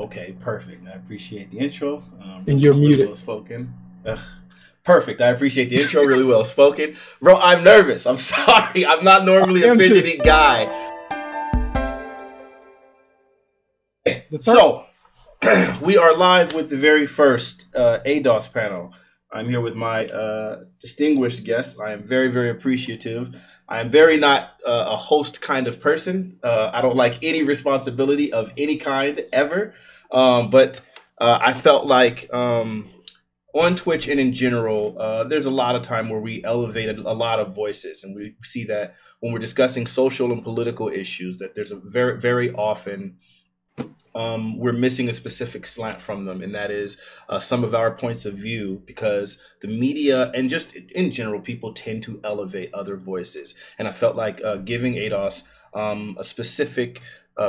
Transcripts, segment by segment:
Okay, perfect. I appreciate the intro. And you're really muted. well spoken. Perfect. I appreciate the intro. Really well spoken. Bro, I'm nervous. I'm sorry. I'm not normally a fidgety guy. So, we are live with the very first ADOS panel. I'm here with my distinguished guests. I am very, very appreciative. I am very not a host kind of person. I don't like any responsibility of any kind ever. But I felt like on Twitch and in general, there's a lot of time where we elevated a lot of voices. And we see that when we're discussing social and political issues, that there's a very, very often we're missing a specific slant from them, and that is some of our points of view, because the media and just in general, people tend to elevate other voices. And I felt like giving ADOS a specific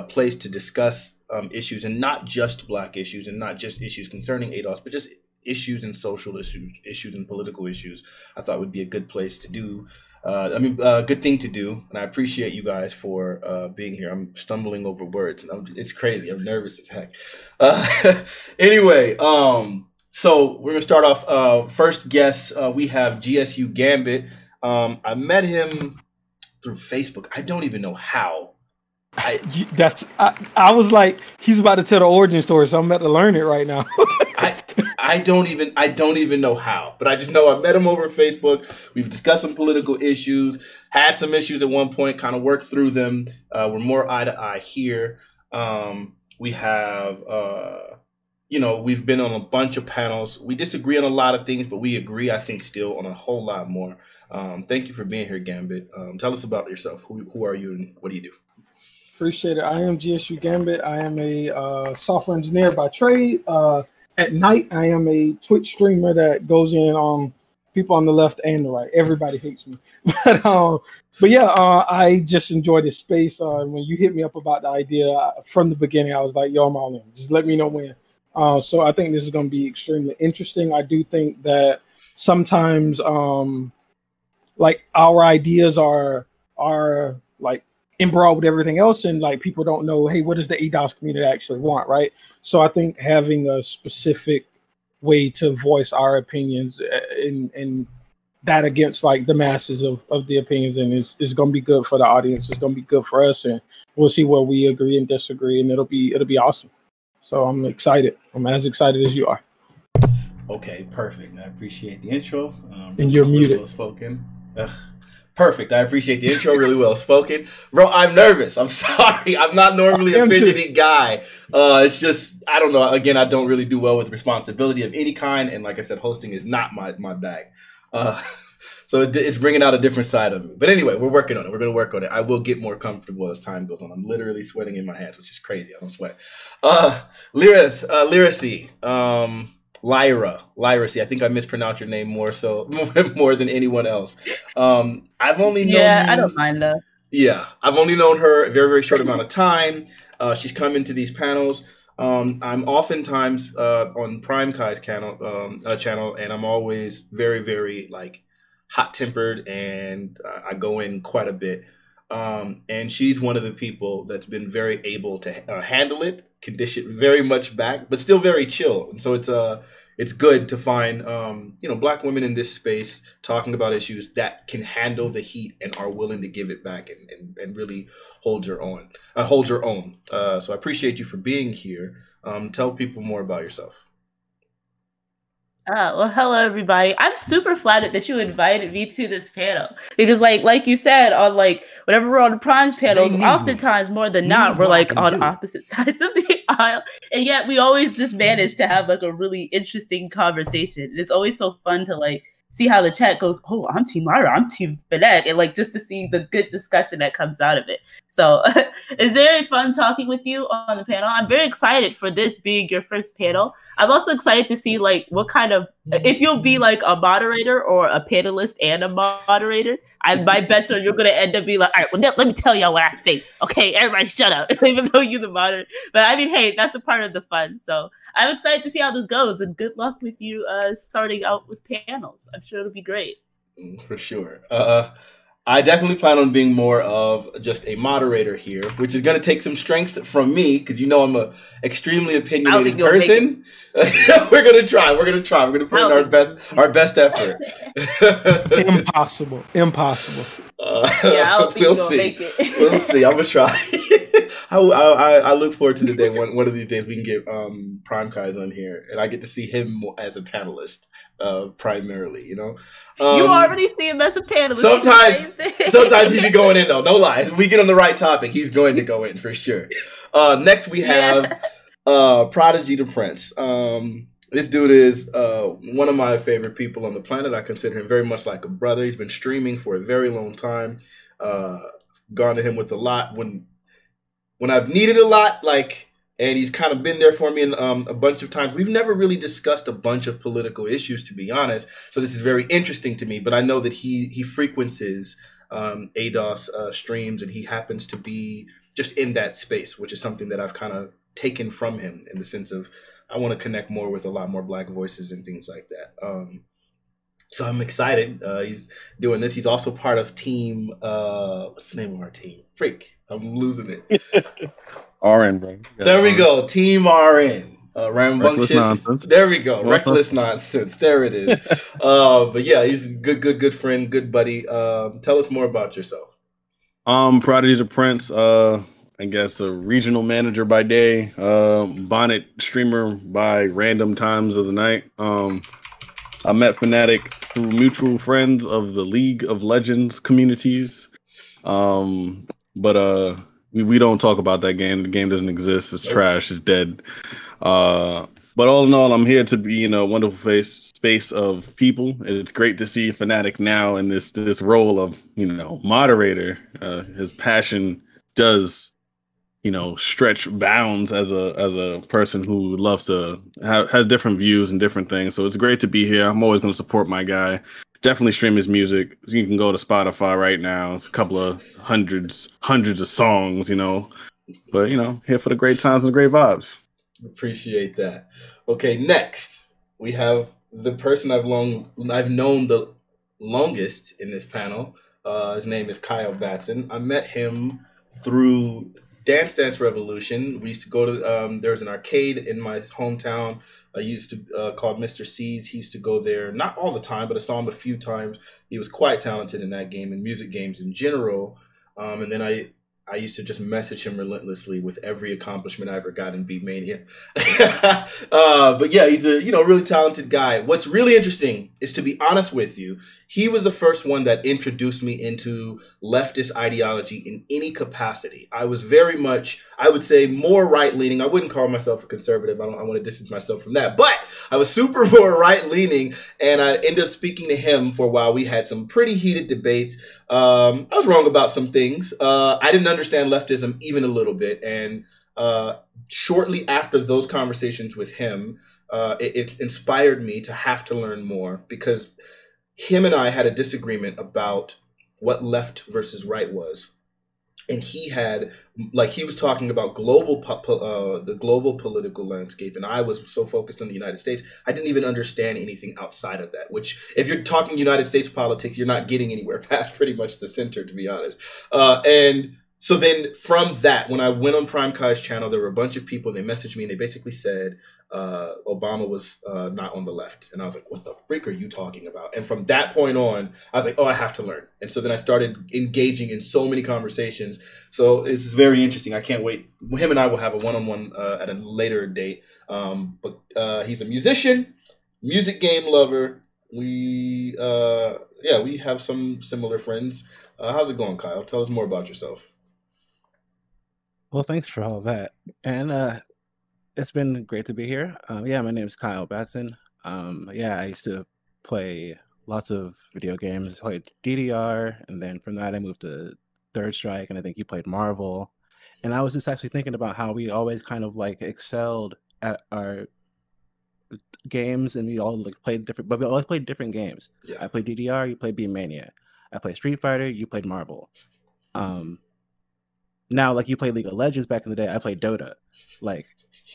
place to discuss issues, and not just Black issues, and not just issues concerning ADOS, but just issues and social issues and political issues, I thought would be a good place to do. Good thing to do, and I appreciate you guys for being here. I'm stumbling over words, and it's crazy. I'm nervous as heck. Anyway, so we're gonna start off. First guest, we have GSU Gambit. I met him through Facebook. I don't even know how. I was like, he's about to tell the origin story, so I'm about to learn it right now. I don't even know how, but I just know I met him over Facebook. We've discussed some political issues, had some issues at one point, kind of worked through them. We're more eye to eye here. We have, we've been on a bunch of panels. We disagree on a lot of things, but we agree, I think, still on a whole lot more. Thank you for being here, Gambit. Tell us about yourself. Who are you and what do you do? Appreciate it. I am GSU Gambit. I am a software engineer by trade. At night, I am a Twitch streamer that goes in on people on the left and the right. Everybody hates me. But yeah, I just enjoy this space. When you hit me up about the idea from the beginning, I was like, yo, I'm all in. Just let me know when. So I think this is going to be extremely interesting. I do think that sometimes like our ideas are like embroiled with everything else, and like people don't know, hey, what does the ADOS community actually want, right? So I think having a specific way to voice our opinions and that against like the masses of the opinions, and is going to be good for the audience. It's going to be good for us, and we'll see where we agree and disagree, and it'll be awesome. So I'm excited. I'm as excited as you are. Okay, perfect. I appreciate the intro. And you're muted. Well spoken. Perfect. I appreciate the intro. Really well spoken. Bro, I'm nervous. I'm sorry. I'm not normally a fidgety guy. It's just, I don't know. Again, I don't really do well with responsibility of any kind. And like I said, hosting is not my bag. So it's bringing out a different side of me. But anyway, we're working on it. We're going to work on it. I will get more comfortable as time goes on. I'm literally sweating in my hands, which is crazy. I don't sweat. LyraC. LyraC. I think I mispronounced your name more than anyone else. I've only known I don't mind though. Yeah, I've only known her a very, very short amount of time. She's come into these panels. I'm oftentimes on Prime Kai's channel, and I'm always very, very like hot-tempered, and I go in quite a bit. And she's one of the people that's been very able to handle it, condition very much back, but still very chill. And so it's good to find Black women in this space talking about issues that can handle the heat and are willing to give it back and really hold your own. So I appreciate you for being here. Tell people more about yourself. Well, hello everybody. I'm super flattered that you invited me to this panel, because like you said, on like whenever we're on the Primes panels, oftentimes more than not, we're like on opposite sides of the aisle, and yet we always just manage to have like a really interesting conversation. It's always so fun to like see how the chat goes. Oh, I'm Team Lyra, I'm Team Fanatiq, and like just to see the good discussion that comes out of it. So it's very fun talking with you on the panel. I'm very excited for this being your first panel. I'm also excited to see like what kind of, if you'll be like a moderator or a panelist and a moderator. My bets are you're going to end up being like, all right, well, let me tell y'all what I think. Okay, everybody shut up, even though you're the moderator. But I mean, hey, that's a part of the fun. So I'm excited to see how this goes, and good luck with you starting out with panels. I'm sure it'll be great. For sure. I definitely plan on being more of just a moderator here, which is going to take some strength from me because you know I'm a extremely opinionated person. We're going to try. We're going to try. We're going to put in our best effort. Impossible. I don't think you'll make it. We'll see. I'm going to try. I look forward to the day one of these days we can get Prime Kai's on here and I get to see him as a panelist. Primarily, you know, you already see him as a panelist. Sometimes he be going in though. No lies. If we get on the right topic, he's going to go in for sure. Next we have Prodigy the Prince. This dude is one of my favorite people on the planet. I consider him very much like a brother. He's been streaming for a very long time. Gone to him with a lot when I've needed a lot, and he's kind of been there for me a bunch of times. We've never really discussed a bunch of political issues, to be honest. So this is very interesting to me. But I know that he frequents his ADOS streams, and he happens to be just in that space, which is something that I've kind of taken from him in the sense of I want to connect more with a lot more Black voices and things like that. So I'm excited. He's doing this. He's also part of team. What's the name of our team? Freak. I'm losing it. RN, bro. There we go. Team RN. Rambunctious. There we go. Reckless nonsense. There it is. But yeah, he's a good friend, good buddy. Tell us more about yourself. Prodigy's a Prince. I guess a regional manager by day. Bonnet streamer by random times of the night. I met Fanatiq through mutual friends of the League of Legends communities. But we don't talk about that game. The game doesn't exist. It's trash. It's dead. But all in all, I'm here to be in a wonderful space of people. It's great to see Fanatiq now in this role of moderator. His passion does stretch bounds as a person who loves to has different views and different things. So it's great to be here. I'm always going to support my guy. Definitely stream his music. You can go to Spotify right now. It's a couple of hundreds of songs, But here for the great times and the great vibes. Appreciate that. Okay, next we have the person I've known the longest in this panel. His name is Kyle Batson. I met him through Dance Dance Revolution. We used to go to there was an arcade in my hometown. I used to called Mr. C's. He used to go there, not all the time, but I saw him a few times. He was quite talented in that game and music games in general. And then I used to just message him relentlessly with every accomplishment I ever got in Beat Mania. But yeah, he's a really talented guy. What's really interesting is, to be honest with you, he was the first one that introduced me into leftist ideology in any capacity. I was very much, I would say, more right-leaning. I wouldn't call myself a conservative. I want to distance myself from that. But I was super more right-leaning, and I ended up speaking to him for a while. We had some pretty heated debates. I was wrong about some things. I didn't understand leftism even a little bit. And shortly after those conversations with him, it inspired me to have to learn more, because him and I had a disagreement about what left versus right was. And he was talking about the global political landscape, and I was so focused on the United States, I didn't even understand anything outside of that, which, if you're talking United States politics, you're not getting anywhere past pretty much the center, to be honest. And so then from that, when I went on Prime Kai's channel, there were a bunch of people, they messaged me, and they basically said Obama was not on the left. And I was like, what the freak are you talking about? And from that point on, I was like, oh, I have to learn. And so then I started engaging in so many conversations. So it's very interesting. I can't wait. Him and I will have a one-on-one at a later date. But he's a musician, music game lover. We have some similar friends. How's it going, Kyle? Tell us more about yourself. Well, thanks for all of that. And it's been great to be here. My name is Kyle Batson. I used to play lots of video games. I played DDR, and then from that I moved to Third Strike, and I think you played Marvel. And I was just actually thinking about how we always kind of excelled at our games, and we all played different, but we always played different games. Yeah. I played DDR, you played Beat Mania. I played Street Fighter, you played Marvel. Now, you played League of Legends back in the day, I played Dota.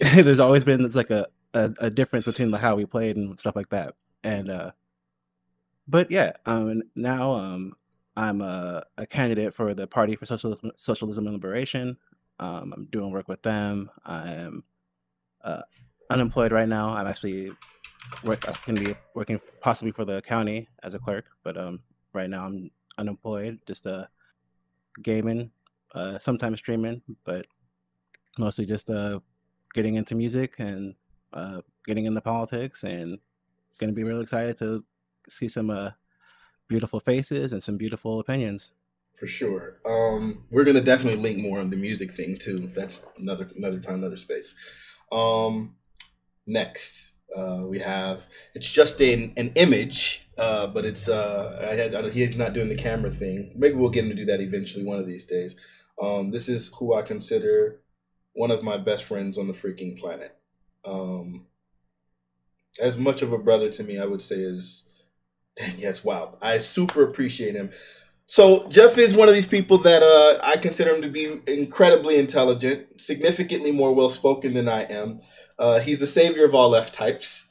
There's always been a difference between how we played and stuff like that. And now I'm a candidate for the Party for Socialism and Liberation. I'm doing work with them. I'm unemployed right now. I'm actually going to be working possibly for the county as a clerk, but right now I'm unemployed, just gaming, sometimes streaming, but mostly just getting into music and getting into politics, and going to be really excited to see some beautiful faces and some beautiful opinions. For sure. We're gonna definitely link more on the music thing too. That's another time, another space. Next, we have, it's just an image, but it's he's not doing the camera thing. Maybe we'll get him to do that eventually one of these days. This is who I consider one of my best friends on the freaking planet. As much of a brother to me, I would say, is, dang, yes, wow. I super appreciate him. So Jeff is one of these people that I consider him to be incredibly intelligent, significantly more well-spoken than I am. He's the savior of all F-types.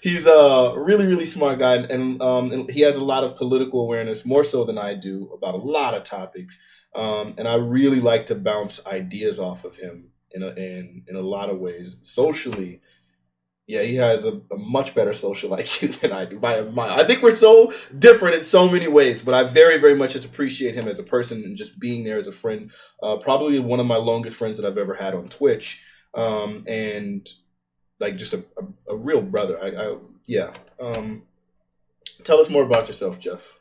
He's a really, really smart guy, and he has a lot of political awareness, more so than I do, about a lot of topics. And I really like to bounce ideas off of him in a lot of ways. Socially, yeah, he has a much better social IQ than I do by a mile. I think we're so different in so many ways, but I very, very much just appreciate him as a person and just being there as a friend. Probably one of my longest friends that I've ever had on Twitch, and like just a real brother. Tell us more about yourself, Jeff.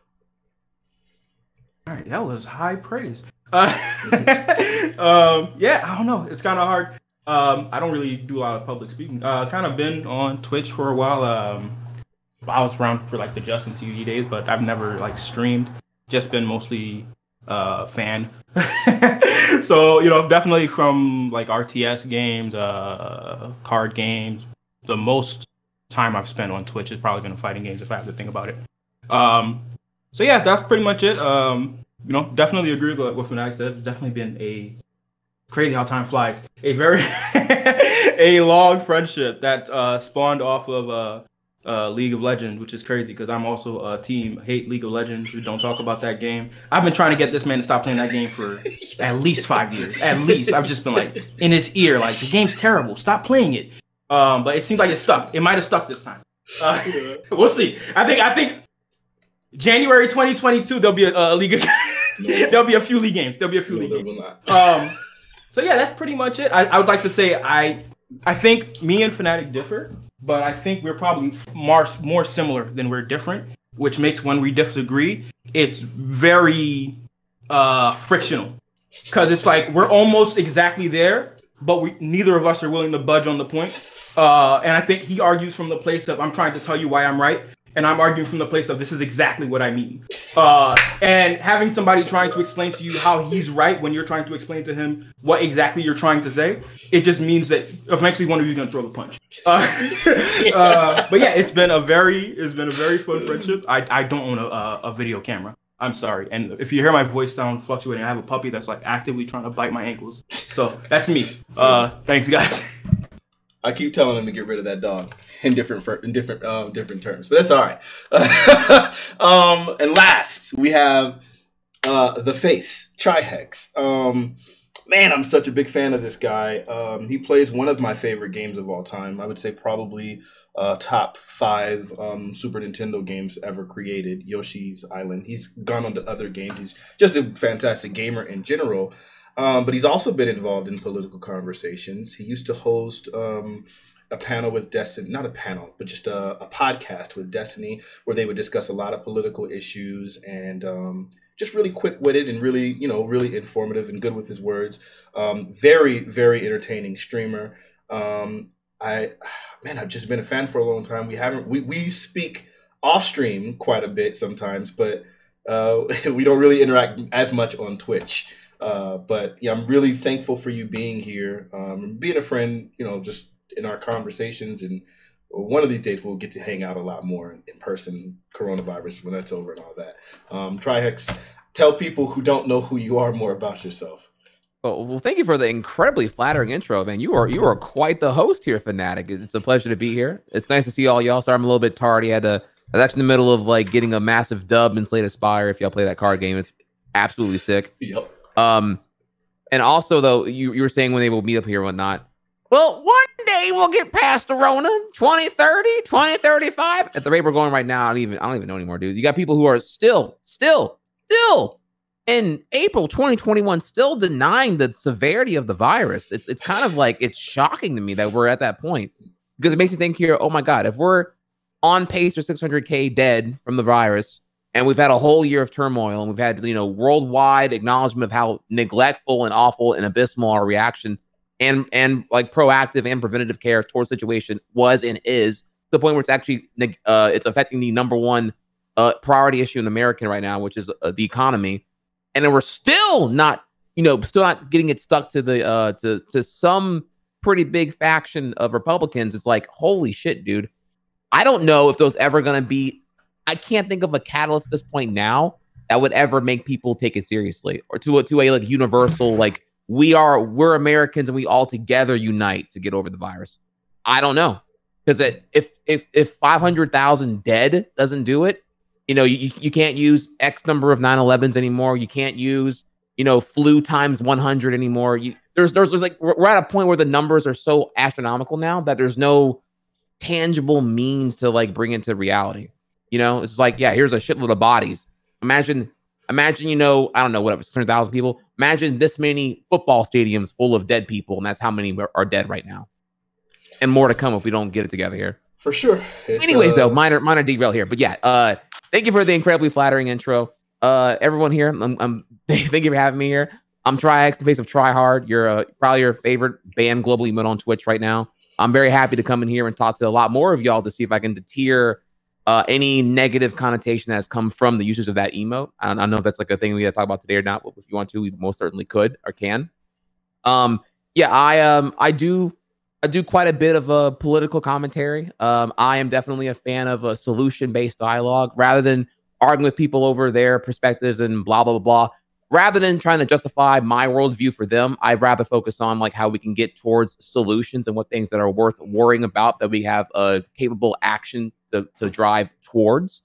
All right, that was high praise. Yeah, I don't know. It's kind of hard. I don't really do a lot of public speaking. Kind of been on Twitch for a while. I was around for like the Justin TV days, but I've never like streamed. Just been mostly fan. So, you know, definitely from like RTS games, card games. The most time I've spent on Twitch has probably been fighting games if I have to think about it. So yeah, that's pretty much it. You know, definitely agree with what Fanatiq said. It's definitely been a crazy how time flies. A very a long friendship that spawned off of League of Legends, which is crazy because I'm also a team hate League of Legends. We don't talk about that game. I've been trying to get this man to stop playing that game for at least 5 years. At least I've just been like in his ear, like, the game's terrible. Stop playing it. But it seems like it stuck. It might have stuck this time. We'll see. I think January 2022 there'll be a League of there'll be a few League games. There'll be a few League games. So yeah, that's pretty much it. I would like to say I think me and Fanatiq differ, but I think we're probably more similar than we're different, which makes when we disagree, it's very frictional. Because it's like we're almost exactly there, but neither of us are willing to budge on the point. And I think he argues from the place of I'm trying to tell you why I'm right, and I'm arguing from the place of this is exactly what I mean. And having somebody trying to explain to you how he's right when you're trying to explain to him what exactly you're trying to say, it just means that eventually one of you is going to throw the punch. But yeah, it's been a very fun friendship. I don't own a video camera. I'm sorry. And if you hear my voice sound fluctuating, I have a puppy that's like actively trying to bite my ankles. So that's me. Thanks, guys. I keep telling him to get rid of that dog in different terms, but that's all right. And last, we have the face, Trihex. Man, I'm such a big fan of this guy. He plays one of my favorite games of all time. I would say probably top 5 Super Nintendo games ever created, Yoshi's Island. He's gone on to other games. He's just a fantastic gamer in general. But he's also been involved in political conversations. He used to host a panel with Destiny, not a panel, but just a podcast with Destiny, where they would discuss a lot of political issues and just really quick-witted and really, really informative and good with his words. Very, very entertaining streamer. I've just been a fan for a long time. We speak off stream quite a bit sometimes, but we don't really interact as much on Twitch. But yeah, I'm really thankful for you being here, being a friend, just in our conversations. And one of these days we'll get to hang out a lot more in person, coronavirus, when that's over and all that. Trihex, tell people who don't know who you are more about yourself. Well, thank you for the incredibly flattering intro, man. You are quite the host here, Fanatiq. It's a pleasure to be here. It's nice to see all y'all. Sorry, I'm a little bit tardy. I had to I was actually in the middle of like getting a massive dub in Slay the Spire. If y'all play that card game, it's absolutely sick. Yep. And also though, you were saying when they will meet up here and whatnot. Well, one day we'll get past the Rona, 2030, 2035. At the rate we're going right now, I don't even know anymore, dude. You got people who are still in April 2021, still denying the severity of the virus. It's kind of like, it's shocking to me that we're at that point, because it makes me think here, oh my God, if we're on pace for 600K dead from the virus, and we've had a whole year of turmoil, and we've had, worldwide acknowledgement of how neglectful and awful and abysmal our reaction and like proactive and preventative care towards the situation was and is, to the point where it's actually it's affecting the number one priority issue in America right now, which is the economy. And then we're still not getting it stuck to the to some pretty big faction of Republicans. It's like, holy shit, dude. I don't know if there's ever going to be, I can't think of a catalyst at this point now that would ever make people take it seriously, or to a like universal, like, we're Americans and we all together unite to get over the virus. I don't know, because if 500,000 dead doesn't do it, you can't use X number of 9/11s anymore. You can't use flu times 100 anymore. There's like, we're at a point where the numbers are so astronomical now that there's no tangible means to like bring into reality. It's like, yeah, here's a shitload of bodies. Imagine, I don't know, whatever, 600,000 people. Imagine this many football stadiums full of dead people, and that's how many are dead right now. And more to come if we don't get it together here. For sure. Anyways, though, minor derail here. But yeah, thank you for the incredibly flattering intro. Everyone here, thank you for having me here. I'm Triax, the face of Try Hard. You're probably your favorite band globally emote on Twitch right now. I'm very happy to come in here and talk to a lot more of y'all to see if I can deter any negative connotation that has come from the users of that emote. I don't know if that's like a thing we got to talk about today or not, but if you want to, we most certainly could or can. Yeah, I do quite a bit of a political commentary. I am definitely a fan of a solution-based dialogue rather than arguing with people over their perspectives and blah, blah, blah, blah. Rather than trying to justify my worldview for them, I'd rather focus on like how we can get towards solutions and what things that are worth worrying about, that we have a capable action to drive towards.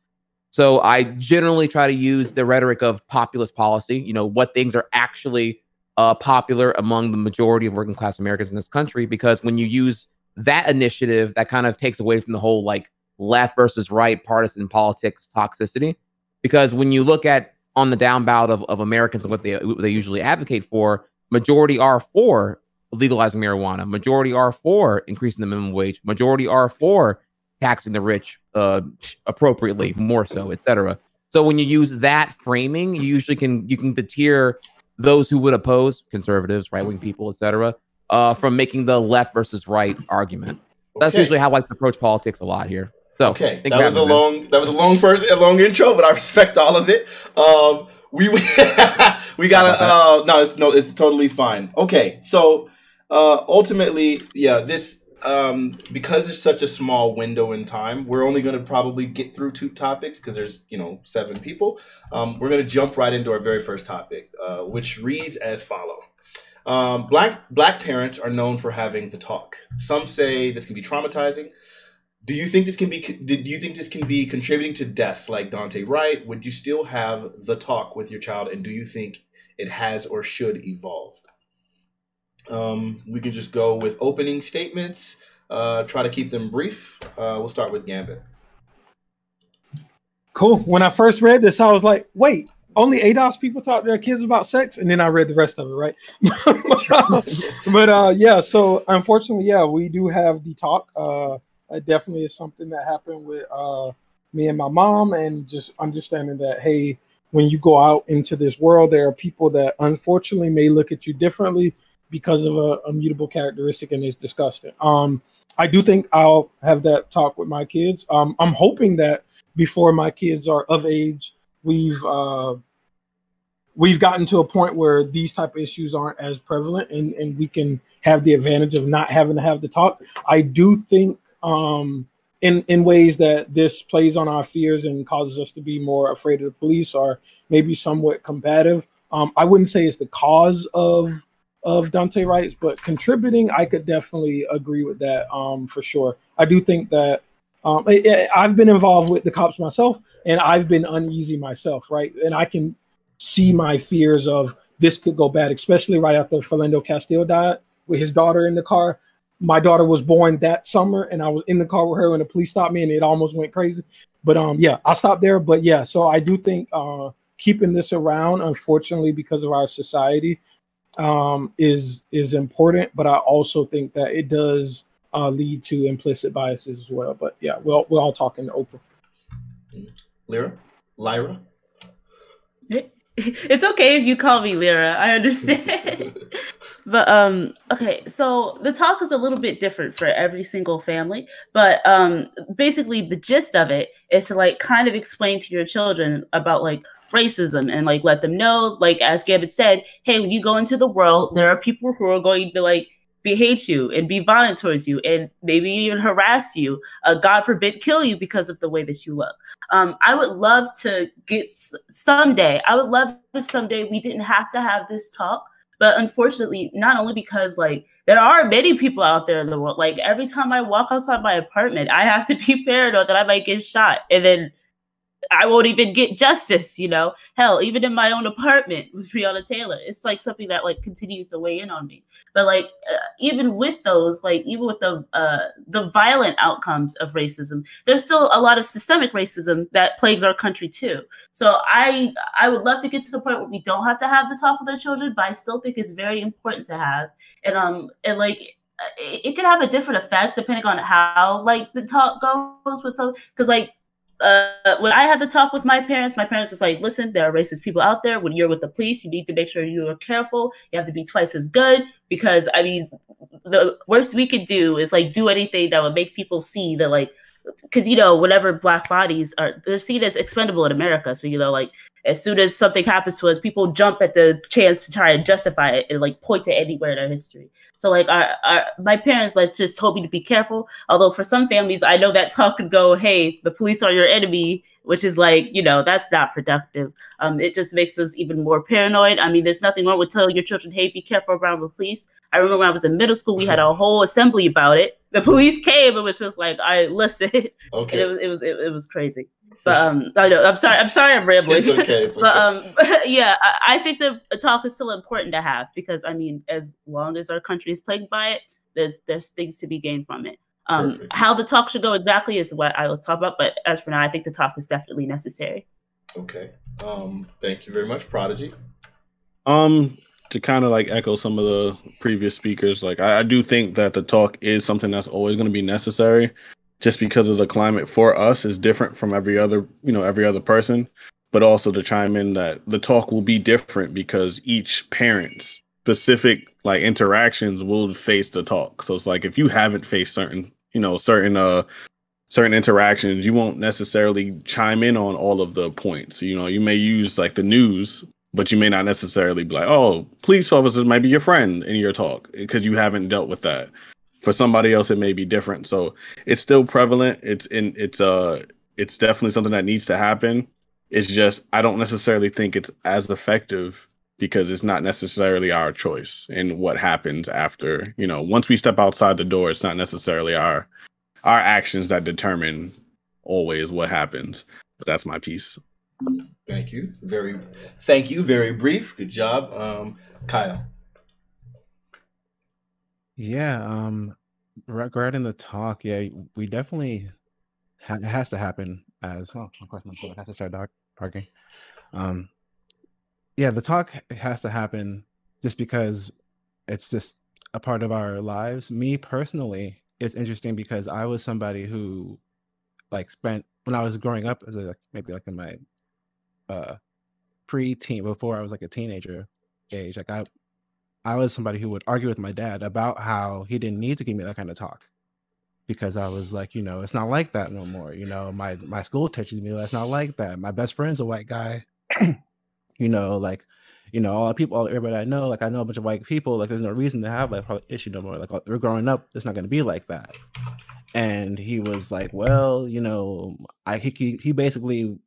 So I generally try to use the rhetoric of populist policy, what things are actually popular among the majority of working class Americans in this country, because when you use that initiative, that kind of takes away from the whole like left versus right partisan politics toxicity. Because when you look at on the down bout of Americans and what they usually advocate for, majority are for legalizing marijuana, majority are for increasing the minimum wage, majority are for taxing the rich appropriately, more so, etc. So when you use that framing, you usually can deter those who would oppose conservatives, right-wing people, etc., from making the left versus right argument. That's usually how I like to approach politics a lot here. So okay, that was a long intro, but I respect all of it. We gotta no, it's totally fine. Okay, so ultimately, yeah, this because it's such a small window in time, we're only going to probably get through 2 topics because there's 7 people. We're going to jump right into our very first topic, which reads as follow. Black parents are known for having the talk. Some say this can be traumatizing. Do you think this can be contributing to deaths like Dante Wright? Would you still have the talk with your child, and do you think it has or should evolve? We can just go with opening statements. Try to keep them brief. We'll start with Gambit. Cool. When I first read this, I was like, wait, only ADOS people talk to their kids about sex? And then I read the rest of it, right? But yeah, so unfortunately, yeah, we do have the talk. It definitely is something that happened with me and my mom, and just understanding that, hey, when you go out into this world, there are people that unfortunately may look at you differently because of a mutable characteristic, and it's disgusting. I do think I'll have that talk with my kids. I'm hoping that before my kids are of age, we've gotten to a point where these type of issues aren't as prevalent, and we can have the advantage of not having to have the talk. I do think in ways that this plays on our fears and causes us to be more afraid of the police, or maybe somewhat combative. I wouldn't say it's the cause of Dante Wright's, but contributing, I could definitely agree with that for sure. I do think that I've been involved with the cops myself, and I've been uneasy myself, right? And I can see my fears of this could go bad, especially right after Philando Castile died with his daughter in the car. My daughter was born that summer, and I was in the car with her when the police stopped me, and it almost went crazy. But yeah, I'll stop there. But yeah, so I do think keeping this around, unfortunately, because of our society, is important. But I also think that it does lead to implicit biases as well. But yeah, we're all talking open. Lyra? It's okay if you call me Lyra. I understand. But okay, so the talk is a little bit different for every single family, but basically the gist of it is to like kind of explain to your children about like racism and like let them know, like as Gambit said, hey, when you go into the world, there are people who are going to like hate you and be violent towards you and maybe even harass you, God forbid kill you because of the way that you look. I would love to someday, I would love if someday we didn't have to have this talk, but unfortunately, not only because like there are many people out there in the world, like every time I walk outside my apartment, I have to be paranoid that I might get shot and then I won't even get justice, you know. Hell, even in my own apartment with Breonna Taylor, it's like something that like continues to weigh in on me. But like, even with those, like even with the violent outcomes of racism, there's still a lot of systemic racism that plagues our country too. So I would love to get to the point where we don't have to have the talk with our children, but I still think it's very important to have. And like it can have a different effect depending on how like the talk goes with so because like. When I had to talk with my parents was like, listen, there are racist people out there. When you're with the police, you need to make sure you are careful. You have to be twice as good because, I mean, the worst we could do is like do anything that would make people see that like, because, you know, whenever Black bodies they're seen as expendable in America. So, you know, like as soon as something happens to us, people jump at the chance to try and justify it and like point to anywhere in our history. So like my parents like just told me to be careful. Although for some families, I know that talk could go, hey, the police are your enemy, which is like, you know, that's not productive. It just makes us even more paranoid. I mean, there's nothing wrong with telling your children, hey, be careful around the police. I remember when I was in middle school, we had a whole assembly about it. The police came and was just like, all right, listen. Okay. And it was crazy. But I know, I'm sorry I'm rambling. It's okay. But yeah, I think the talk is still important to have because I mean, as long as our country is plagued by it, there's things to be gained from it. How the talk should go exactly is what I will talk about. But as for now, I think the talk is definitely necessary. Okay. Thank you very much, Prodigy. To kind of like echo some of the previous speakers, like I do think that the talk is something that's always going to be necessary. Just because of the climate for us is different from every other person, but also to chime in that the talk will be different because each parent's specific like interactions will face the talk. So it's like if you haven't faced certain interactions, you won't necessarily chime in on all of the points. You know, you may use like the news, but you may not necessarily be like, oh, police officers might be your friend in your talk because you haven't dealt with that. For somebody else, it may be different. So it's still prevalent. It's definitely something that needs to happen. It's just I don't necessarily think it's as effective because it's not necessarily our choice. And what happens after, you know, once we step outside the door, it's not necessarily our actions that determine always what happens. But that's my piece. Thank you. Very brief. Good job, Kyle. Yeah, regarding the talk, yeah, we definitely it has to happen as of course my foot has to start parking. Yeah, the talk has to happen just because it's just a part of our lives. Me personally, it's interesting because I was somebody who like spent when I was growing up as maybe like in my pre-teen before I was like a teenager age, like I was somebody who would argue with my dad about how he didn't need to give me that kind of talk because I was like, you know, it's not like that no more. You know, my school teaches me that's not like that. My best friend's a white guy. You know, like, you know, everybody I know a bunch of white people. Like, there's no reason to have that issue no more. Like, we're growing up, it's not going to be like that. And he was like, well, you know, he basically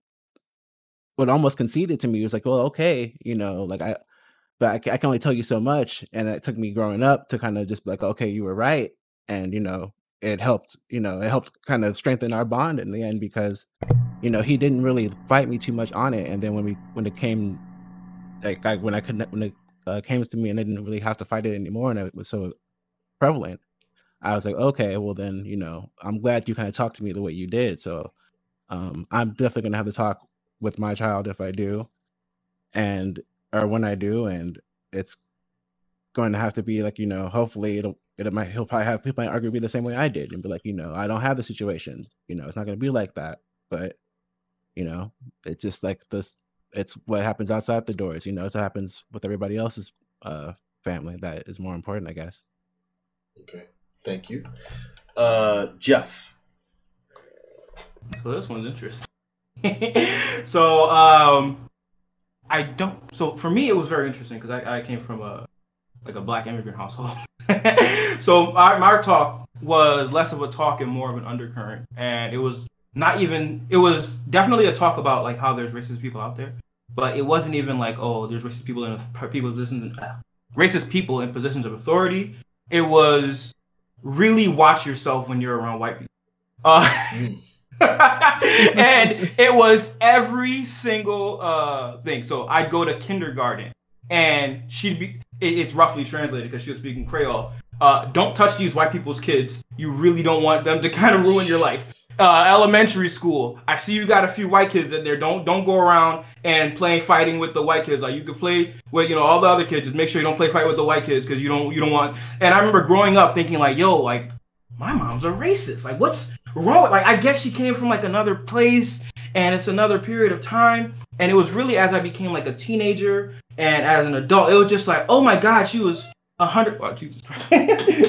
would almost conceded to me. He was like, well, okay, you know, like but I can only tell you so much. And it took me growing up to kind of just be like, okay, you were right. And, you know, it helped, it helped kind of strengthen our bond in the end, because, he didn't really fight me too much on it. And then when it came, when it came to me and I didn't really have to fight it anymore, and it was so prevalent, I was like, okay, well then, I'm glad you kind of talked to me the way you did. So I'm definitely gonna have to talk with my child if I do, or when I do, and it's going to have to be like, hopefully he'll probably have people argue with me the same way I did, and be like, I don't have the situation, it's not gonna be like that, but it's just like this. It's what happens outside the doors, it's what happens with everybody else's family that is more important, I guess. Okay, thank you. Jeff. So this one's interesting. So so for me it was very interesting because I came from a black immigrant household. So my talk was less of a talk and more of an undercurrent, and it was definitely a talk about like how there's racist people out there, but it wasn't even like, oh, there's racist people racist people in positions of authority. It was really watch yourself when you're around white people. And it was every single thing. So I'd go to kindergarten and it's roughly translated because she was speaking Creole. Don't touch these white people's kids. You really don't want them to kind of ruin your life. Elementary school, I see you got a few white kids in there. Don't go around and fighting with the white kids. Like, you can play with all the other kids. Just make sure you don't fight with the white kids because you don't want. And I remember growing up thinking like, yo, like my mom's a racist. Like, what's wrong with, like, I guess she came from like another place and it's another period of time. And it was really as I became like a teenager and as an adult, it was just like, oh my God, she was 100. Oh, Jesus.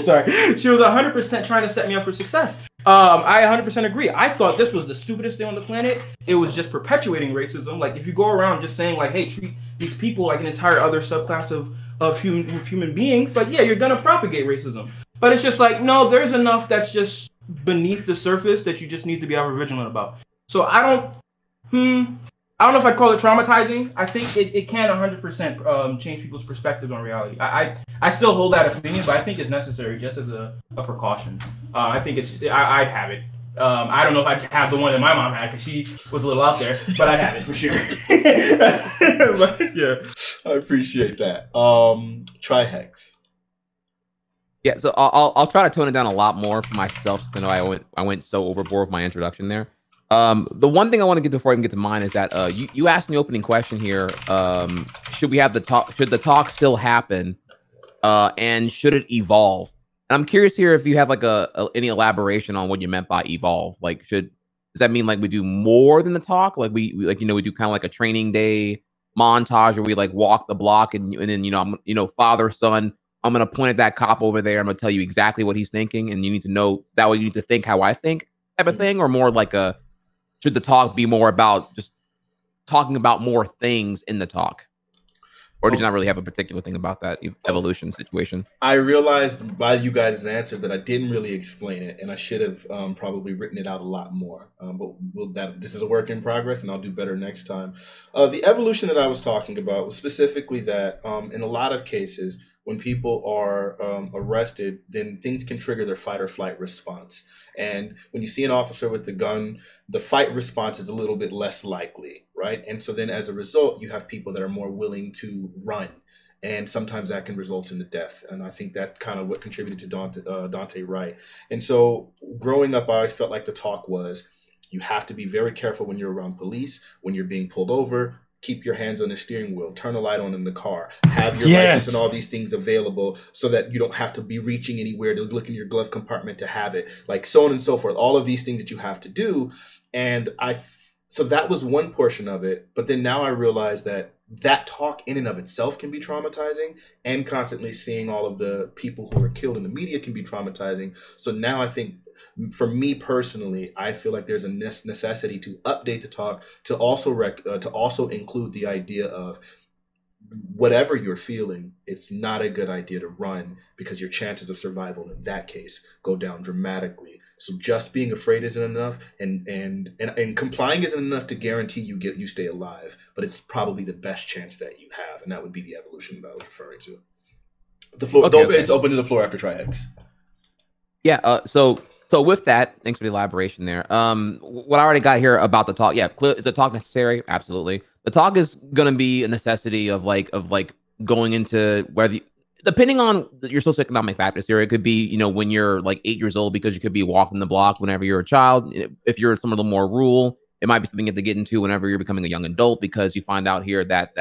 Sorry, she was 100% trying to set me up for success. I 100% agree. I thought this was the stupidest thing on the planet. It was just perpetuating racism. Like, if you go around just saying like, hey, treat these people like an entire other subclass of human beings, like, yeah, you're gonna propagate racism. But it's just like, no, there's enough that's just beneath the surface that you just need to be ever vigilant about. So I don't know if I'd call it traumatizing. I think it can 100% change people's perspectives on reality. I still hold that opinion, but I think it's necessary just as a precaution. I think I'd have it. I don't know if I'd have the one that my mom had because she was a little out there, but I'd have it for sure. But, yeah, I appreciate that. Trihex. Yeah, so I'll try to tone it down a lot more for myself. I know I went so overboard with my introduction there. The one thing I want to get to before I even get to mine is that you asked in the opening question here, should we have the talk? Should the talk still happen? And should it evolve? And I'm curious here if you have like any elaboration on what you meant by evolve. Like, does that mean like we do more than the talk? Like we do kind of like a training day montage where we like walk the block and then father son, I'm gonna point at that cop over there. I'm gonna tell you exactly what he's thinking, and you need to know that way. You need to think how I think, type of thing, or more like should the talk be more about just talking about more things in the talk? Or did you not really have a particular thing about that evolution situation? I realized by you guys' answer that I didn't really explain it, and I should have probably written it out a lot more. But this is a work in progress, and I'll do better next time. The evolution that I was talking about was specifically that in a lot of cases, when people are arrested, then things can trigger their fight or flight response. And when you see an officer with the gun, the fight response is a little bit less likely, right? And so then as a result, you have people that are more willing to run. And sometimes that can result in the death. And I think that's kind of what contributed to Dante Wright. And so growing up, I always felt like the talk was, you have to be very careful when you're around police, when you're being pulled over. Keep your hands on the steering wheel, turn a light on in the car, have your license and all these things available so that you don't have to be reaching anywhere to look in your glove compartment to have it, like so on and so forth, all of these things that you have to do. And so that was one portion of it. But then now I realize that talk in and of itself can be traumatizing, and constantly seeing all of the people who are killed in the media can be traumatizing. So now I think, for me personally, I feel like there's a necessity to update the talk to also include the idea of whatever you're feeling, it's not a good idea to run because your chances of survival in that case go down dramatically. So just being afraid isn't enough, and complying isn't enough to guarantee you stay alive, but it's probably the best chance that you have, and that would be the evolution that I was referring to. The floor, okay. It's open to the floor after Trihex. Yeah. So So with that, thanks for the elaboration there. What I already got here about the talk, yeah, is the talk necessary? Absolutely. The talk is going to be a necessity of going into whether, depending on your socioeconomic factors here, it could be, you know, when you're like 8 years old, because you could be walking the block whenever you're a child. If you're some of the more rural, it might be something you have to get into whenever you're becoming a young adult, because you find out here that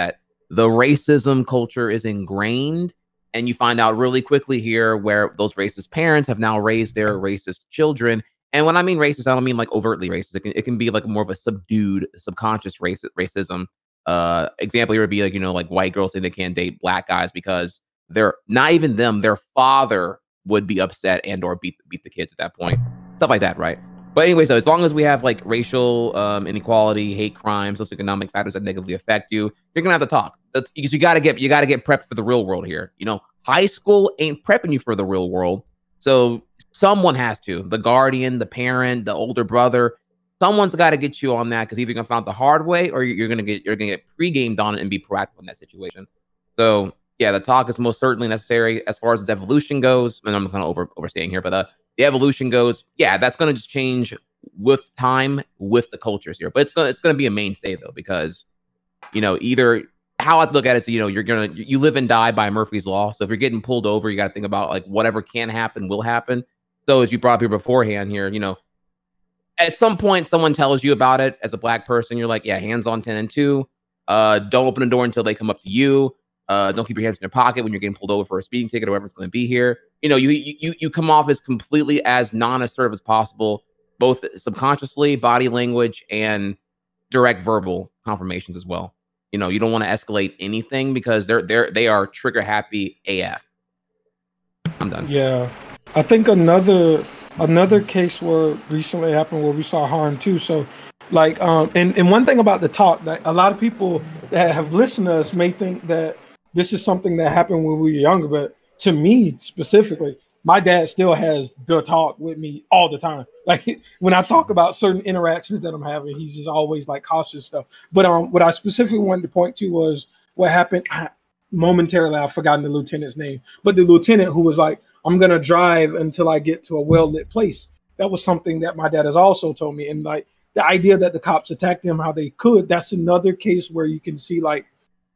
the racism culture is ingrained. And you find out really quickly here where those racist parents have now raised their racist children. And when I mean racist, I don't mean like overtly racist. It can be like more of a subdued, subconscious racism. Example here would be like, you know, like white girls saying they can't date black guys because they're not even them. Their father would be upset and or beat the kids at that point. Stuff like that, right? But anyway, so as long as we have like racial inequality, hate crimes, socioeconomic factors that negatively affect you, you're gonna have to talk. That's because you gotta get prepped for the real world here. You know, high school ain't prepping you for the real world. So someone has to. The guardian, the parent, the older brother, someone's got to get you on that, because either you're gonna find out the hard way or you're gonna get pre-gamed on it and be proactive in that situation. So yeah, the talk is most certainly necessary as far as its evolution goes. And I'm kind of overstaying here, but the evolution goes, yeah, that's going to just change with time, with the cultures here. But it's gonna be a mainstay though, because, you know, either how I look at it is, you know, you live and die by Murphy's law. So if you're getting pulled over, you got to think about like whatever can happen will happen. So as you brought up here beforehand here, you know, at some point someone tells you about it as a black person, you're like, yeah, hands on 10 and 2. Don't open the door until they come up to you. Don't keep your hands in your pocket when you're getting pulled over for a speeding ticket or whatever it's going to be here. You know, you come off as completely as non-assertive as possible, both subconsciously, body language, and direct verbal confirmations as well. You know, you don't want to escalate anything because they are trigger happy AF. I'm done. Yeah, I think another case where recently happened where we saw harm too. So, like, and one thing about the talk, that a lot of people that have listened to us may think that this is something that happened when we were younger, but to me specifically, my dad still has the talk with me all the time. Like when I talk about certain interactions that I'm having, he's just always like cautious and stuff. But what I specifically wanted to point to was what happened momentarily. I've forgotten the lieutenant's name, but the lieutenant who was like, I'm going to drive until I get to a well-lit place. That was something that my dad has also told me. And like the idea that the cops attacked him how they could, that's another case where you can see like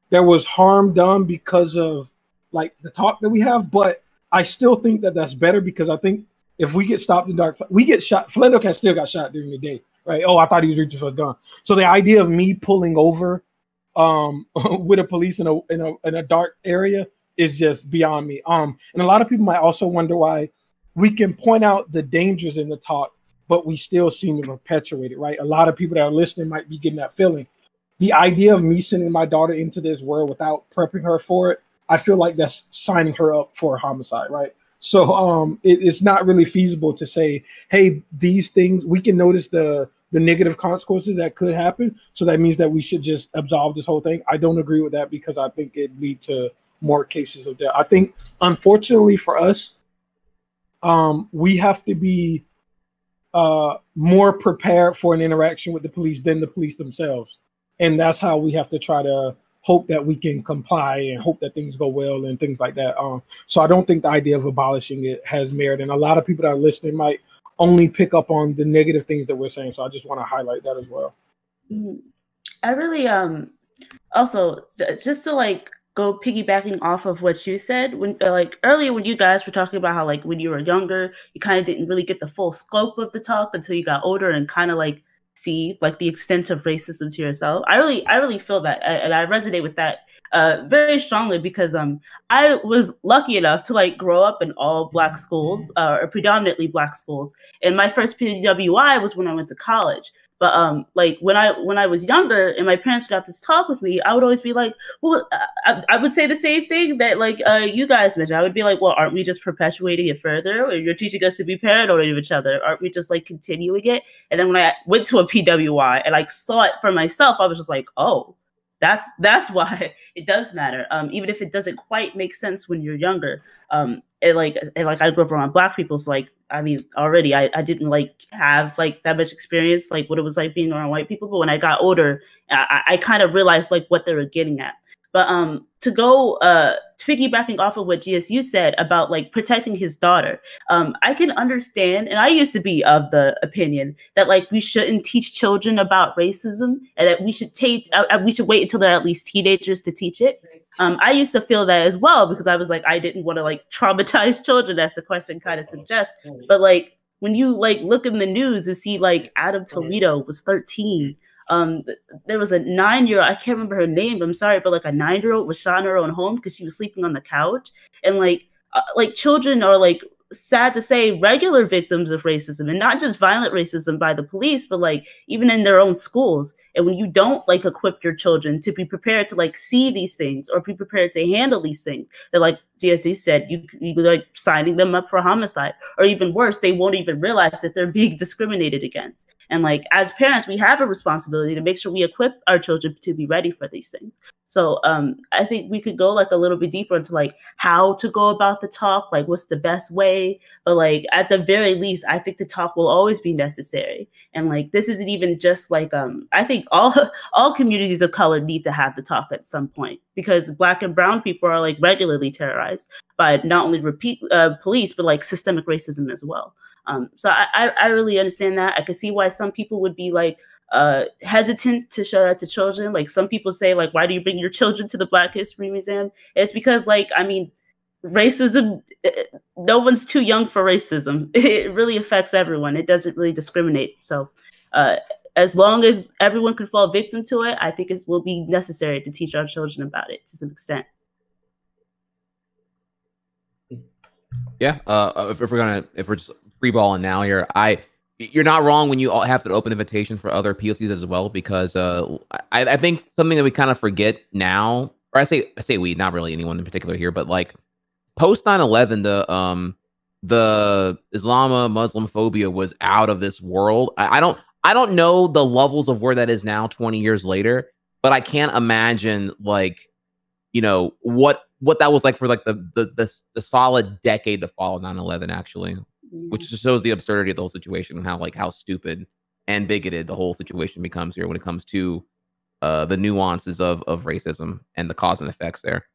there was harm done because of like the talk that we have. But I still think that that's better, because I think if we get stopped in dark, we get shot. Flendo Cat still got shot during the day, right? Oh, I thought he was reaching for his gun. So the idea of me pulling over with a police in a dark area is just beyond me. And a lot of people might also wonder why we can point out the dangers in the talk, but we still seem to perpetuate it, right? A lot of people that are listening might be getting that feeling. The idea of me sending my daughter into this world without prepping her for it, I feel like that's signing her up for a homicide, right? So it's not really feasible to say, hey, these things, we can notice the negative consequences that could happen. So that means that we should just absolve this whole thing. I don't agree with that, because I think it lead to more cases of death. I think, unfortunately for us, we have to be more prepared for an interaction with the police than the police themselves. And that's how we have to try to hope that we can comply and hope that things go well and things like that. So I don't think the idea of abolishing it has merit. And a lot of people that are listening might only pick up on the negative things that we're saying. So I just want to highlight that as well. I really also, just to like go piggybacking off of what you said, when like earlier when you guys were talking about how like when you were younger, you kind of didn't really get the full scope of the talk until you got older and kind of like see like the extent of racism to yourself. I really feel that, and I resonate with that very strongly, because I was lucky enough to like grow up in all Black schools, or predominantly Black schools, and my first PWI was when I went to college. But like when I was younger and my parents would have this talk with me, I would always be like, well, I would say the same thing that like you guys mentioned. I would be like, well, aren't we just perpetuating it further? Or you're teaching us to be paranoid of each other. Aren't we just like continuing it? And then when I went to a PWI and like saw it for myself, I was just like, oh, that's why it does matter. Even if it doesn't quite make sense when you're younger. And I grew up around Black people, so like, I mean, already I didn't like have like that much experience, like what it was like being around white people. But when I got older, I kind of realized like what they were getting at. But to go piggybacking off of what GSU said about like protecting his daughter, I can understand, and I used to be of the opinion that like we shouldn't teach children about racism, and that we should wait until they're at least teenagers to teach it. I used to feel that as well, because I was like, I didn't want to like traumatize children, as the question kind of suggests. But like when you like look in the news and see like Adam Toledo was 13. There was a 9-year-old, I can't remember her name, I'm sorry, but like a 9-year-old was shot in her own home because she was sleeping on the couch. And like children are like, sad to say, regular victims of racism, and not just violent racism by the police, but like even in their own schools. And when you don't like equip your children to be prepared to like see these things or be prepared to handle these things, that like GSU said, you like signing them up for homicide, or even worse, they won't even realize that they're being discriminated against. And like as parents, we have a responsibility to make sure we equip our children to be ready for these things. So I think we could go like a little bit deeper into like how to go about the talk, like what's the best way. But like at the very least, I think the talk will always be necessary. And like this isn't even just like I think all communities of color need to have the talk at some point, because Black and brown people are like regularly terrorized by not only police, but like systemic racism as well. So I really understand that. I can see why some people would be like hesitant to show that to children. Like some people say, like, why do you bring your children to the Black History Museum? It's because, like, I mean, racism, no one's too young for racism. It really affects everyone. It doesn't really discriminate. So as long as everyone can fall victim to it, I think it will be necessary to teach our children about it to some extent. Yeah, if we're just freeballing now here, you're not wrong when you all have to open invitation for other POCs as well, because I think something that we kind of forget now, or I say we, not really anyone in particular here, but like post 9/11, the Muslim phobia was out of this world. I don't know the levels of where that is now 20 years later, but I can't imagine like, you know, what that was like for like the solid decade to follow 9/11 actually. Which just shows the absurdity of the whole situation and how stupid and bigoted the whole situation becomes here when it comes to the nuances of racism and the cause and effects there.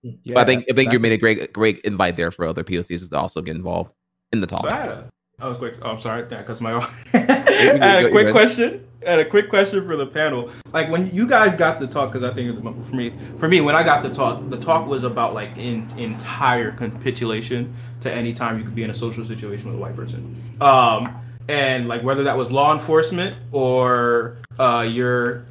Yeah, but I think you made a great invite there for other POCs to also get involved in the talk. So I was quick. Oh, I'm sorry, because my I had a quick question. I had a quick question for the panel. Like when you guys got the talk, because I think for me, when I got the talk was about like entire capitulation to any time you could be in a social situation with a white person, and like whether that was law enforcement or you're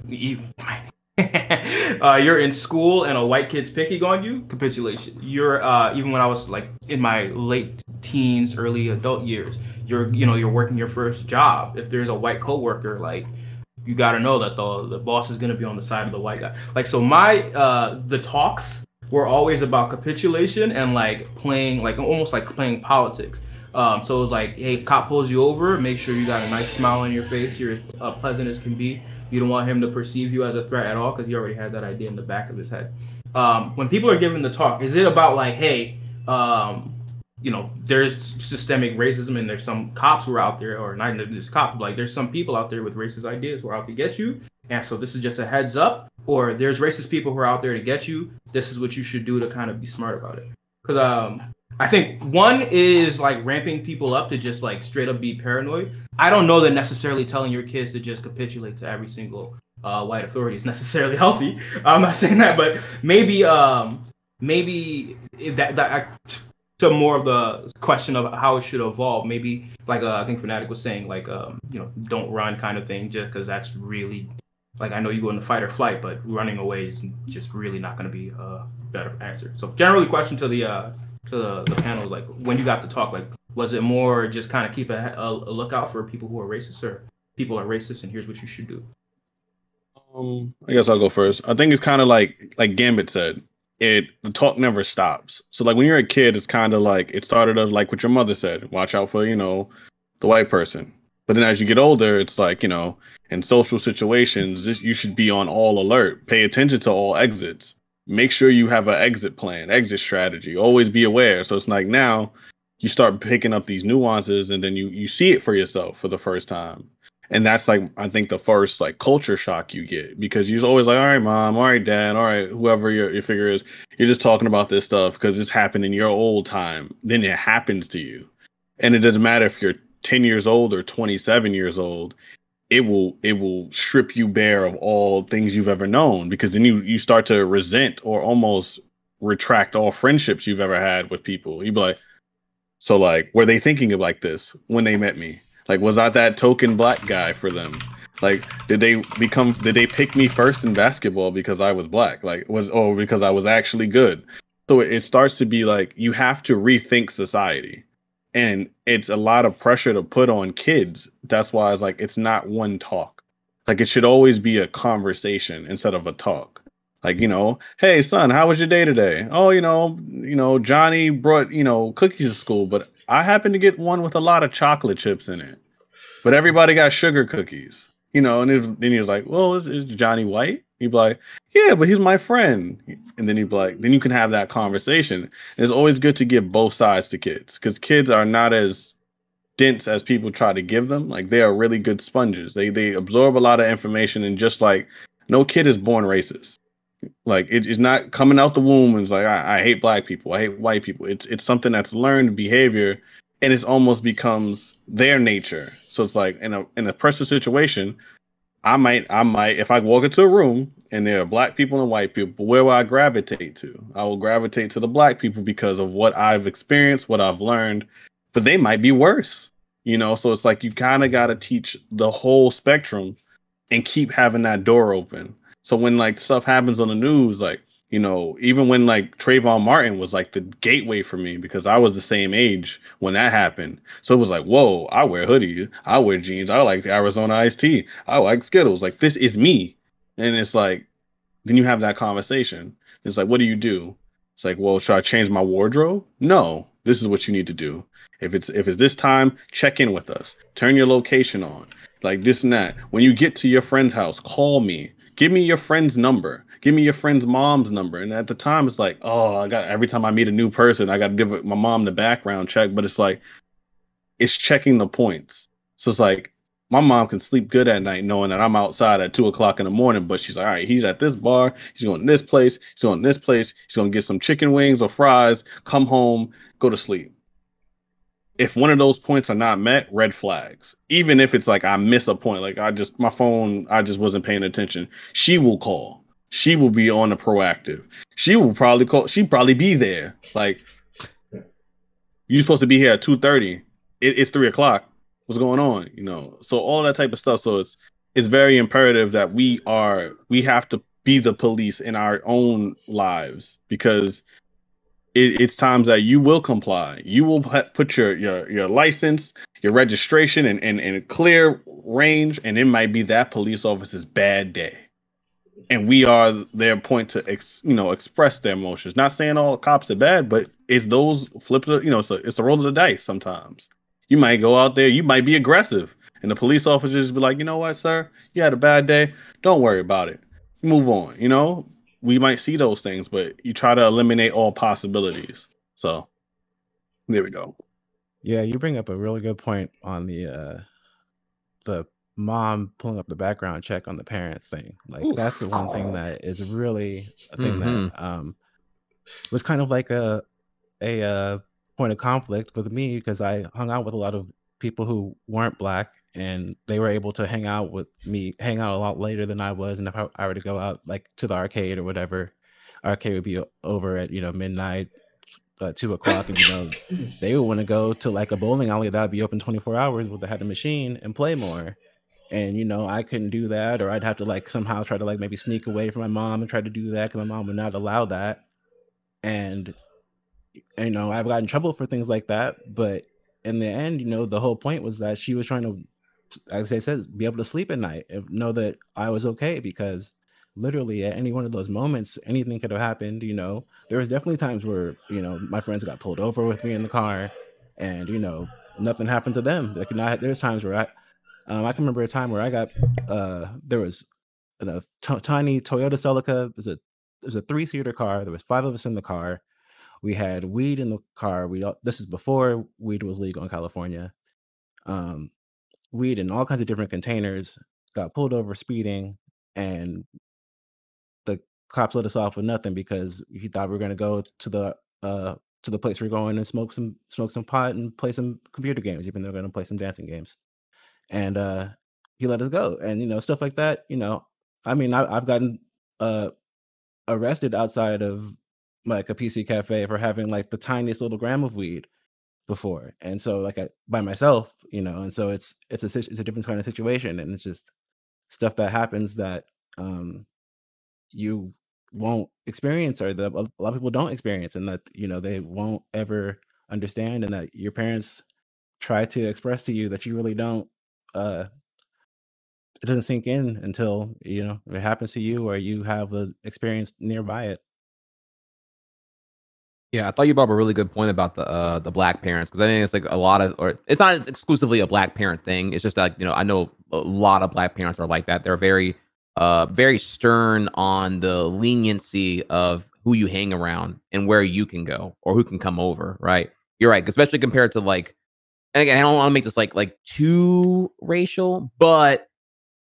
in school and a white kid's picking on you, capitulation. You're even when I was like in my late teens, early adult years, you're working your first job. If there's a white coworker, like you got to know that the boss is going to be on the side of the white guy. Like, so the talks were always about capitulation and like playing, like almost like playing politics. So it was like, hey, cop pulls you over, make sure you got a nice smile on your face, you're as pleasant as can be. You don't want him to perceive you as a threat at all, because he already has that idea in the back of his head. When people are giving the talk, is it about like, hey, there's systemic racism and there's some cops who are out there, or not even just cops, but like there's some people out there with racist ideas who are out to get you, and so this is just a heads up, or there's racist people who are out there to get you, this is what you should do to kind of be smart about it. Because I think one is like ramping people up to just like straight up be paranoid. I don't know that necessarily telling your kids to just capitulate to every single white authority is necessarily healthy. I'm not saying that, but maybe that to more of the question of how it should evolve. Maybe like I think Fanatiq was saying, like don't run kind of thing, just because that's really, like, I know you go into fight or flight, but running away is just really not going to be a better answer. So generally, question to the panel, like when you got to talk, like was it more just kind of keep a lookout for people who are racist, or people are racist and here's what you should do? I guess I'll go first. I think it's kind of like Gambit said, the talk never stops. So like when you're a kid, it's kind of like it started of like what your mother said, watch out for the white person. But then as you get older, it's like, in social situations, you should be on all alert, pay attention to all exits. Make sure you have an exit plan, exit strategy. Always be aware. So it's like now you start picking up these nuances, and then you see it for yourself for the first time. And that's like, I think the first like culture shock you get, because you're always like, all right, mom, all right, dad, all right, whoever your figure is, you're just talking about this stuff because this happened in your old time. Then it happens to you. And it doesn't matter if you're 10 years old or 27 years old, it will strip you bare of all things you've ever known, because then you start to resent or almost retract all friendships you've ever had with people. You'd be like, so like, were they thinking of like this when they met me? Like, was I that token black guy for them? Like, did they pick me first in basketball because I was black? Like, or because I was actually good? So it starts to be like, you have to rethink society. And it's a lot of pressure to put on kids. That's why it's like, it's not one talk. Like, it should always be a conversation instead of a talk. Like, hey son, how was your day today? Oh, Johnny brought, cookies to school, but I happened to get one with a lot of chocolate chips in it. But everybody got sugar cookies, and then he was like, well, is Johnny white? He'd be like, yeah, but he's my friend. And then he'd be like, then you can have that conversation. And it's always good to give both sides to kids, because kids are not as dense as people try to give them. Like, they are really good sponges. They absorb a lot of information, and just like, no kid is born racist. Like, it's not coming out the womb and it's like, I hate black people, I hate white people. It's something that's learned behavior, and it almost becomes their nature. So it's like, in a pressure situation, I might, if I walk into a room and there are black people and white people, where will I gravitate to? I will gravitate to the black people because of what I've experienced, what I've learned, but they might be worse, So it's like, you kind of got to teach the whole spectrum and keep having that door open. So when like stuff happens on the news, like, even when like Trayvon Martin was like the gateway for me, because I was the same age when that happened. So it was like, whoa, I wear hoodies, I wear jeans, I like Arizona iced tea, I like Skittles. Like, this is me. And it's like, then you have that conversation. It's like, what do you do? It's like, well, should I change my wardrobe? No, this is what you need to do. If it's this time, check in with us. Turn your location on. Like, this and that. When you get to your friend's house, call me. Give me your friend's number. Give me your friend's mom's number. And at the time, it's like, oh, every time I meet a new person, I got to give my mom the background check. But it's like, it's checking the points. So it's like, my mom can sleep good at night knowing that I'm outside at 2:00 in the morning, but she's like, all right, he's at this bar, he's going to this place, he's going to this place, he's going to get some chicken wings or fries, come home, go to sleep. If one of those points are not met, red flags. Even if it's like I miss a point, like my phone, I just wasn't paying attention. She will call. She will be on the proactive. She will probably call. She'd probably be there. Like, you're supposed to be here at 2:30. It's 3:00. What's going on? So all that type of stuff. So it's very imperative that we have to be the police in our own lives, because it's times that you will comply. You will put your license, your registration in a clear range, and it might be that police officer's bad day. And we are their point to express their emotions. Not saying all cops are bad, but it's those flips. It's a roll of the dice. Sometimes you might go out there, you might be aggressive, and the police officers be like, you know what, sir, you had a bad day. Don't worry about it. Move on. We might see those things, but you try to eliminate all possibilities. So there we go. Yeah, you bring up a really good point on the mom pulling up the background check on the parents thing. Like, that's the one thing that is really a thing that was kind of like a point of conflict with me, because I hung out with a lot of people who weren't black, and they were able to hang out a lot later than I was. And if I were to go out like to the arcade or whatever, arcade would be over at midnight, 2:00, and they would want to go to like a bowling alley that would be open 24 hours where they had a machine and play more. And I couldn't do that, or I'd have to like somehow try to like maybe sneak away from my mom and try to do that, because my mom would not allow that. And I've gotten in trouble for things like that, but in the end, the whole point was that she was trying to, as I said, be able to sleep at night and know that I was okay, because literally at any one of those moments, anything could have happened. There was definitely times where my friends got pulled over with me in the car, and nothing happened to them. Like, there's times where I can remember a time where I got there was a tiny Toyota Celica. It was a 3-seater car. There was 5 of us in the car. We had weed in the car. This is before weed was legal in California. weed in all kinds of different containers, got pulled over speeding, and the cops let us off with nothing because he thought we were going to go to the place we're going and smoke some pot and play some computer games, even though we're going to play some dancing games. And he let us go, and stuff like that. I mean, I've gotten arrested outside of like a PC cafe for having like the tiniest little gram of weed before, and so like by myself, and so it's a different kind of situation, and it's just stuff that happens that you won't experience, or that a lot of people don't experience, and that they won't ever understand, and that your parents try to express to you that you really don't. It doesn't sink in until it happens to you or you have an experience nearby it. Yeah, I thought you brought up a really good point about the black parents, because I think it's like a lot of, or it's not exclusively a black parent thing. It's just like I know a lot of black parents are like that. They're very very stern on the leniency of who you hang around and where you can go or who can come over. Right, you're right, especially compared to like, and again, I don't want to make this like too racial, but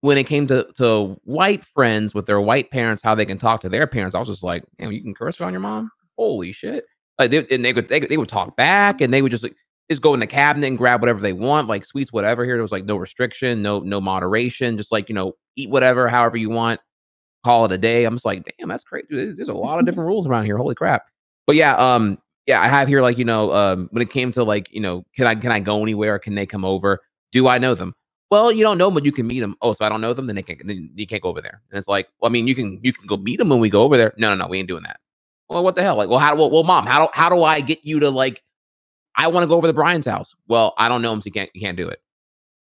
when it came to white friends with their white parents, how they can talk to their parents, I was just like, damn, you can curse around your mom? Holy shit. Like they would talk back, and they would just go in the cabinet and grab whatever they want, like sweets, whatever. Here there was like no restriction, no moderation, just like eat whatever, however you want, call it a day. I'm just like, damn, that's crazy. There's a lot of different rules around here. Holy crap. But yeah, I have here like when it came to like can I go anywhere? Can they come over? Do I know them? Well, you don't know them, but you can meet them. Oh, so I don't know them, then you can't go over there. And it's like, well, I mean, you can go meet them when we go over there. No, we ain't doing that. Well, what the hell? Like, well, mom, how do I get you to like? I want to go over to Brian's house. Well, I don't know him, so you can't do it.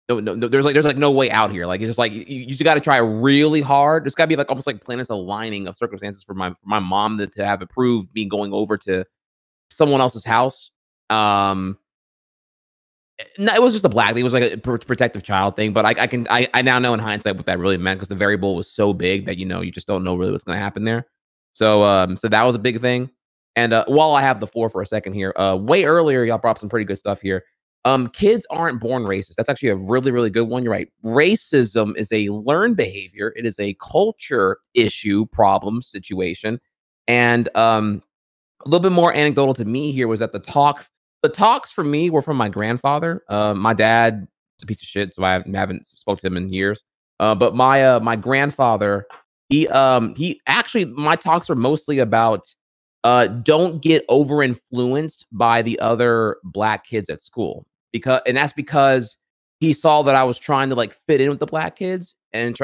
No, there's like no way out here. Like it's just like you just got to try really hard. There's got to be like almost like planets aligning of circumstances for my mom to have approved me going over to someone else's house. No, it was just a black thing. It was like a protective child thing. But I now know in hindsight what that really meant, because the variable was so big that you just don't know really what's going to happen there. So so that was a big thing. And while I have the floor for a second here, way earlier y'all brought up some pretty good stuff here. Kids aren't born racist. That's actually a really, really good one. You're right. Racism is a learned behavior. It is a culture issue, problem, situation. And a little bit more anecdotal to me here was that the talks for me were from my grandfather. My dad is a piece of shit, so I haven't spoken to him in years. But my grandfather, he actually, my talks were mostly about don't get over influenced by the other black kids at school, that's because he saw that I was trying to like fit in with the black kids, and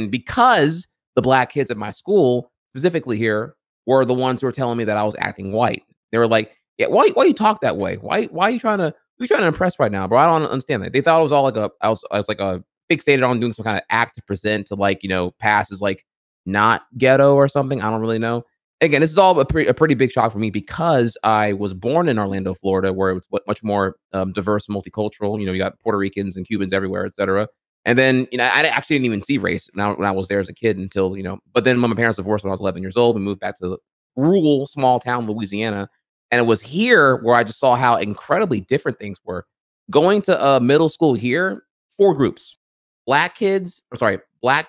because the black kids at my school specifically here were the ones who were telling me that I was acting white. They were like, yeah, why you talk that way? Why are you trying to impress right now, bro? I don't understand that. They thought it was all like I was like a fixated on doing some kind of act to present to like pass as like not ghetto or something. I don't really know. Again, this is all a pretty big shock for me, because I was born in Orlando, Florida, where it was much more diverse, multicultural. You got Puerto Ricans and Cubans everywhere, etc. And then I actually didn't even see race when I was there as a kid until But then when my parents divorced when I was 11 years old, we moved back to rural small town Louisiana. And it was here where I just saw how incredibly different things were. Going to middle school here, 4 groups: black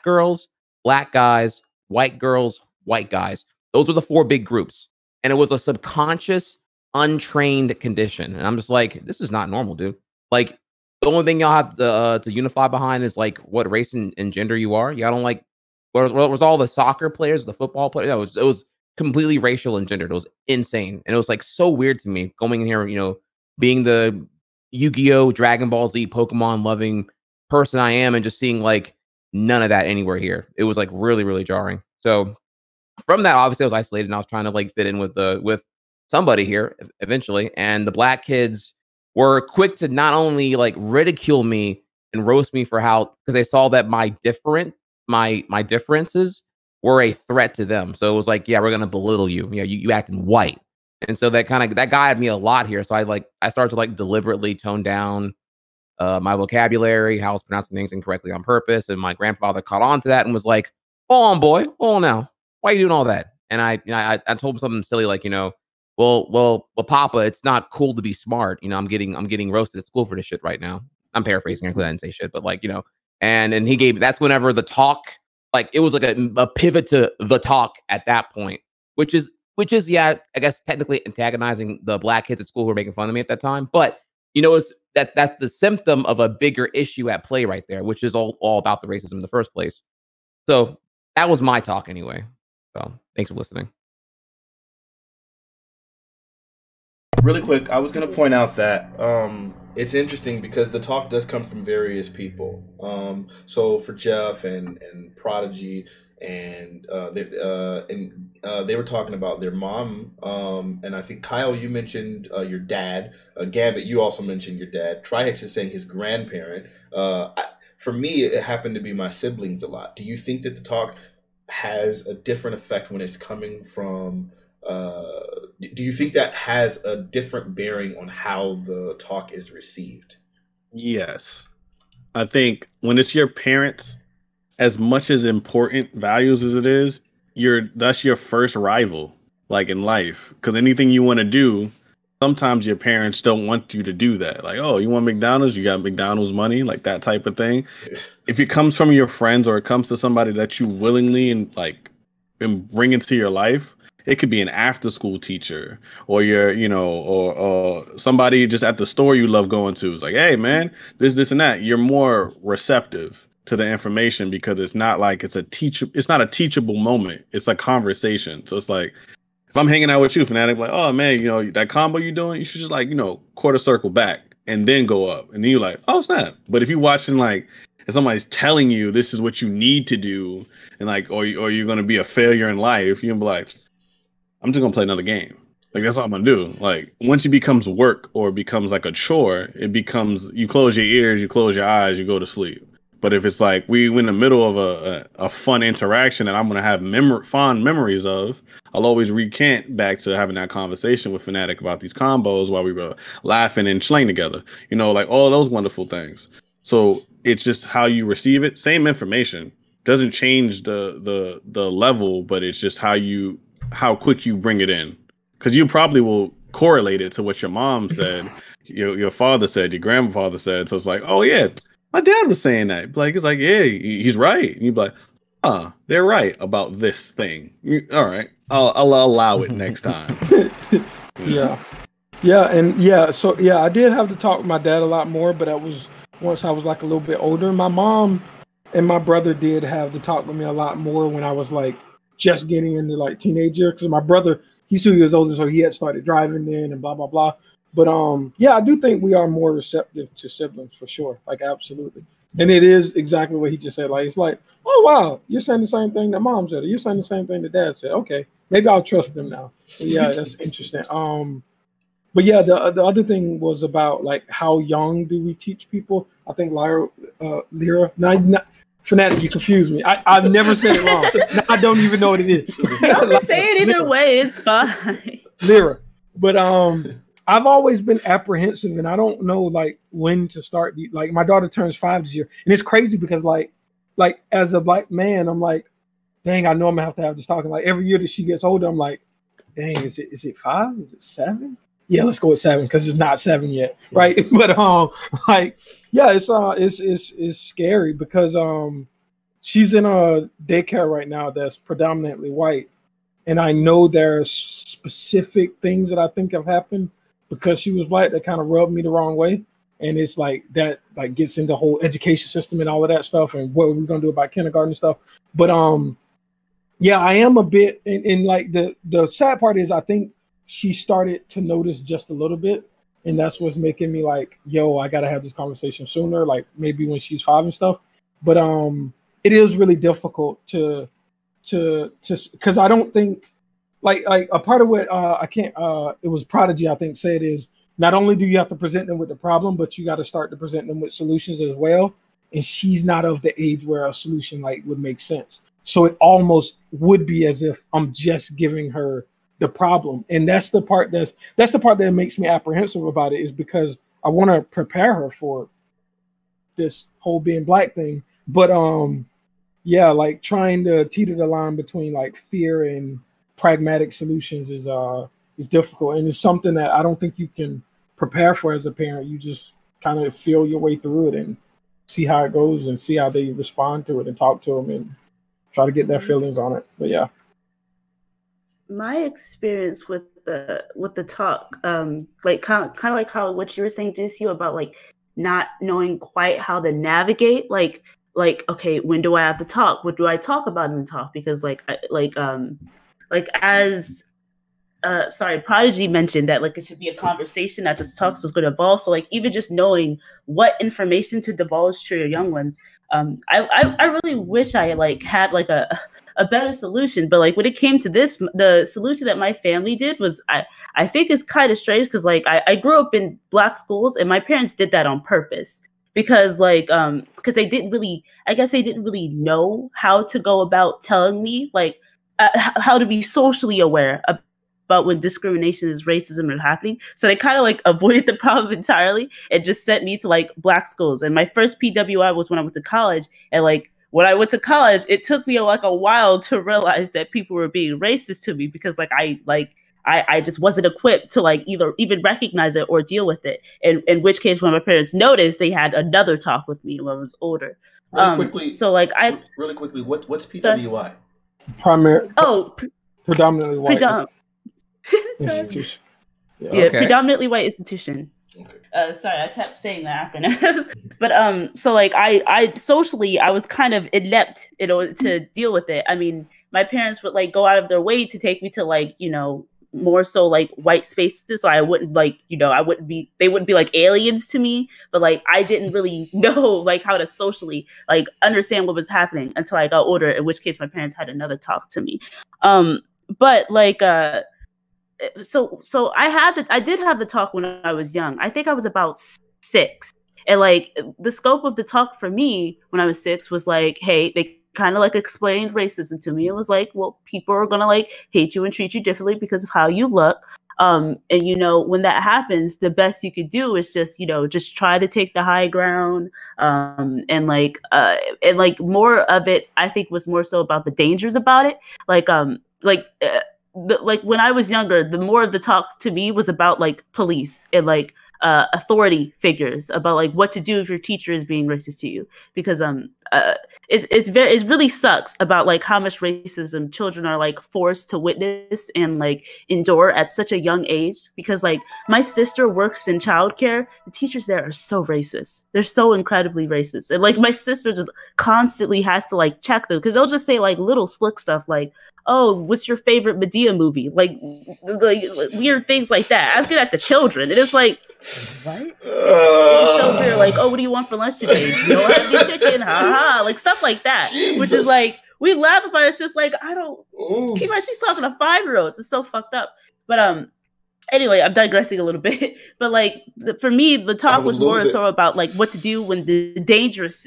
girls, black guys, white girls, white guys. Those were the 4 big groups. And it was a subconscious, untrained condition. And I'm just like, this is not normal, dude. Like, the only thing y'all have to unify behind is like what race and gender you are. Y'all don't like, was all the soccer players, the football players? It was completely racial and gendered. It was insane. And it was like so weird to me going in here, being the Yu-Gi-Oh, Dragon Ball Z, Pokemon loving person I am, and just seeing like none of that anywhere here. It was like really, really jarring. So from that, obviously I was isolated, and I was trying to like fit in with somebody here eventually. And the black kids were quick to not only like ridicule me and roast me for because they saw that my differences were a threat to them. So it was like, yeah, we're gonna belittle you. Yeah, you acting white. And so that guided me a lot here. So I started to like deliberately tone down my vocabulary, how I was pronouncing things incorrectly on purpose. And my grandfather caught on to that and was like, hold on, boy, hold on now. Why are you doing all that? And I told him something silly like, well, Papa, it's not cool to be smart. I'm getting roasted at school for this shit right now. I'm paraphrasing. I didn't say shit, but like, you know, and he gave, that's whenever the talk, like it was like a pivot to the talk at that point, which is, yeah, I guess technically antagonizing the black kids at school who were making fun of me at that time. But you know, it's that's the symptom of a bigger issue at play right there, which is all about the racism in the first place. So that was my talk anyway. So thanks for listening. Really quick, I was going to point out that it's interesting because the talk does come from various people. So for Jeff and Prodigy, and they were talking about their mom, and I think Kyle, you mentioned your dad. Gambit, you also mentioned your dad. Trihex is saying his grandparent. For me, it happened to be my siblings a lot. Do you think that the talk has a different effect when it's coming from? Do you think that has a different bearing on how the talk is received? Yes. I think when it's your parents, as much as important values as it is, that's your first rival, like in life. Because anything you want to do, sometimes your parents don't want you to do that. Like, oh, you want McDonald's? You got McDonald's money, like that type of thing. If it comes from your friends or it comes to somebody that you willingly and like bring into your life, it could be an after school teacher or your, you know, or somebody just at the store you love going to. It's like, hey man, this and that. You're more receptive to the information because it's not like it's not a teachable moment. It's a conversation. So it's like, if I'm hanging out with you, Fanatic, like, oh man, you know, that combo you're doing, you should just like, you know, quarter circle back and then go up. And then you're like, oh snap. But if you're watching like, if somebody's telling you this is what you need to do, and like, or you're going to be a failure in life, you're gonna be like, I'm just gonna play another game. Like that's all I'm gonna do. Like once it becomes work or it becomes like a chore, it becomes you close your ears, you close your eyes, you go to sleep. But if it's like we in the middle of a fun interaction that I'm gonna have fond memories of, I'll always recant back to having that conversation with Fanatic about these combos while we were laughing and slaying together. You know, like all of those wonderful things. So it's just how you receive it. Same information doesn't change the level, but it's just how quick you bring it in, because you probably will correlate it to what your mom said, your father said, your grandfather said. So it's like, oh yeah, my dad was saying that. Like it's like, yeah, he's right. And you'd be like, they're right about this thing. All right, I'll allow it next time. Yeah. So yeah, I did have to talk with my dad a lot more, but that was once I was like a little bit older. My mom and my brother did have to talk with me a lot more when I was like just getting into like teenager, because my brother, he's 2 years older, so he had started driving then and blah blah blah. But yeah, I do think we are more receptive to siblings for sure, like absolutely. And it is exactly what he just said. Like it's like, oh wow, you're saying the same thing that mom said, or you're saying the same thing that dad said. Okay, maybe I'll trust them now. So yeah, that's interesting. But yeah, the other thing was about like how young do we teach people? I think Lyra, Fanatic, you confused me. I've never said it wrong. I don't even know what it is. You can say it either way. It's fine. Lyra. But I've always been apprehensive, and I don't know like when to start. Like my daughter turns 5 this year, and it's crazy because like as a black man, I'm like, dang, I know I'm gonna have this talking. Like every year that she gets older, I'm like, dang, is it 5? Is it 7? Yeah, let's go with 7 because it's not 7 yet, right? But like, yeah, it's scary because she's in a daycare right now that's predominantly white, and I know there's specific things that I think have happened because she was white that kind of rubbed me the wrong way, and it's like that like gets into the whole education system and all of that stuff, and what we're gonna do about kindergarten stuff. But yeah, I am a bit, and like the sad part is I think she started to notice just a little bit, and that's what's making me like, yo, I gotta have this conversation sooner, like maybe when she's 5 and stuff. But it is really difficult to because I don't think like a part of what I can't it was Prodigy I think said is not only do you have to present them with the problem, but you got to start to present them with solutions as well. And she's not of the age where a solution like would make sense. So it almost would be as if I'm just giving her the problem, and that's the part that makes me apprehensive about it, is because I want to prepare her for this whole being black thing. But yeah, like trying to teeter the line between like fear and pragmatic solutions is difficult, and it's something that I don't think you can prepare for as a parent. You just kind of feel your way through it and see how it goes and see how they respond to it and talk to them and try to get their feelings on it. But yeah. My experience with the talk, like kind of like how what you were saying, JCU, about like not knowing quite how to navigate, like okay, when do I have to talk? What do I talk about in the talk? Because Prodigy mentioned that like it should be a conversation, not just talks was going to evolve. So like even just knowing what information to divulge to your young ones, I really wish I like had like a better solution. But like when it came to this, the solution that my family did was I think it's kind of strange because like I grew up in Black schools and my parents did that on purpose. Because because they didn't really know how to go about telling me like how to be socially aware about when discrimination is racism is happening. So they kind of like avoided the problem entirely and just sent me to like Black schools. And my first PWI was when I went to college. And like when I went to college, it took me like a while to realize that people were being racist to me because I just wasn't equipped to like even recognize it or deal with it. And in which case, when my parents noticed, they had another talk with me when I was older. Really quickly, what's PWI? Predominantly white institution. Yeah, predominantly white institution. Okay. Sorry, I kept saying the acronym. But so like I socially I was kind of inept in order to deal with it. I mean, my parents would like go out of their way to take me to like, you know, more so like white spaces, so I wouldn't like, you know, they wouldn't be like aliens to me, but like I didn't really know like how to socially like understand what was happening until I got older, in which case my parents had another talk to me. But like so I did have the talk when I was young. I think I was about 6. And like the scope of the talk for me when I was 6 was like, hey, they kind of like explained racism to me. It was like, well, people are gonna like hate you and treat you differently because of how you look. And you know, when that happens, the best you could do is just, you know, just try to take the high ground. And more of it, I think, was more so about the dangers about it. Like when I was younger, the more of the talk to me was about like police and like authority figures, about like what to do if your teacher is being racist to you, because it really sucks about like how much racism children are like forced to witness and like endure at such a young age. Because like my sister works in childcare, the teachers there are so racist. They're so incredibly racist, and like my sister just constantly has to like check them because they'll just say like little slick stuff like, oh, what's your favorite Medea movie? Like weird things like that. Asking that to children. It is like, what? It's so weird. Like, oh, what do you want for lunch today? You don't have any chicken? Ha ha. Like stuff like that. Jesus. Which is like, we laugh about it. It's just like, I don't keep on, she's talking to 5-year-olds. It's so fucked up. But anyway, I'm digressing a little bit. But like for me, the talk was more so about like what to do when the dangerous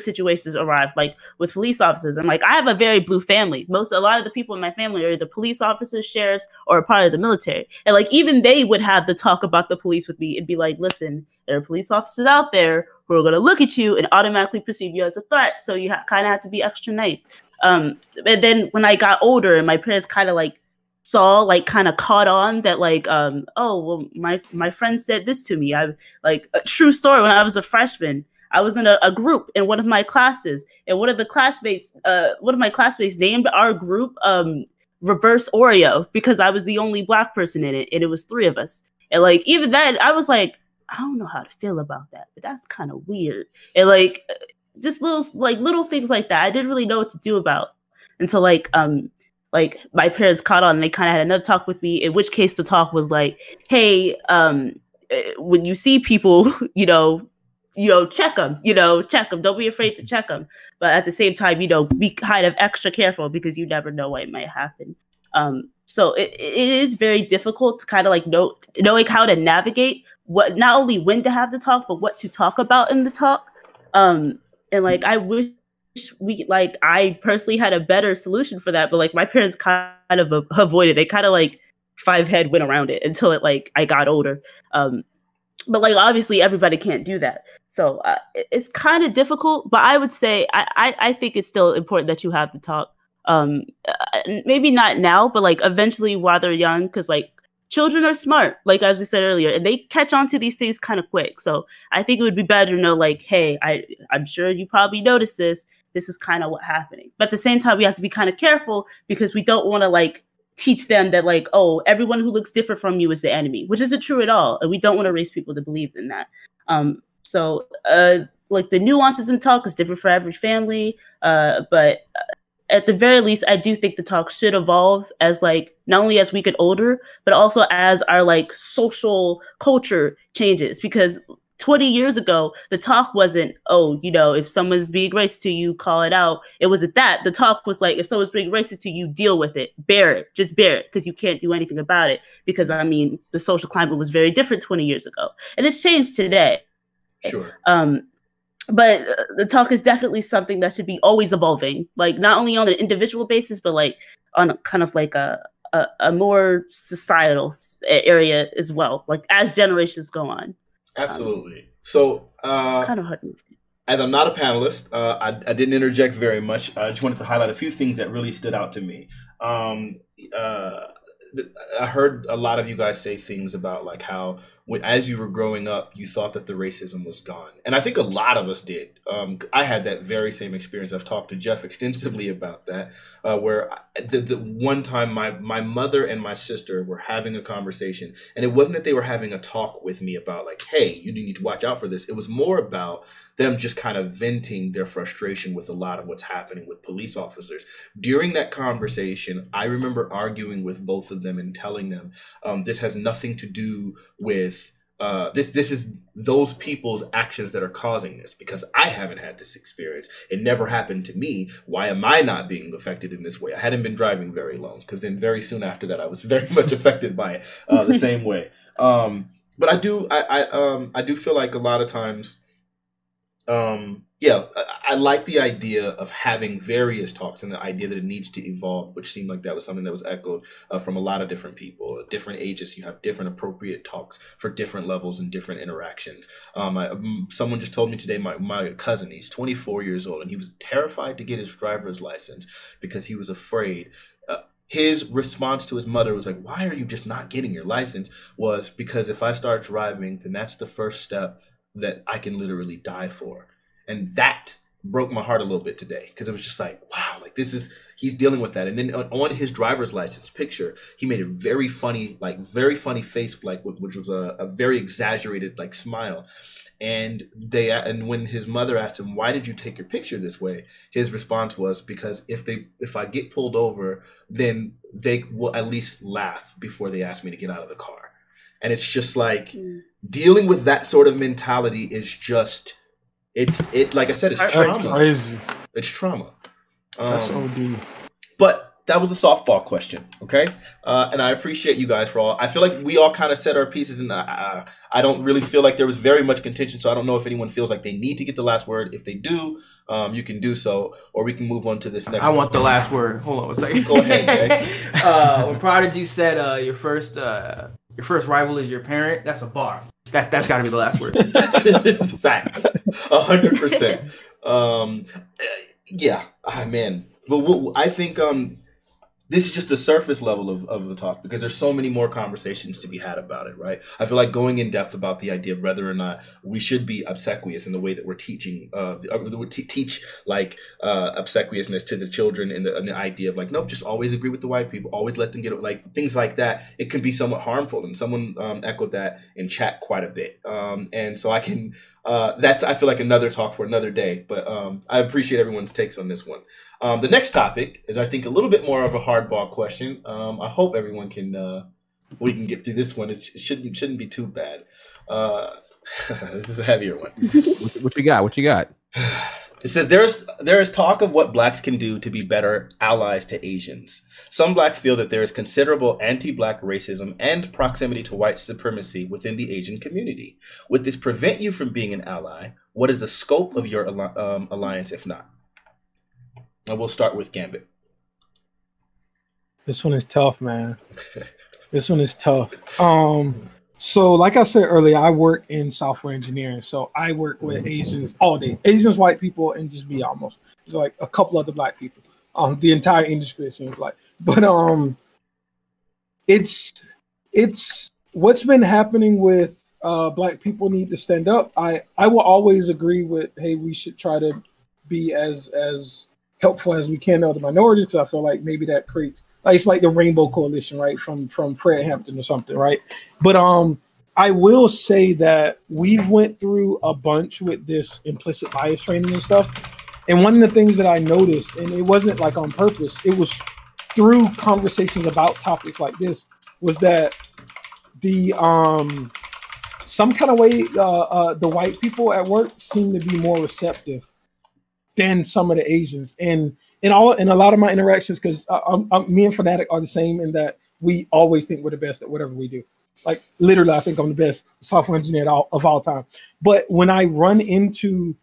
situations arrive, like with police officers. And like I have a very blue family. A lot of the people in my family are either police officers, sheriffs, or a part of the military. And like even they would have the talk about the police with me and be like, listen, there are police officers out there who are going to look at you and automatically perceive you as a threat. So you kind of have to be extra nice. And then when I got older and my parents kind of like saw, like kind of caught on that like, oh, well, my friend said this to me. I like a true story. When I was a freshman, I was in a group in one of my classes, and one of my classmates named our group Reverse Oreo because I was the only Black person in it, and it was 3 of us. And like even then, I was like, I don't know how to feel about that, but that's kind of weird. And like just little things like that, I didn't really know what to do about until like my parents caught on, and they kind of had another talk with me. In which case, the talk was like, hey, when you see people, check them, Don't be afraid to check them. But at the same time, be kind of extra careful because you never know what might happen. So it is very difficult to kind of like knowing how to navigate what, not only when to have the talk, but what to talk about in the talk. And like, I wish I personally had a better solution for that, but like my parents kind of avoided. They kind of like 5-head went around it until it like I got older. But like obviously everybody can't do that, so it's kind of difficult. But I would say I think it's still important that you have the talk. Maybe not now, but like eventually while they're young, because like children are smart, like as we said earlier, and they catch on to these things kind of quick. So I think it would be better to know, like, hey, I'm sure you probably noticed this. This is kind of what's happening. But at the same time, we have to be kind of careful because we don't want to like teach them that like, oh, everyone who looks different from you is the enemy, which isn't true at all. And we don't want to raise people to believe in that. So like the nuances in talk is different for every family. But at the very least, I do think the talk should evolve as like, not only as we get older, but also as our like social culture changes. Because 20 years ago, the talk wasn't, oh, you know, if someone's being racist to you, call it out. It wasn't that. The talk was like, if someone's being racist to you, deal with it. Bear it. Just bear it, because you can't do anything about it. Because, I mean, the social climate was very different 20 years ago. And it's changed today. Sure. But the talk is definitely something that should be always evolving. Like, not only on an individual basis, but like on a kind of like a more societal area as well. Like, as generations go on. Absolutely. So, it's kind of hard to as I'm not a panelist, I didn't interject very much. I just wanted to highlight a few things that really stood out to me. I heard a lot of you guys say things about like how as you were growing up, you thought that the racism was gone. And I think a lot of us did. I had that very same experience. I've talked to Jeff extensively about that, where the one time my mother and my sister were having a conversation, and it wasn't that they were having a talk with me about like, hey, you need to watch out for this. It was more about them just kind of venting their frustration with a lot of what's happening with police officers. During that conversation, I remember arguing with both of them and telling them, this has nothing to do with this is those people's actions that are causing this, because I haven't had this experience. It never happened to me. Why am I not being affected in this way? I hadn't been driving very long, because then very soon after that, I was very much affected by it the same way. But I do feel like a lot of times, I like the idea of having various talks and the idea that it needs to evolve, which seemed like that was something that was echoed from a lot of different people. At different ages, you have different appropriate talks for different levels and different interactions. Someone just told me today, my cousin, he's 24 years old, and he was terrified to get his driver's license because he was afraid. His response to his mother was like, why are you just not getting your license? Was because if I start driving, then that's the first step that I can literally die for. And that broke my heart a little bit today, because it was just like, wow, like he's dealing with that. And then on his driver's license picture, he made a very funny face, like, which was a very exaggerated like smile. And when his mother asked him, why did you take your picture this way? His response was, because if I get pulled over, then they will at least laugh before they ask me to get out of the car. And it's just like, dealing with that sort of mentality is just, like I said, it's trauma. Crazy. It's trauma. That's OD. But that was a softball question, okay? And I appreciate you guys for all. I feel like we all kind of said our pieces, and I don't really feel like there was very much contention, so I don't know if anyone feels like they need to get the last word. If they do, you can do so, or we can move on to this next. I want the last word. Hold on a second. Go ahead, Jay. When Prodigy said your first rival is your parent, that's a bar. That's got to be the last word. Facts. 100%. Yeah. Man. But I think this is just the surface level of the talk, because there's so many more conversations to be had about it, right? I feel like going in depth about the idea of whether or not we should be obsequious in the way that we're teaching, teach like obsequiousness to the children, and the idea of like, nope, just always agree with the white people, always let them get it, like things like that. It can be somewhat harmful, and someone echoed that in chat quite a bit. And so I can. I feel like another talk for another day, but I appreciate everyone's takes on this one. The next topic is, I think, a little bit more of a hardball question. I hope everyone we can get through this one. It shouldn't be too bad. This is a heavier one. What you got? What you got? It says there is talk of what blacks can do to be better allies to Asians. Some blacks feel that there is considerable anti-black racism and proximity to white supremacy within the Asian community. Would this prevent you from being an ally? What is the scope of your alliance, if not? And we'll start with Gambit. This one is tough, man. This one is tough. So like I said earlier, I work in software engineering. So I work with Asians all day. Asians, white people, and just me almost. It's like a couple other black people. The entire industry, it seems like. But it's it's what's been happening with Black people need to stand up. I will always agree with, hey, we should try to be as helpful as we can to other minorities, because I feel like maybe that creates, like, it's like the Rainbow Coalition, right, from Fred Hampton or something, right? But I will say that we've went through a bunch with this implicit bias training and stuff. And one of the things that I noticed, and it wasn't like on purpose, it was through conversations about topics like this, was that the some kind of way the white people at work seem to be more receptive than some of the Asians. And in a lot of my interactions, because me and Fanatiq are the same in that we always think we're the best at whatever we do. Like, literally, I think I'm the best software engineer of all time. But when I run into,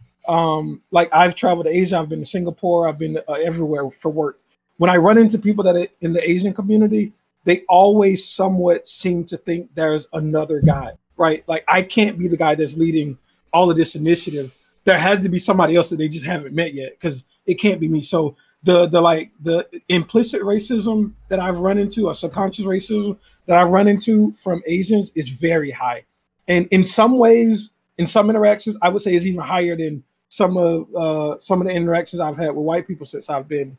like, I've traveled to Asia, I've been to Singapore, I've been everywhere for work. When I run into people that are in the Asian community, they always somewhat seem to think there's another guy, right? Like, I can't be the guy that's leading all of this initiative. There has to be somebody else that they just haven't met yet, because it can't be me. So the implicit racism that I've run into, or subconscious racism that I run into from Asians, is very high. And in some ways, in some interactions, I would say it's even higher than some of the interactions I've had with white people since I've been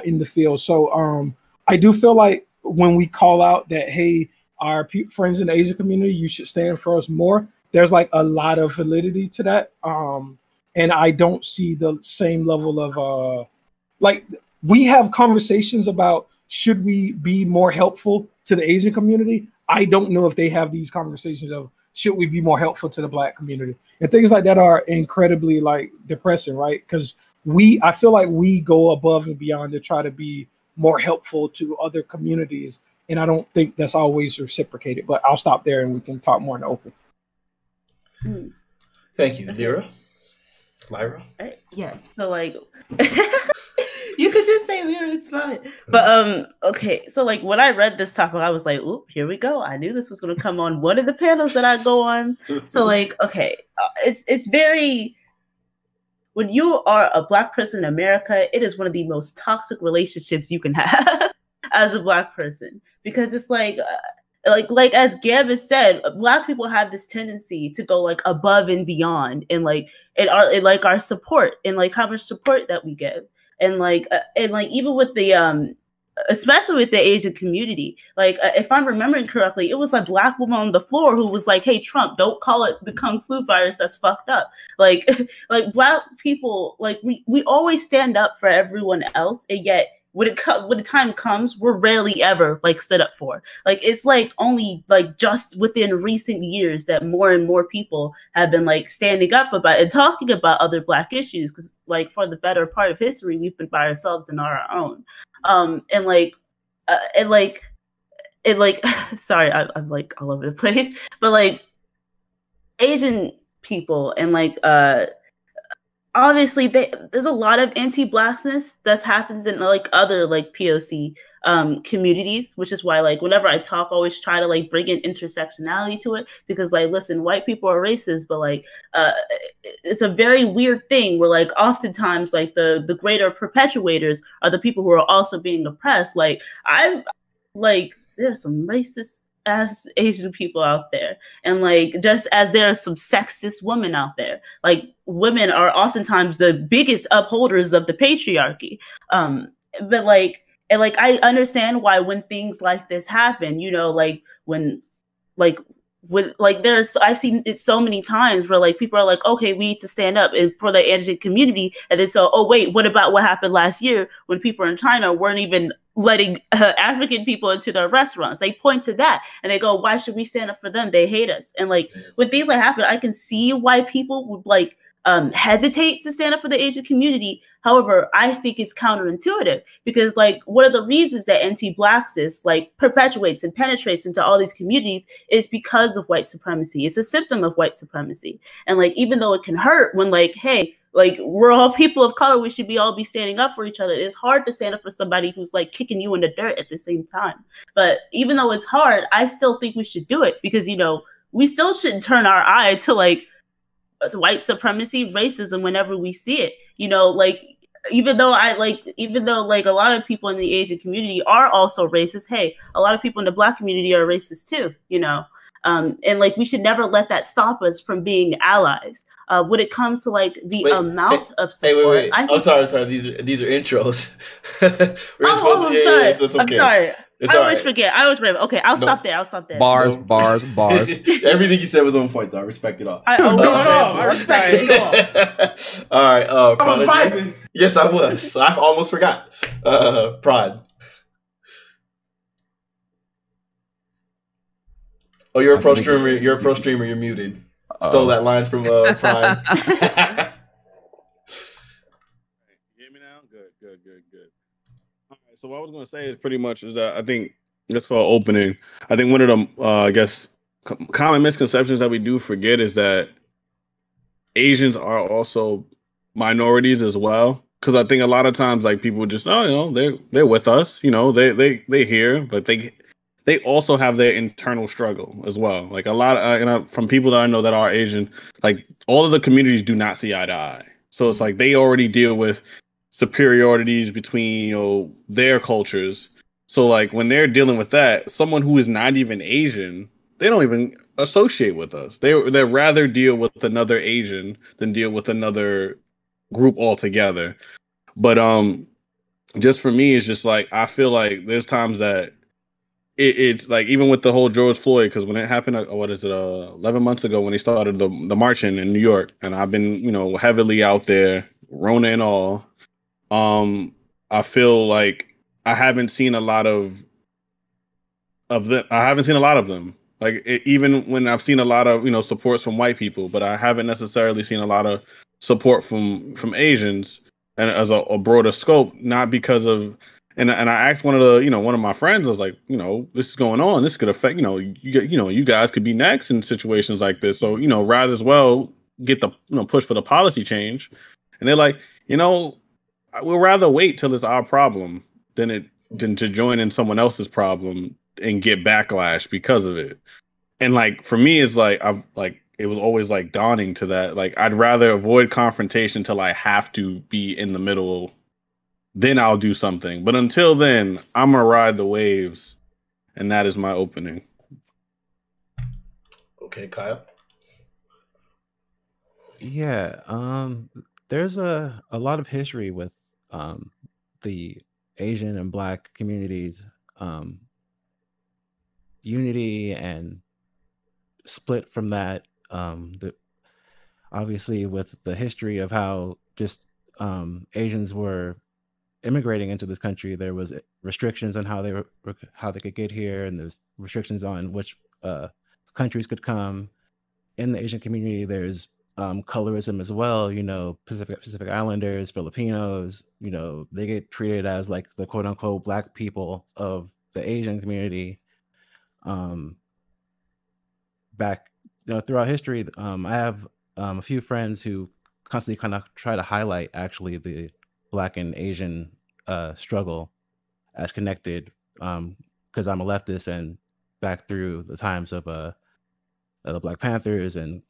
in the field. So I do feel like when we call out that, hey, our friends in the Asian community, you should stand for us more, there's like a lot of validity to that. And I don't see the same level of like, we have conversations about, should we be more helpful to the Asian community? I don't know if they have these conversations of, should we be more helpful to the Black community? And things like that are incredibly, like, depressing, right? Because I feel like we go above and beyond to try to be more helpful to other communities. And I don't think that's always reciprocated. But I'll stop there and we can talk more in the open. Thank you, Lyra. Yeah, so like you could just say Lyra, it's fine. But okay, so like when I read this topic, I was like, "Oop, here we go." I knew this was going to come on one of the panels that I go on. So like, okay, it's very, when you are a Black person in America, it is one of the most toxic relationships you can have as a Black person, because it's like as Gavin said, Black people have this tendency to go like above and beyond, and like our support, and like how much support that we give, and like even with the especially with the Asian community, like if I'm remembering correctly, it was a Black woman on the floor who was like, "Hey, Trump, don't call it the Kung Flu virus. That's fucked up." Like Black people, like we always stand up for everyone else, and yet when the time comes, we're rarely ever like stood up for. Like, it's like only like just within recent years that more and more people have been like standing up about and talking about other Black issues, because like for the better part of history, we've been by ourselves and on our own. Sorry, I'm like all over the place, but like Asian people and like obviously there's a lot of anti-Blackness that happens in like other like POC communities, which is why like whenever I talk, I always try to like bring in intersectionality to it, because like, listen, white people are racist, but like it's a very weird thing where like oftentimes like the greater perpetuators are the people who are also being oppressed. Like there's some racist ass Asian people out there, and like just as there are some sexist women out there, like women are oftentimes the biggest upholders of the patriarchy, but like, and like I understand why when things like this happen, you know, like when there's, I've seen it so many times where like people are like, okay, we need to stand up and for the Asian community, and then so, oh wait, what about what happened last year when people in China weren't even letting African people into their restaurants? They point to that and they go, why should we stand up for them? They hate us. And like when things like happen, I can see why people would like hesitate to stand up for the Asian community. However, I think it's counterintuitive, because like one of the reasons that anti-Blackness like perpetuates and penetrates into all these communities is because of white supremacy. It's a symptom of white supremacy. And like, even though it can hurt when like, hey, like we're all people of color, we should all be standing up for each other, it's hard to stand up for somebody who's like kicking you in the dirt at the same time. But even though it's hard, I still think we should do it, because, you know, we still shouldn't turn our eye to like white supremacy, racism whenever we see it. You know, like even though like a lot of people in the Asian community are also racist, hey, a lot of people in the Black community are racist too, you know. And like we should never let that stop us from being allies. When it comes to like the amount of support, wait. I'm sorry. These are intros. I'm sorry. It's okay. I'm sorry. I always forget. Okay, I'll stop there. Bars. Everything you said was on point, though. I respect it all. I respect it all. All right. I was vibing. Yes, I was. I almost forgot. Prod. Oh, you're a pro streamer. You're a pro streamer. You're muted. Stole that line from Prime. Hear me now? Good. All right, so what I was going to say is pretty much is that I think just for opening, I think one of the I guess common misconceptions that we do forget is that Asians are also minorities as well. Because I think a lot of times like people just they're with us, they here, but they also have their internal struggle as well. Like a lot of from people that I know that are Asian, like all of the communities do not see eye to eye. So it's like they already deal with superiorities between their cultures. So like when they're dealing with that, someone who is not even Asian, they don't even associate with us. They'd rather deal with another Asian than deal with another group altogether. But just for me, it's just like I feel like there's times that it's like even with the whole George Floyd, because when it happened, 11 months ago when they started the marching in New York, and I've been heavily out there, Rona and all. I feel like I haven't seen a lot of them. I haven't seen a lot of them. Like even when I've seen a lot of supports from white people, but I haven't necessarily seen a lot of support from Asians, and as a broader scope, not because of. And I asked one of my friends, I was like, this is going on. This could affect, you guys could be next in situations like this. So, rather as well get the push for the policy change. And they're like, we'll rather wait till it's our problem than to join in someone else's problem and get backlash because of it. And like for me, it's like it was always like dawning to that. Like I'd rather avoid confrontation till I have to be in the middle. Then I'll do something. But until then, I'm going to ride the waves. And that is my opening. Okay, Kyle. Yeah. There's a lot of history with the Asian and Black communities, unity and split from that. Obviously with the history of how just Asians were immigrating into this country, there was restrictions on how they could get here, and there's restrictions on which countries could come. In the Asian community, there's colorism as well. Pacific Islanders, Filipinos, they get treated as like the quote unquote Black people of the Asian community. Back throughout history, I have a few friends who constantly kind of try to highlight actually the Black and Asian struggle as connected, because I'm a leftist, and back through the times of the Black Panthers and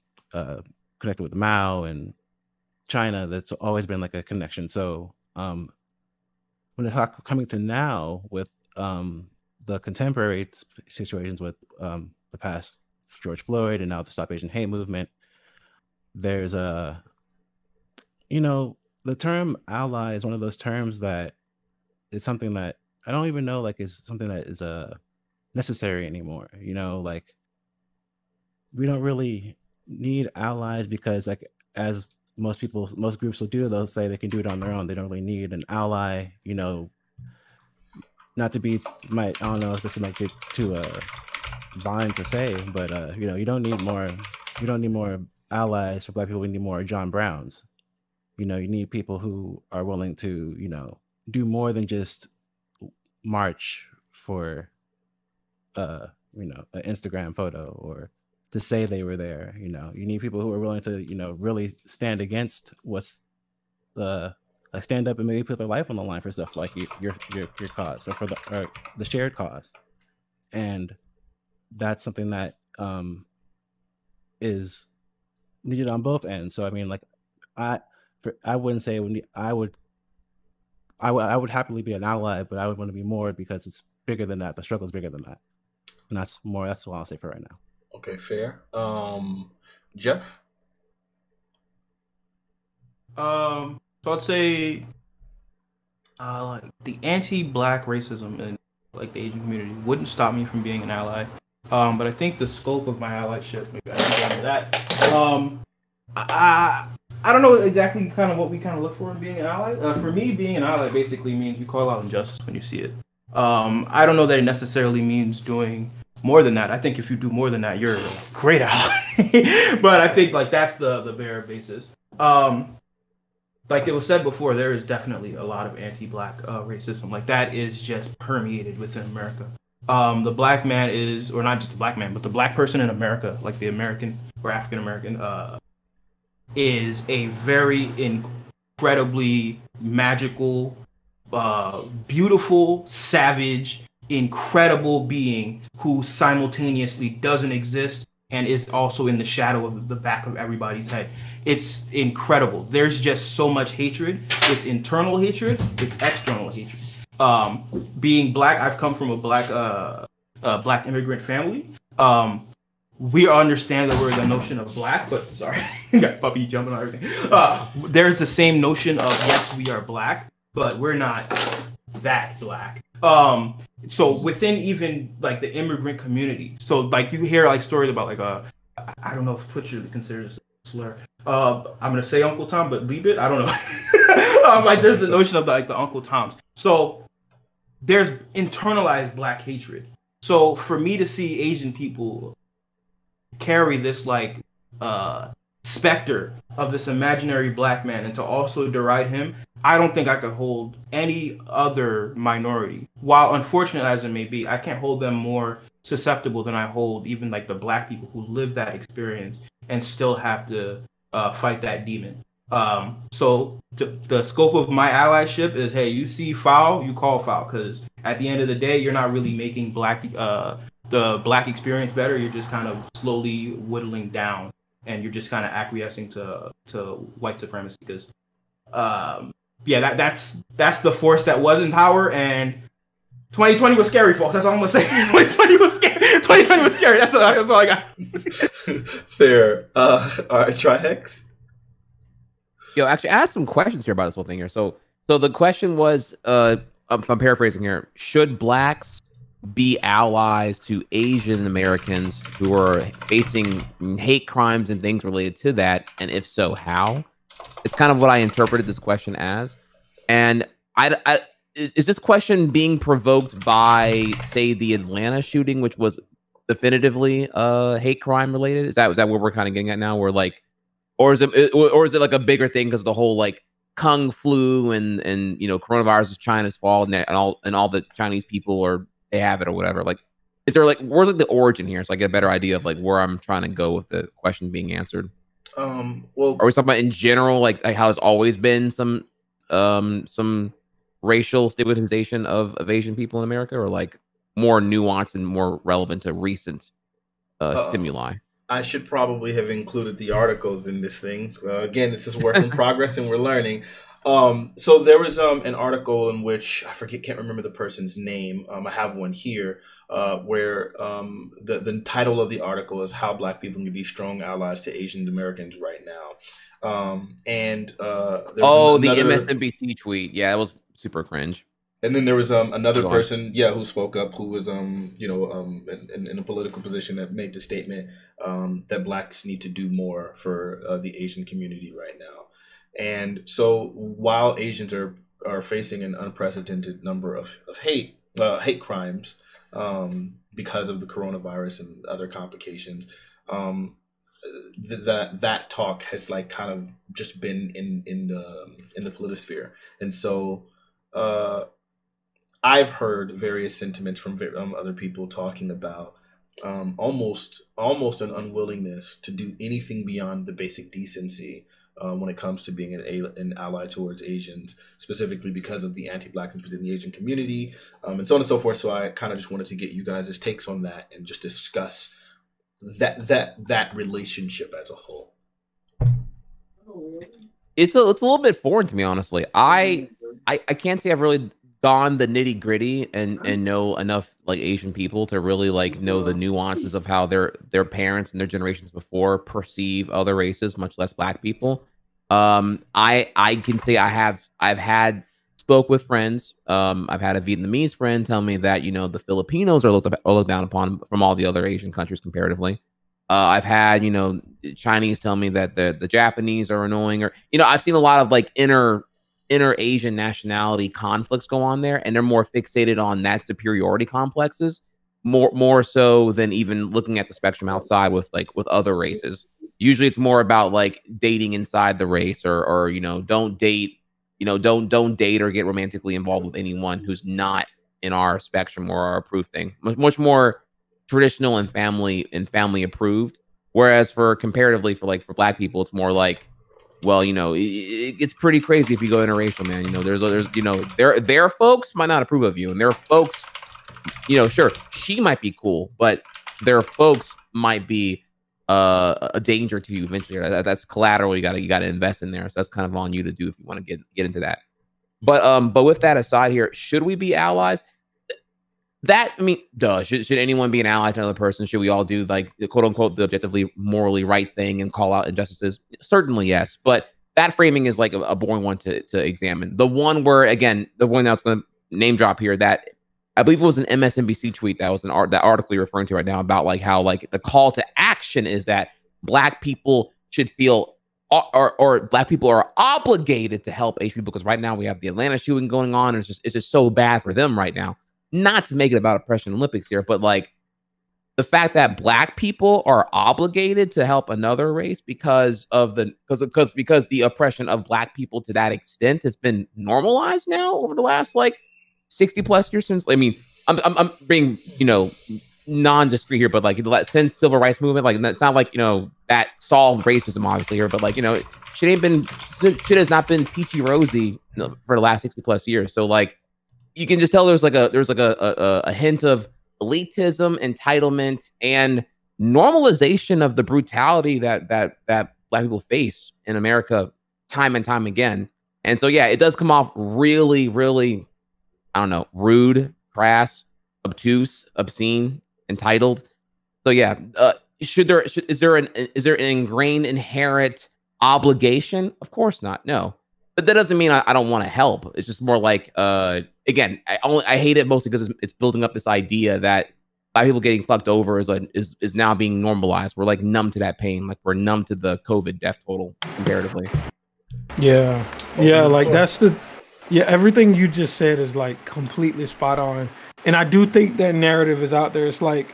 connected with Mao and China, that's always been like a connection. So when it's coming to now with the contemporary situations with the past George Floyd and now the Stop Asian Hate movement, there's the term ally is one of those terms that is something that I don't even know is something that is necessary anymore. Like we don't really need allies because like as most groups will do, they'll say they can do it on their own. They don't really need an ally, not to be I don't know if this might get too violent to say, but you don't need more allies for Black people. We need more John Browns. You need people who are willing to, do more than just march for, an Instagram photo or to say they were there. You need people who are willing to, really stand against stand up and maybe put their life on the line for stuff like your cause or for the shared cause. And that's something that is needed on both ends. So I mean, like I wouldn't say I would I would happily be an ally, but I would want to be more because it's bigger than that. The struggle is bigger than that, and that's what I'll say for right now. Okay, fair. Jeff. So I'd say like the anti-black racism in like the Asian community wouldn't stop me from being an ally. But I think the scope of my allyship, maybe I can go into that. I don't know exactly kind of what we kind of look for in being an ally. For me, being an ally basically means you call out injustice when you see it. I don't know that it necessarily means doing more than that. I think if you do more than that, you're a great ally. But I think like that's the bare basis. Like it was said before, there is definitely a lot of anti-black racism. Like that is just permeated within America. The black man is, or not just the black man, but the black person in America, like the American or African American, is a very incredibly magical, beautiful, savage, incredible being who simultaneously doesn't exist and is also in the shadow of the back of everybody's head. It's incredible. There's just so much hatred. It's internal hatred. It's external hatred. Being black, I've come from a black immigrant family. We understand that we're the notion of black, but sorry, got puppy jumping on everything. There's the same notion of yes, we are black, but we're not that black. So within even like the immigrant community, so like you hear like stories about like I don't know if Twitch considers a slur. I'm gonna say Uncle Tom, but leave it. I don't know. Like there's the notion of like the Uncle Toms. So there's internalized black hatred. So for me to see Asian people carry this like specter of this imaginary black man and to also deride him, I don't think I could hold any other minority. While unfortunate as it may be, I can't hold them more susceptible than I hold even like the black people who live that experience and still have to fight that demon. So the scope of my allyship is, hey, you see foul, you call foul, because at the end of the day, you're not really making the black experience better. You're just kind of slowly whittling down, and you're just kind of acquiescing to white supremacy. Because yeah, that's the force that was in power, and 2020 was scary, folks. That's all I'm gonna say. 2020 was scary. 2020 was scary. That's all I got. Fair. All right, Trihex. Yo, actually, I asked some questions here about this whole thing here. So the question was, I'm paraphrasing here: should blacks be allies to Asian Americans who are facing hate crimes and things related to that? And if so, how? It's kind of what I interpreted this question as. And is this question being provoked by, say, the Atlanta shooting, which was definitively hate crime related? Is that what we're kind of getting at now? Where like, or is it like a bigger thing because the whole like Kung flu and you know coronavirus is China's fault and all the Chinese people they have it or whatever? Like, is there like where's like the origin here, so I get a better idea of like where I'm trying to go with the question being answered? Well, are we talking about in general like how there's always been some racial stigmatization of Asian people in America, or like more nuanced and more relevant to recent stimuli? I should probably have included the articles in this thing. Again, this is work in progress and we're learning. So there was an article in which I can't remember the person's name. I have one here where the title of the article is "How Black People Can Be Strong Allies to Asian Americans Right Now." The MSNBC tweet. Yeah, it was super cringe. And then there was another person, who spoke up, who was in a political position that made the statement that blacks need to do more for the Asian community right now. And so while Asians are facing an unprecedented number of hate crimes because of the coronavirus and other complications, that talk has like kind of just been in the politisphere. And so I've heard various sentiments from other people talking about almost an unwillingness to do anything beyond the basic decency when it comes to being an ally towards Asians, specifically because of the anti-blackness within the Asian community, and so on and so forth. So I kind of just wanted to get you guys' takes on that and just discuss that relationship as a whole. It's a little bit foreign to me, honestly. I can't say I've really gone the nitty gritty and know enough like Asian people to really like know the nuances of how their parents and their generations before perceive other races, much less Black people. I can say I've had spoke with friends. I've had a Vietnamese friend tell me that the Filipinos are looked down upon from all the other Asian countries comparatively. I've had Chinese tell me that the Japanese are annoying, or I've seen a lot of like inner Asian nationality conflicts go on there, and they're more fixated on that superiority complexes more so than even looking at the spectrum outside with other races. Usually it's more about like dating inside the race, or don't date don't date or get romantically involved with anyone who's not in our spectrum or our approved thing. Much more traditional and family approved. Whereas comparatively for Black people, it's more like, well, it's pretty crazy if you go interracial, man. Their folks might not approve of you, and their folks, sure, she might be cool, but their folks might be a danger to you eventually. That's collateral you gotta invest in there. So that's kind of on you to do if you want to get into that. But with that aside here, should we be allies? Should anyone be an ally to another person? Should we all do like the quote unquote the objectively morally right thing and call out injustices? Certainly yes, but that framing is like a boring one to examine. The one where, again, the one that's going to name drop here, that I believe it was an MSNBC tweet that was that article you're referring to right now about like how like the call to action is that Black people should feel or Black people are obligated to help Asian people, because right now we have the Atlanta shooting going on, and it's just so bad for them right now. Not to make it about oppression Olympics here, but like the fact that Black people are obligated to help another race because the oppression of Black people to that extent has been normalized now over the last like 60 plus years since. I mean, I'm being non-discreet here, but like since civil rights movement, like it's not like that solved racism obviously here, but like shit has not been peachy rosy for the last 60 plus years. So like you can just tell there's a hint of elitism, entitlement, and normalization of the brutality that Black people face in America time and time again. And so yeah, it does come off really, really, I don't know, rude, crass, obtuse, obscene, entitled. So yeah, is there an ingrained inherent obligation? Of course not. No. But that doesn't mean I don't want to help. It's just more like, again, I hate it mostly because it's building up this idea that Black people getting fucked over is now being normalized. We're like numb to that pain, like we're numb to the COVID death total comparatively. Yeah, like everything you just said is like completely spot on, and I do think that narrative is out there. It's like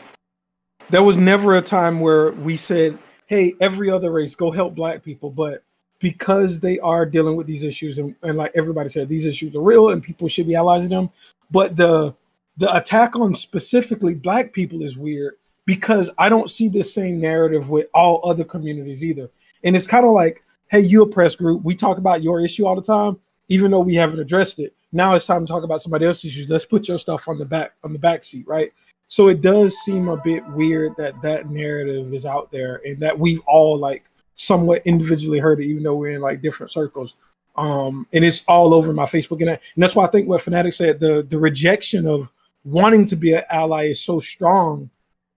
there was never a time where we said, "Hey, every other race, go help Black people," but because they are dealing with these issues, and like everybody said, these issues are real and people should be allies in them. But the attack on specifically Black people is weird, because I don't see the same narrative with all other communities either. And it's kind of like, hey, you oppressed group, we talk about your issue all the time, even though we haven't addressed it. Now it's time to talk about somebody else's issues. Let's put your stuff on the back seat, right? So it does seem a bit weird that narrative is out there, and that we've all like somewhat individually heard it, even though we're in like different circles. And it's all over my Facebook, and that's why I think what Fanatiq said, the rejection of wanting to be an ally is so strong,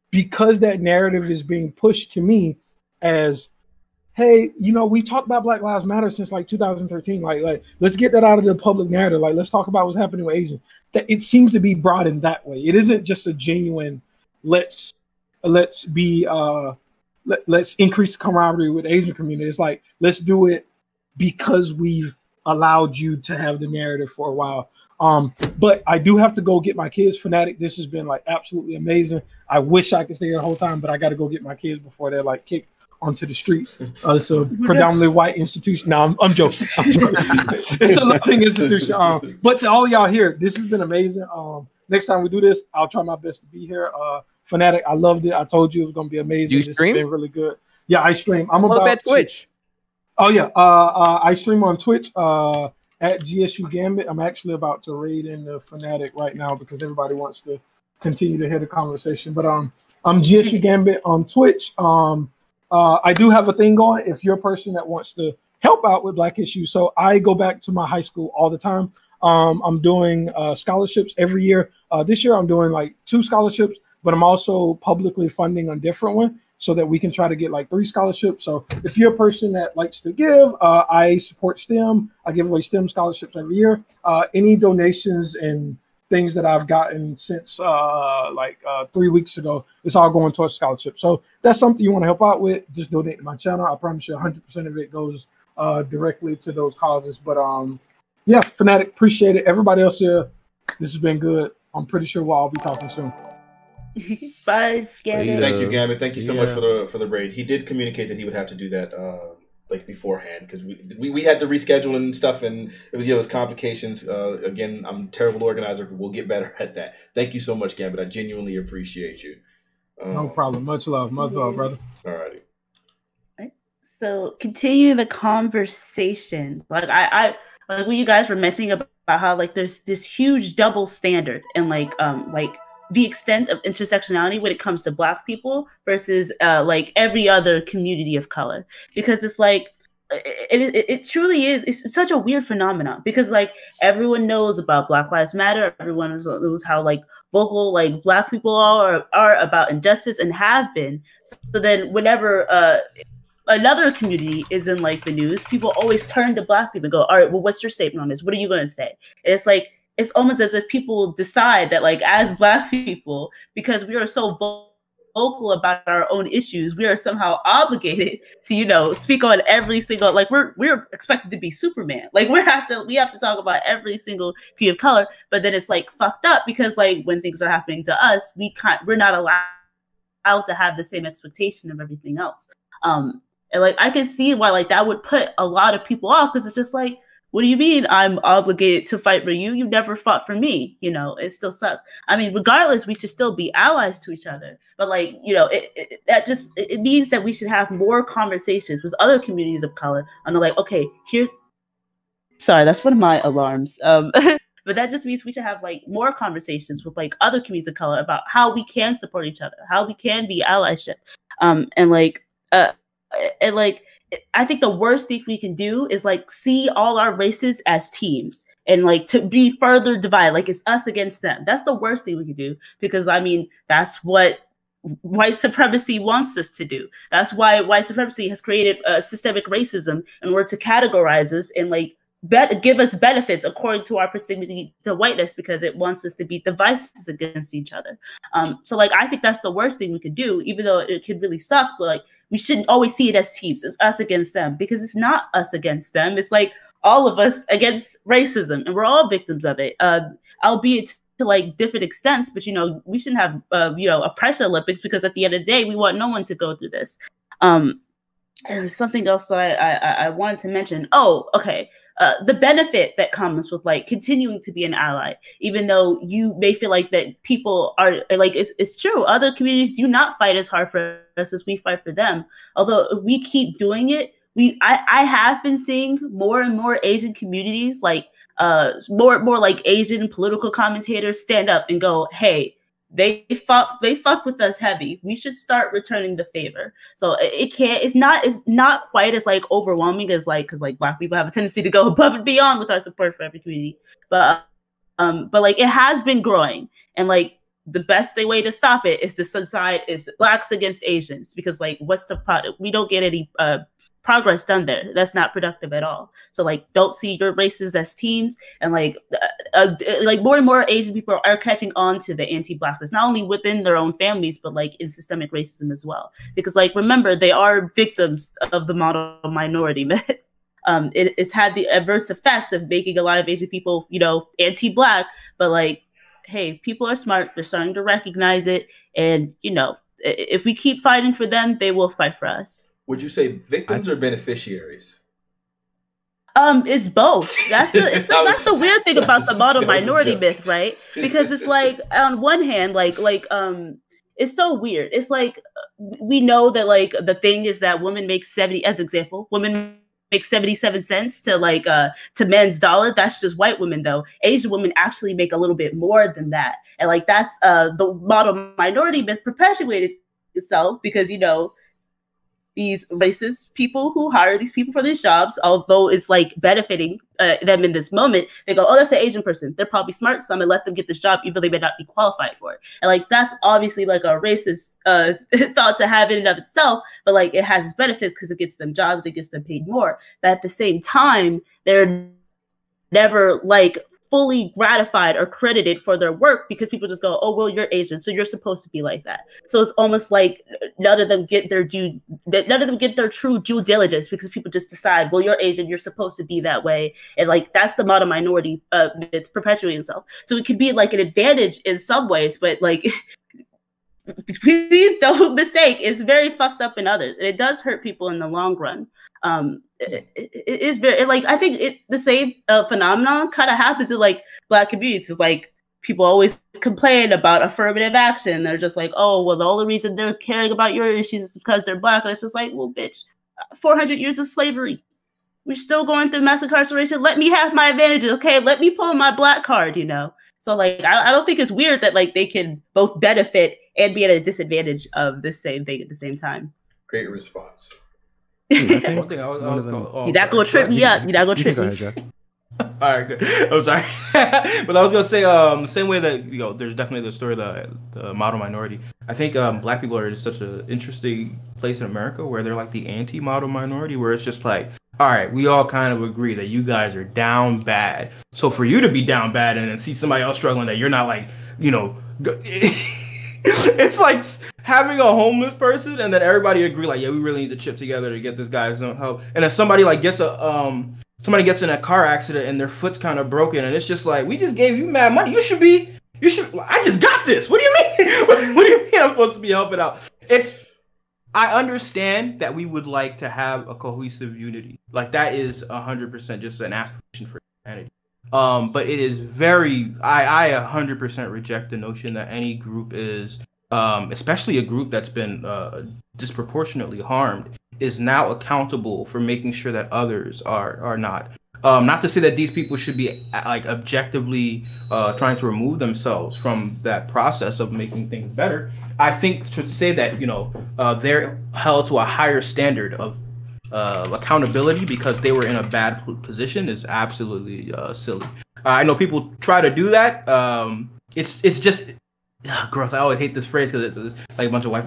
because that narrative is being pushed to me as, hey, we talked about Black Lives Matter since like 2013. Like let's get that out of the public narrative. Like let's talk about what's happening with Asians. That it seems to be brought in that way. It isn't just a genuine let's increase the camaraderie with the Asian community. It's like, let's do it because we've allowed you to have the narrative for a while. But I do have to go get my kids. Fanatiq, this has been like absolutely amazing. I wish I could stay here the whole time, but I got to go get my kids before they're like kicked onto the streets. It's a predominantly white institution. No, I'm joking. It's a loving institution. But to all y'all here, this has been amazing. Next time we do this, I'll try my best to be here. Fanatiq, I loved it. I told you it was going to be amazing. You stream? It's been really good. Yeah, I stream. I'm about that Twitch. Oh yeah, I stream on Twitch at GSU Gambit. I'm actually about to raid in the Fanatiq right now because everybody wants to continue to hear the conversation. But I'm GSU Gambit on Twitch. I do have a thing going if you're a person that wants to help out with Black issues. So I go back to my high school all the time. I'm doing scholarships every year. This year I'm doing like 2 scholarships, but I'm also publicly funding a different one so that we can try to get like 3 scholarships. So if you're a person that likes to give, I support STEM. I give away STEM scholarships every year. Any donations and things that I've gotten since 3 weeks ago, it's all going towards scholarship. So that's something you want to help out with, just donate to my channel. I promise you 100% of it goes directly to those causes. But yeah, Fanatiq, appreciate it. Everybody else here, this has been good. I'm pretty sure we'll all be talking soon. Bye, Gambit. Thank you, Gambit. Thank you so much for the raid. He did communicate that he would have to do that like beforehand, because we had to reschedule and stuff, and it was complications. Again, I'm a terrible organizer. We'll get better at that. Thank you so much, Gambit. I genuinely appreciate you. No problem. Much love, brother. All righty. So continue the conversation. Like I like when you guys were mentioning about how like there's this huge double standard and like the extent of intersectionality when it comes to Black people versus like every other community of color, because it's like it truly is, it's such a weird phenomenon, because like everyone knows about Black Lives Matter, everyone knows how like vocal like Black people are about injustice and have been. So then whenever another community is in like the news, people always turn to Black people and go, all right, well, what's your statement on this? What are you going to say? And it's like, it's almost as if people decide that like as Black people, because we are so vocal about our own issues, we are somehow obligated to, you know, speak on every single, like we're expected to be Superman. Like we have to talk about every single community of color, but then it's like fucked up because like when things are happening to us, we're not allowed to have the same expectation of everything else. And like I can see why like that would put a lot of people off, because it's just like, what do you mean I'm obligated to fight for you? You never fought for me. You know, it still sucks. I mean, regardless, we should still be allies to each other. But like, you know, it means that we should have more conversations with other communities of color. And they're like, okay, sorry, that's one of my alarms. But that just means we should have like more conversations with like other communities of color about how we can support each other, how we can be allyship. And I think the worst thing we can do is like see all our races as teams and like to be further divided, like it's us against them. That's the worst thing we can do, because I mean, that's what white supremacy wants us to do. That's why white supremacy has created systemic racism in order to categorize us and like give us benefits according to our proximity to whiteness, because it wants us to be devices against each other. So like I think that's the worst thing we could do, even though it could really suck, but like we shouldn't always see it as teams. It's us against them, because it's not us against them. It's like all of us against racism, and we're all victims of it, albeit to like different extents. But you know, we shouldn't have oppression Olympics, because at the end of the day, we want no one to go through this. There was something else that I wanted to mention. Oh, okay. The benefit that comes with like continuing to be an ally, even though you may feel like that people are like, it's true. Other communities do not fight as hard for us as we fight for them. Although if we keep doing it, I have been seeing more and more Asian communities, like more like Asian political commentators stand up and go, hey, they fuck with us heavy. We should start returning the favor. So it's not quite as like overwhelming as like, because like Black people have a tendency to go above and beyond with our support for every community. But like it has been growing, and like the best way to stop it is to decide is Blacks against Asians, because like what's the product? We don't get any progress done there. That's not productive at all. So like don't see your races as teams, and like more and more Asian people are catching on to the anti-Blackness, not only within their own families, but like in systemic racism as well, because like remember, they are victims of the model minority myth. It's had the adverse effect of making a lot of Asian people, you know, anti-Black, but like, hey, people are smart, they're starting to recognize it, and you know, if we keep fighting for them, they will fight for us. Would you say victims or beneficiaries? It's both. That's the weird thing about the model minority myth, right? Because it's like on one hand, like it's so weird. It's like we know that like the thing is that women make 77 cents to like to men's dollar. That's just white women though. Asian women actually make a little bit more than that, and like that's the model minority myth perpetuated itself, because you know, these racist people who hire these people for these jobs, although it's like benefiting them in this moment, they go, oh, that's an Asian person. They're probably smart, so I'm gonna let them get this job, even though they may not be qualified for it. And like that's obviously like a racist thought to have in and of itself, but like it has its benefits because it gets them jobs, it gets them paid more. But at the same time, they're never like fully gratified or credited for their work because people just go, oh, well, you're Asian, so you're supposed to be like that. So it's almost like none of them get their true due diligence because people just decide, well, you're Asian, you're supposed to be that way. And like, that's the model minority myth perpetuating itself. So it could be like an advantage in some ways, but like, please don't mistake, it's very fucked up in others. And it does hurt people in the long run. It is very, like, I think the same phenomenon kind of happens in like Black communities. It's like people always complain about affirmative action. They're just like, oh, well, the only reason they're caring about your issues is because they're Black. And it's just like, well, bitch, 400 years of slavery. We're still going through mass incarceration. Let me have my advantages, okay? Let me pull my Black card, you know? So, like, I don't think it's weird that, like, they can both benefit and be at a disadvantage of the same thing at the same time. Great response. You're not gonna trip me up. You're not gonna trip me. All right, good. I'm sorry, but I was gonna say, same way that there's definitely the story of the model minority. I think Black people are in such an interesting place in America where they're like the anti-model minority, where it's just like, all right, we all kind of agree that you guys are down bad. So for you to be down bad and then see somebody else struggling, that you're not like, it's like having a homeless person and then everybody agree like, yeah, we really need to chip together to get this guy some help. And then somebody like gets somebody gets in a car accident and their foot's kind of broken, and it's just like, we just gave you mad money. You should. I just got this. What do you mean? What do you mean I'm supposed to be helping out? I understand that we would like to have a cohesive unity. Like that is 100% just an aspiration for humanity. But it is I 100% reject the notion that any group is, especially a group that's been disproportionately harmed, is now accountable for making sure that others are not. Not to say that these people should be like objectively trying to remove themselves from that process of making things better. I think to say that they're held to a higher standard of accountability because they were in a bad position is absolutely silly. I know people try to do that. It's just gross. I always hate this phrase because it's like a bunch of white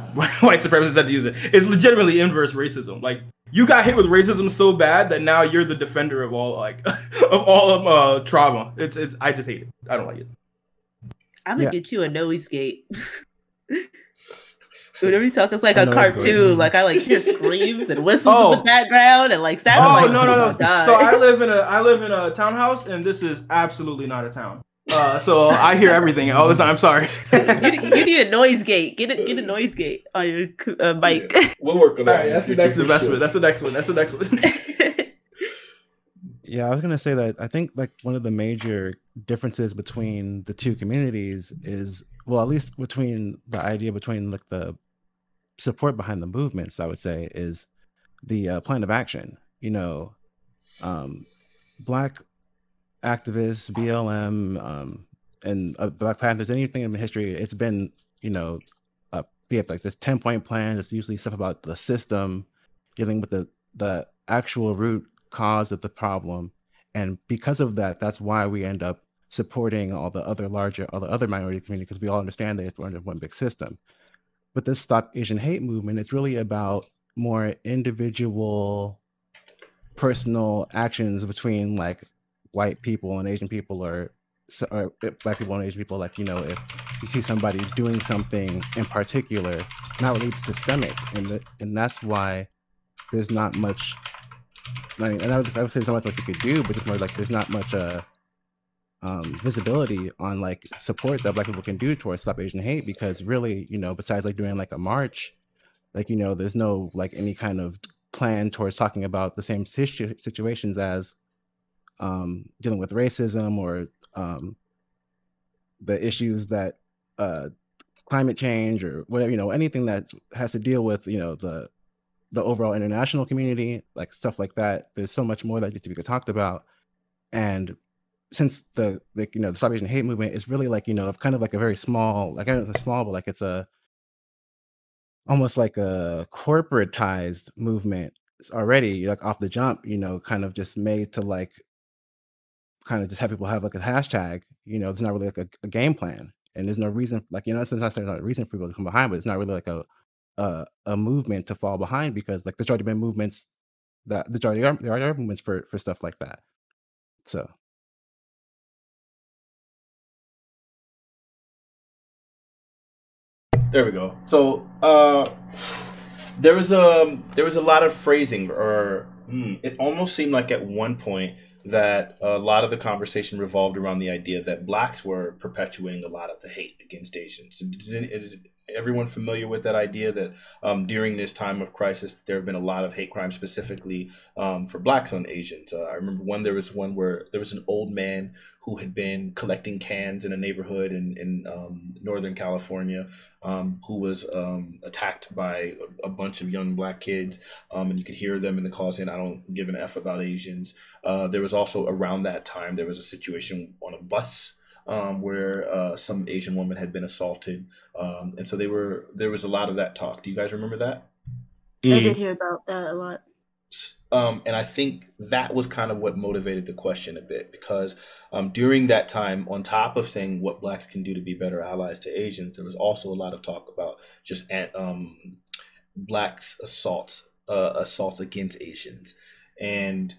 supremacists that use it. It's legitimately inverse racism. Like you got hit with racism so bad that now you're the defender of all trauma. It's I just hate it. I don't like it. I'm gonna get you a noise gate. Whenever you talk, it's like a cartoon. Like I like hear screams and whistles in the background and like sound. Oh no! So I live in a townhouse, and this is absolutely not a town. So I hear everything all the time. Sorry. you need a noise gate. Get a noise gate on your mic. Yeah, we'll work on that. Right, that's the next investment. That's the next one. Yeah, I was gonna say that I think like one of the major differences between the two communities is, well, at least between like the support behind the movements, I would say, is the plan of action. Black activists, BLM, and Black Panthers, anything in history, it's been, we have like this 10-point plan. It's usually stuff about the system, dealing with the actual root cause of the problem. And because of that, that's why we end up supporting all the other minority communities, because we all understand that we're under one big system. But this Stop Asian Hate movement, it's really about more individual, personal actions between like white people and Asian people, or Black people and Asian people. Like, if you see somebody doing something in particular, not really systemic, and that's why there's not much. I would say there's not much you could do, but it's more like there's not much visibility on like support that Black people can do towards Stop Asian Hate, because really, besides like doing like a march, like, there's no like any kind of plan towards talking about the same situations as dealing with racism or the issues that climate change or whatever, anything that has to deal with, the overall international community, like stuff like that. There's so much more that needs to be talked about. And since the Stop Asian Hate movement is really like, kind of like a very small, like I don't know if it's small, but like it's almost like a corporatized movement. It's already like off the jump, kind of just made to like kind of just have people have like a hashtag, you know, there's not really like a game plan, and there's no reason, like, you know, since there's not a reason for people to come behind, but it's not really like a movement to fall behind, because like there's already been movements that there already are movements for stuff like that. So there we go. So there was a lot of phrasing, or it almost seemed like at one point that a lot of the conversation revolved around the idea that blacks were perpetuating a lot of the hate against Asians. Is everyone familiar with that idea that during this time of crisis, there have been a lot of hate crimes specifically for blacks on Asians? I remember there was one where there was an old man who had been collecting cans in a neighborhood in Northern California, who was attacked by a bunch of young black kids, and you could hear them in the call saying, "I don't give an F about Asians." There was also, around that time, there was a situation on a bus where some Asian woman had been assaulted, and so there was a lot of that talk. Do you guys remember that? I did hear about that a lot. And I think that was kind of what motivated the question a bit, because during that time, on top of saying what blacks can do to be better allies to Asians, there was also a lot of talk about just blacks assaults against Asians. And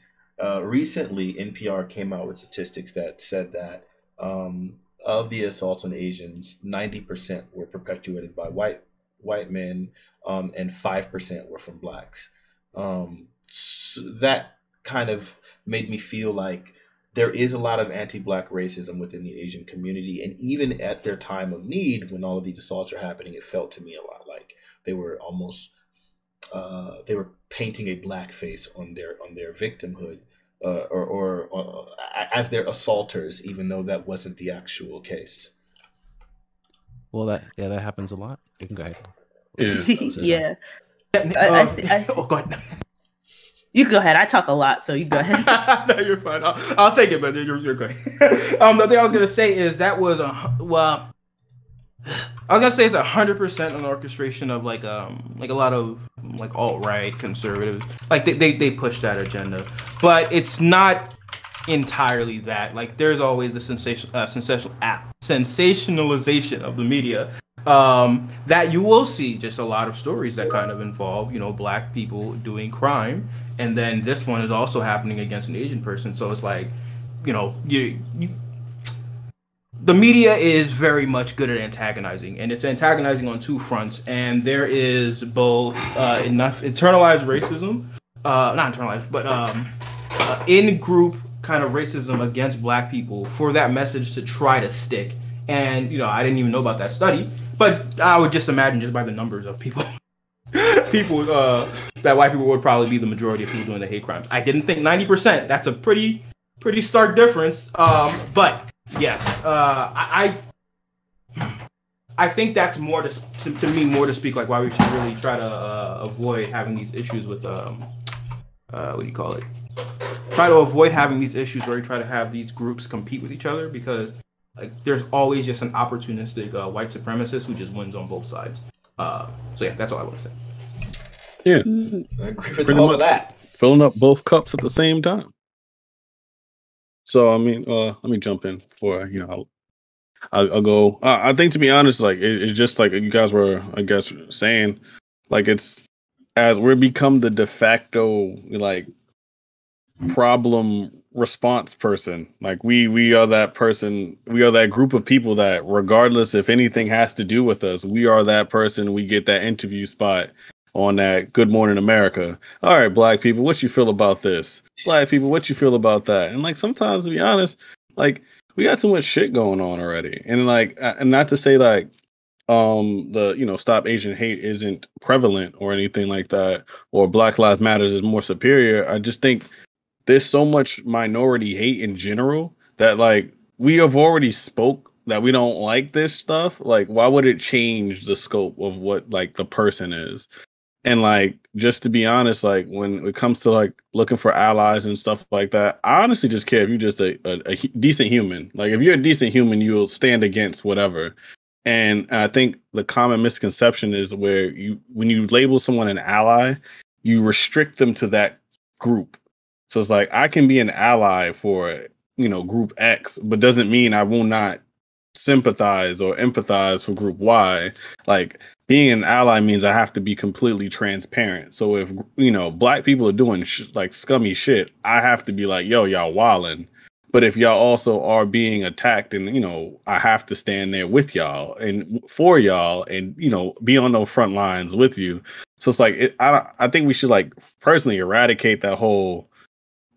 recently, NPR came out with statistics that said that of the assaults on Asians, 90% were perpetuated by white men, and 5% were from blacks. So that kind of made me feel like there is a lot of anti-black racism within the Asian community, and even at their time of need, when all of these assaults are happening, it felt to me a lot like they were almost they were painting a black face on their victimhood, or as their assaulters, even though that wasn't the actual case. well, that happens a lot. You can go ahead. Yeah. I see. Oh, go ahead. You go ahead. I talk a lot, so you go ahead. No, you're fine. I'll take it, but you're good. The thing I was gonna say is that was I was gonna say it's 100% an orchestration of like a lot of like alt-right conservatives. Like they push that agenda, but it's not entirely that. Like there's always the sensationalization of the media. That you will see just a lot of stories that kind of involve, you know, black people doing crime, and then this one is also happening against an Asian person. So it's like, you know, the media is very much good at antagonizing, and it's antagonizing on two fronts. And there is both enough internalized racism, not internalized, but in-group kind of racism against black people for that message to try to stick. And, you know, I didn't even know about that study, but I would just imagine, just by the numbers of people, that white people would probably be the majority of people doing the hate crimes. I didn't think 90%. That's a pretty stark difference. But yes, I think that's more to me more to speak like why we should really try to avoid having these issues with what do you call it? Try to avoid having these issues where we try to have these groups compete with each other, because like there's always just an opportunistic white supremacist who just wins on both sides. So yeah, that's all I want to say. Yeah, I agree with all of that. Filling up both cups at the same time. So I mean, let me jump in before I'll go. I think, to be honest, like it's just like you guys were, I guess, saying, like it's as we're become the de facto like problem response person. Like we are that person. We are that group of people that, regardless if anything has to do with us, we are that person. We get that interview spot on that Good Morning America. All right, black people, what you feel about this? Black people, what you feel about that? And like sometimes, to be honest, like we got too much shit going on already. And like, and not to say like the Stop Asian Hate isn't prevalent or anything like that, or Black Lives Matters is more superior. I just think there's so much minority hate in general that like we have already spoke that we don't like this stuff. Like, why would it change the scope of what like the person is? And like, just to be honest, like when it comes to like looking for allies and stuff like that, I honestly just care if you're just a decent human. Like if you're a decent human, you'll stand against whatever. And I think the common misconception is where when you label someone an ally, you restrict them to that group. So it's like, I can be an ally for group X, but doesn't mean I will not sympathize or empathize for group Y. Like, being an ally means I have to be completely transparent. So if black people are doing like scummy shit, I have to be like, yo, y'all wildin'. But if y'all also are being attacked, and I have to stand there with y'all and for y'all, and be on those front lines with you. So it's like I think we should like personally eradicate that whole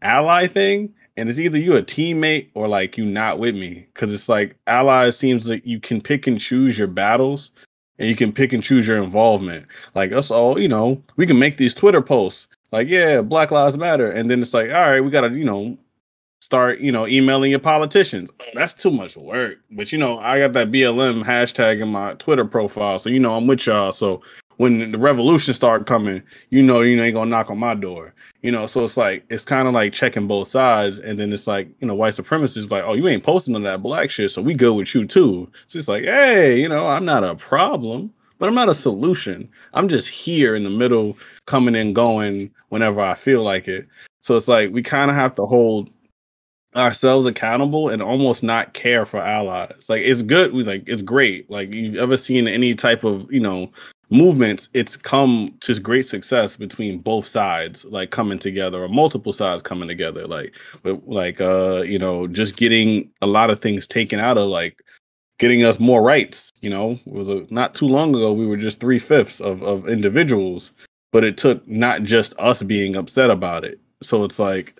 ally thing. And it's either you a teammate or like you not with me, because it's like allies seems like you can pick and choose your battles, and you can pick and choose your involvement. Like us all, we can make these Twitter posts like, yeah, Black Lives Matter, and then it's like, all right, we gotta start emailing your politicians. Oh, that's too much work. But I got that BLM hashtag in my Twitter profile, so I'm with y'all. So when the revolution start coming, you ain't gonna knock on my door. So it's like, it's kind of like checking both sides. And then it's like, white supremacists like, oh, you ain't posting on that black shit, so we go with you too. So it's like, hey, I'm not a problem, but I'm not a solution. I'm just here in the middle, coming and going whenever I feel like it. So it's like, we kind of have to hold ourselves accountable and almost not care for allies. Like, it's good. It's great. Like, you've ever seen any type of, movements, it's come to great success between both sides, like coming together, or multiple sides coming together, just getting a lot of things taken out of, like getting us more rights. It was not too long ago we were just 3/5 of individuals, but it took not just us being upset about it. So it's like,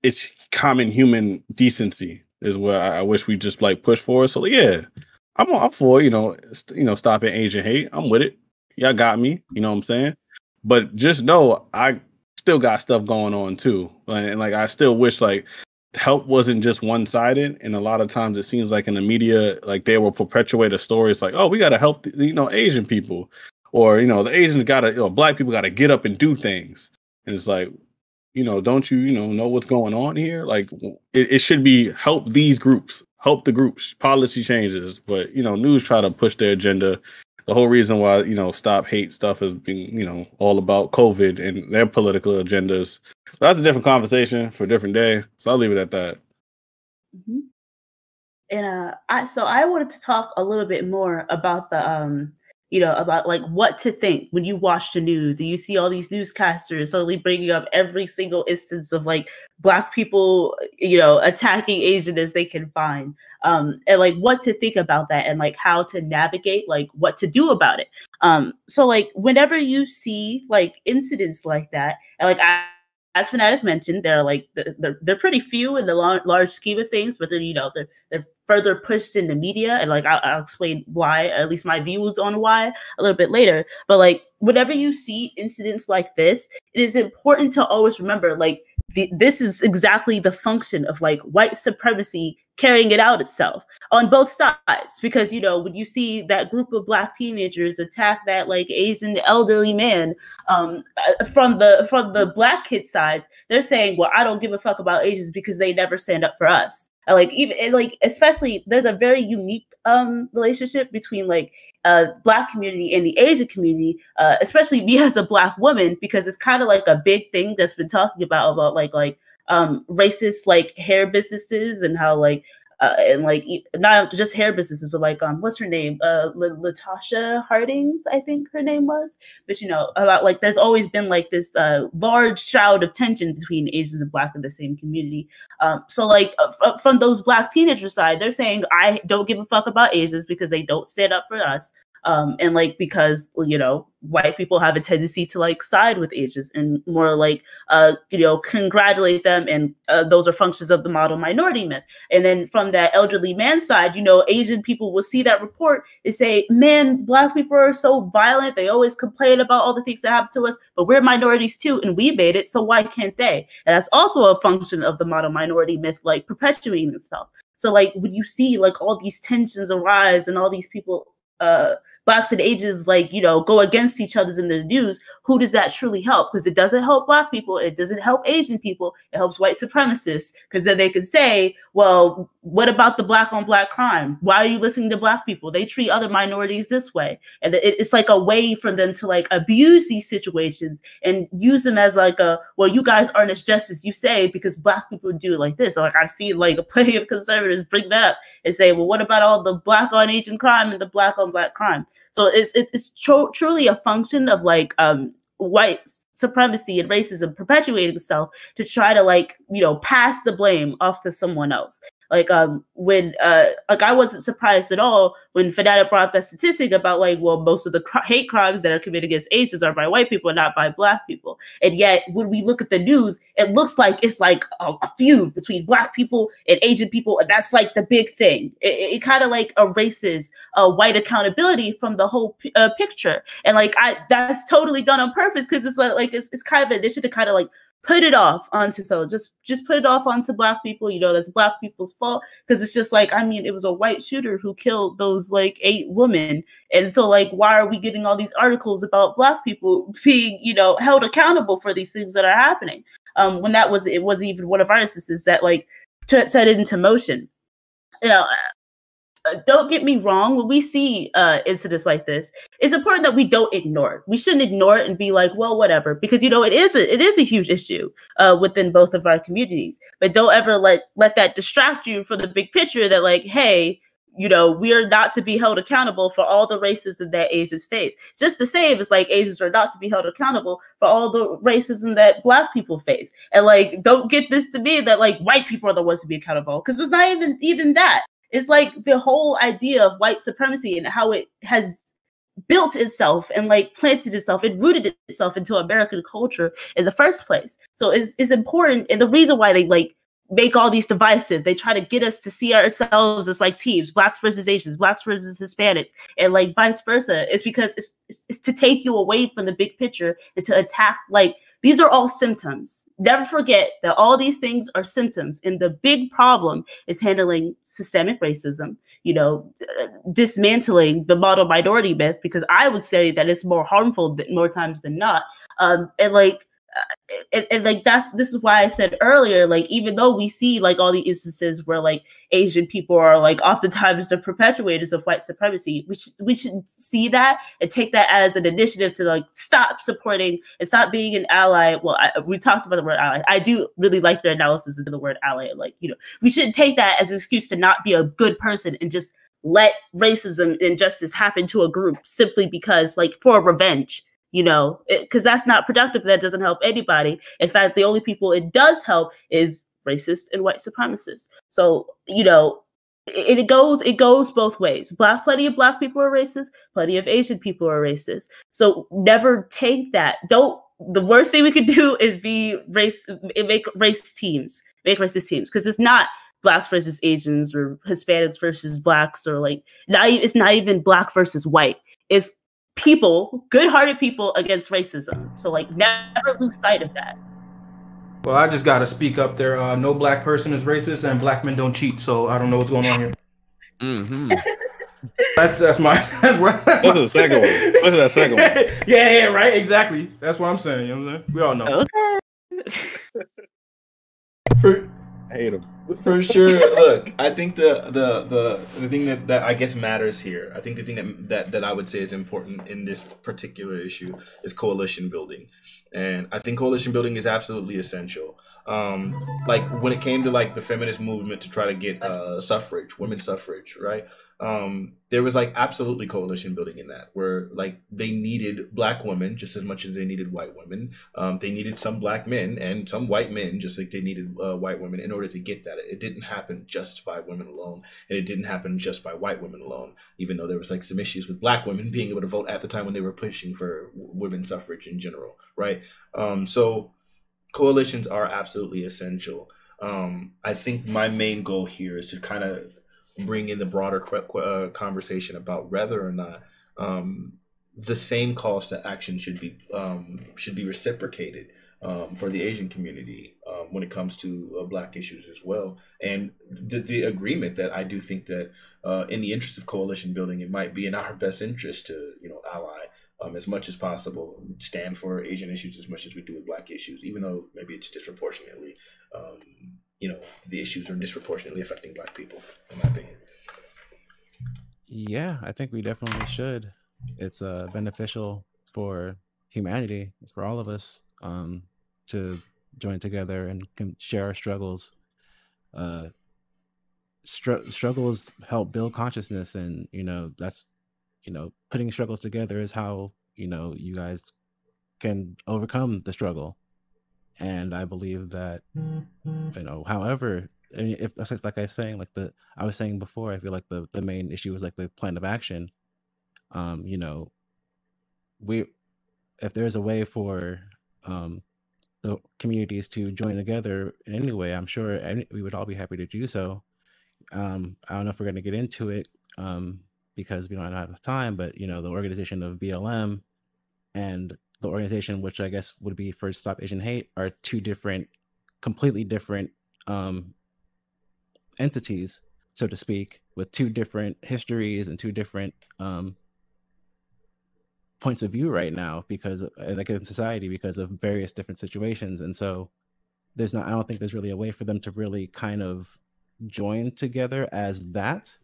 it's common human decency is where I wish we just like push for. So yeah, I'm for stopping Asian hate. I'm with it. Y'all got me, you know what I'm saying? But just know I still got stuff going on too. And like, I still wish like help wasn't just one-sided. And a lot of times it seems like in the media, like they will perpetuate a story. It's like, oh, we got to help, Asian people, or, the Asians got to, black people got to get up and do things. And it's like, don't you, know what's going on here? Like, it should be help these groups, help the groups, policy changes. But, news try to push their agenda. The whole reason why, Stop Hate stuff has been, all about COVID and their political agendas. But that's a different conversation for a different day. So I'll leave it at that. Mm-hmm. And I wanted to talk a little bit more about the about like what to think when you watch the news and you see all these newscasters suddenly bringing up every single instance of like Black people, attacking Asian as they can find, and like what to think about that, and like how to navigate, like what to do about it. So like whenever you see like incidents like that, and like as Fanatiq mentioned, they're like they're pretty few in the large scheme of things, but they're further pushed in the media, and like I'll explain why, at least my views on why, a little bit later. But like whenever you see incidents like this, it is important to always remember like this is exactly the function of like white supremacy carrying it out itself on both sides. Because when you see that group of Black teenagers attack that like Asian elderly man, from the Black kid side, they're saying, well, I don't give a fuck about Asians because they never stand up for us. Especially there's a very unique relationship between like Black community and the Asian community, especially me as a Black woman, because it's kind of like a big thing that's been talking about racist like hair businesses, and how like and like not just hair businesses, but like what's her name, Latasha Hardings, I think her name was. But about like there's always been like this large shroud of tension between Asians and Black in the same community. So like from those Black teenagers side, they're saying I don't give a fuck about Asians because they don't stand up for us. And like because white people have a tendency to like side with Asians and more like congratulate them, and those are functions of the model minority myth. And then from that elderly man side, Asian people will see that report and say, man, Black people are so violent, they always complain about all the things that happen to us, but we're minorities too and we made it, so why can't they? And that's also a function of the model minority myth like perpetuating itself. So like when you see like all these tensions arise and all these people blacks and Asians like, you know, go against each other in the news, who does that truly help? Because it doesn't help black people, it doesn't help Asian people, it helps white supremacists, because then they can say, well, what about the black on black crime? Why are you listening to black people? They treat other minorities this way. And it's like a way for them to like abuse these situations and use them as like a, well, you guys aren't as just as you say because black people do it like this. So like I've seen like plenty of conservatives bring that up and say, well, what about all the black on Asian crime and the black on black crime? So it's truly a function of like white supremacy and racism perpetuating itself to try to like, you know, pass the blame off to someone else. Like when like I wasn't surprised at all when Fanatiq brought up that statistic about like, well, most of the hate crimes that are committed against Asians are by white people and not by black people. And yet when we look at the news, it looks like it's like a feud between black people and Asian people, and that's like the big thing. It kind of like erases white accountability from the whole picture. And like that's totally done on purpose because it's like it's kind of an initiative to kind of like put it off onto just put it off onto black people, you know, that's black people's fault, because it's just like, I mean, it was a white shooter who killed those like 8 women, and so like why are we getting all these articles about black people being, you know, held accountable for these things that are happening, when it wasn't even one of our instances that like set it into motion, you know. Don't get me wrong, when we see incidents like this, it's important that we don't ignore it. We shouldn't ignore it and be like, well, whatever, because, you know, it is a huge issue within both of our communities. But don't ever let that distract you from the big picture that like, hey, you know, we are not to be held accountable for all the racism that Asians face. Just the same as like Asians are not to be held accountable for all the racism that black people face. And like, don't get this to be that like white people are the ones to be accountable, because it's not even that. It's like the whole idea of white supremacy and how it has built itself and like planted itself and rooted itself into American culture in the first place. So it's important. And the reason why they like make all these divisive, they try to get us to see ourselves as like teams, blacks versus Asians, blacks versus Hispanics, and like vice versa, is because it's to take you away from the big picture and to attack like, these are all symptoms. Never forget that all these things are symptoms. And the big problem is handling systemic racism, you know, dismantling the model minority myth, because I would say that it's more harmful more times than not. And like this is why I said earlier, like, even though we see like all the instances where like Asian people are like oftentimes the perpetuators of white supremacy, we should see that and take that as an initiative to like stop supporting and stop being an ally. Well, we talked about the word ally. I do really like your analysis of the word ally. Like, you know, we shouldn't take that as an excuse to not be a good person and just let racism and injustice happen to a group simply because like for revenge. You know, because that's not productive. That doesn't help anybody. In fact, the only people it does help is racist and white supremacists. So, you know, it goes both ways. Plenty of black people are racist. Plenty of Asian people are racist. So never take that. The worst thing we could do is make racist teams, because it's not blacks versus Asians or Hispanics versus blacks, or like it's not even black versus white. It's people, good-hearted people against racism. So like never lose sight of that. Well, I just gotta speak up there. No black person is racist and black men don't cheat, so I don't know what's going on here. Mm-hmm. That's my What's the second one? What's that second one? Yeah, right, exactly. That's what I'm saying. You know what I'm saying? We all know. Okay. I hate him. For sure. Look, I think the thing that I guess matters here, I think the thing that I would say is important in this particular issue is coalition building. And I think coalition building is absolutely essential. Like when it came to like the feminist movement to try to get women's suffrage, right? There was like absolutely coalition building in that, where like they needed black women just as much as they needed white women. They needed some black men and some white men just like they needed white women in order to get that. It didn't happen just by women alone, and it didn't happen just by white women alone, even though there was like some issues with black women being able to vote at the time when they were pushing for women's suffrage in general, right? So coalitions are absolutely essential. I think my main goal here is to kind of bring in the broader conversation about whether or not the same calls to action should be reciprocated for the Asian community. when it comes to Black issues as well. And the agreement that I do think that in the interest of coalition building, it might be in our best interest to, ally as much as possible, stand for Asian issues as much as we do with Black issues, even though maybe it's disproportionately, the issues are disproportionately affecting Black people, in my opinion. Yeah, I think we definitely should. It's beneficial for humanity. It's for all of us to join together and share our struggles. Struggles help build consciousness, and that's putting struggles together is how you guys can overcome the struggle. And I believe that however, if that's like I was saying, I was saying before, I feel like the main issue was like the plan of action. If there's a way for the communities to join together in any way, I'm sure we would all be happy to do so. I don't know if we're going to get into it because we don't have time, but the organization of BLM and the organization, which I guess would be for Stop Asian Hate, are two completely different entities, so to speak, with two different histories and two different points of view right now, because like in society, because of various different situations. And so I don't think there's really a way for them to really kind of join together as that,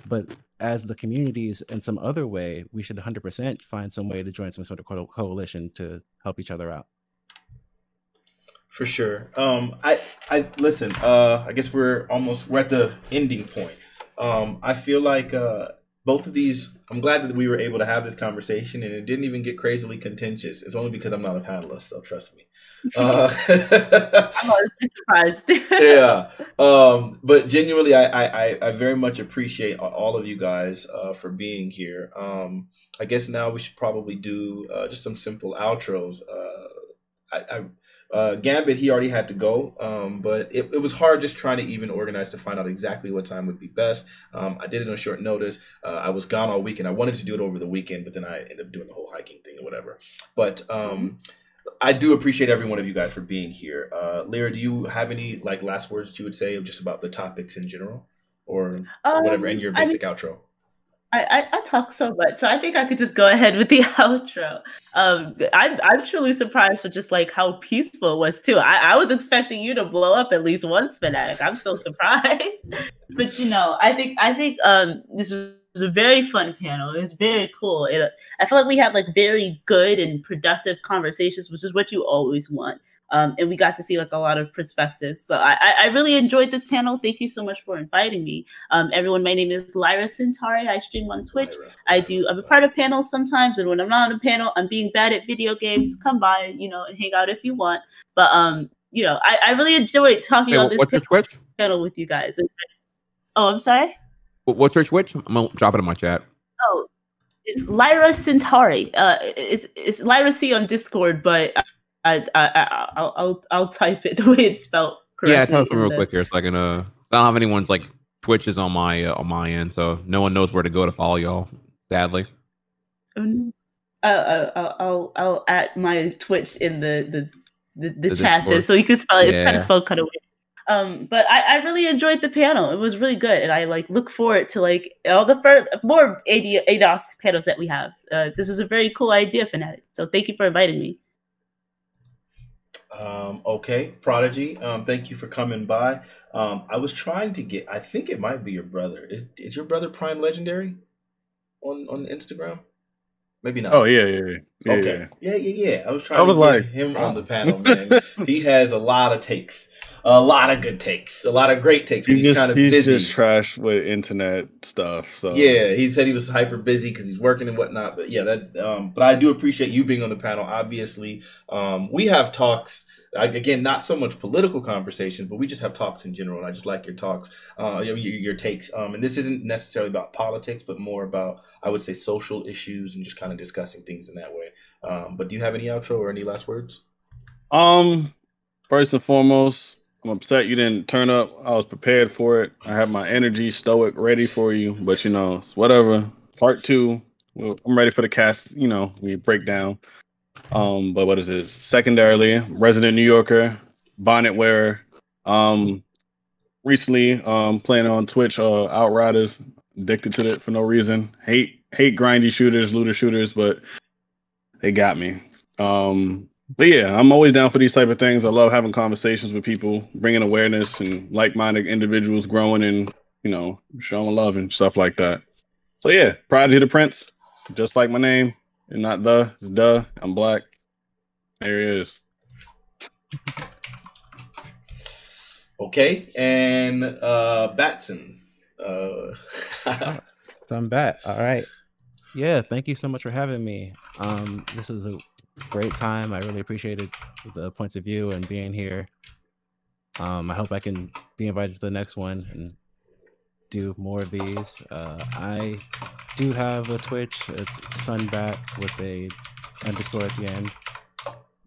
but as the communities in some other way, we should 100% find some way to join some sort of coalition to help each other out. For sure. I listen, I guess we're at the ending point. I feel like both of these, I'm glad that we were able to have this conversation and it didn't even get crazily contentious. It's only because I'm not a panelist, though, trust me. I'm always surprised. Yeah. But genuinely, I very much appreciate all of you guys for being here. I guess now we should probably do just some simple outros. Gambit, he already had to go, but it was hard just trying to even organize to find out exactly what time would be best. I did it on short notice. I was gone all weekend. I wanted to do it over the weekend, but then I ended up doing the whole hiking thing or whatever. But I do appreciate every one of you guys for being here. Lyra, do you have any last words that you would say just about the topics in general, or whatever, and your basic outro? I talk so much, so I think I could just go ahead with the outro. I'm truly surprised with just how peaceful it was too. I was expecting you to blow up at least once, Fanatiq. I'm so surprised. But I think this was a very fun panel. It was very cool. I feel like we had very good and productive conversations, which is what you always want. And we got to see a lot of perspectives. So I really enjoyed this panel. Thank you so much for inviting me. Everyone, my name is Lyra Centauri. I stream on Twitch. I'm a part of panels sometimes, and when I'm not on a panel, I'm being bad at video games. Come by, and hang out if you want. But I really enjoyed talking on this panel with you guys. Oh, I'm sorry? What's your Twitch? I'm gonna drop it in my chat. Oh, it's Lyra Centauri. It's LyraC on Discord, but I'll type it the way it's spelled correctly. Yeah, type it real quick here so I can I don't have anyone's Twitches on my end, so no one knows where to go to follow y'all, sadly. I'll add my Twitch in the chat there, so you can spell it. It's kind of spelled kind of weird. But I really enjoyed the panel. It was really good, and I look forward to all the more ADOS panels that we have. This was a very cool idea, Fanatiq. So thank you for inviting me. Okay, Prodigy. Thank you for coming by. I was trying to get. I think it might be your brother. Is your brother Prime Legendary on Instagram? Maybe not. Oh yeah. Okay. Yeah. I was trying to get him on the panel, man. He has a lot of takes. A lot of good takes, a lot of great takes. He's kind of busy. He's just trash with internet stuff. So yeah, he said he was hyper busy because he's working and whatnot. But yeah, but I do appreciate you being on the panel. Obviously, we have talks. Again, not so much political conversations, but we just have talks in general. And I just like your talks, your takes. And this isn't necessarily about politics, but more about, I would say, social issues and just kind of discussing things in that way. But do you have any outro or any last words? First and foremost, I'm upset you didn't turn up. I was prepared for it. I have my energy stoic ready for you, but it's whatever. Part 2, I'm ready for the cast. We break down. But what is it? Secondarily, resident New Yorker, bonnet wearer. Recently, playing on Twitch, Outriders, addicted to it for no reason. Hate grindy shooters, looter shooters, but they got me. But yeah, I'm always down for these type of things. I love having conversations with people, bringing awareness and like-minded individuals growing and, you know, showing love and stuff like that. So yeah, Prodigy the Prince, just like my name, and not the, it's duh. I'm black. There he is. Okay, and Batson. sonBat. All right. Yeah, thank you so much for having me. This was a great time. I really appreciated the points of view and being here. I hope I can be invited to the next one and do more of these. I do have a Twitch. It's sonBat with a underscore at the end.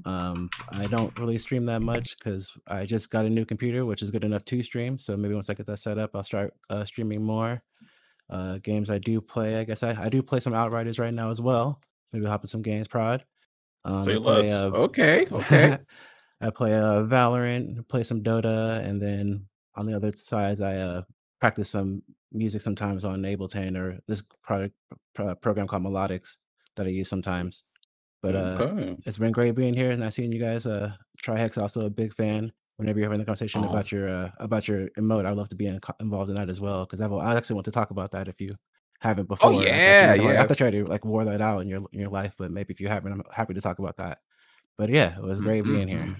I don't really stream that much because I just got a new computer, which is good enough to stream. So maybe once I get that set up, I'll start streaming more. Games I do play, I guess I do play some Outriders right now as well. Maybe I'll hop in some games prod. Say I play, less. Okay. I play Valorant, play some Dota, and then on the other sides, I practice some music sometimes on Ableton or this program called Melodics that I use sometimes. But it's been great being here and I've seen you guys. TriHex also a big fan. Whenever you're having a conversation about your emote, I'd love to be involved in that as well because I actually want to talk about that if you haven't before. Oh yeah, I thought you already like wore that out in your life, but maybe if you haven't, I'm happy to talk about that. But yeah, it was great being here.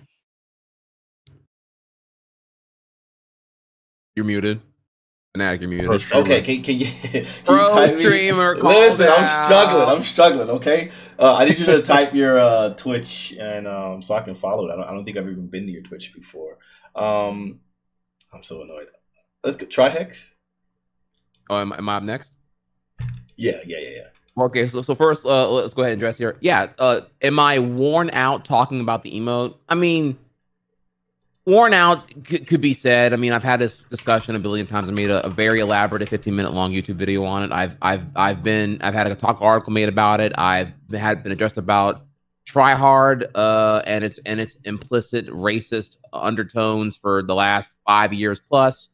You're muted. Fanatiq, you're muted. Okay, can you type streamer? Listen, I'm struggling. Okay, I need you to type your Twitch and so I can follow it. I don't think I've even been to your Twitch before. I'm so annoyed. Let's go. TriHex. Oh, am I up next? Yeah. Okay, so first, let's go ahead and address here. Yeah, am I worn out talking about the emote? I mean, worn out could be said. I mean, I've had this discussion a billion times. I made a very elaborate 15-minute long YouTube video on it. I've had a talk article made about it. I've been addressed about tryhard and its implicit racist undertones for the last 5 years plus.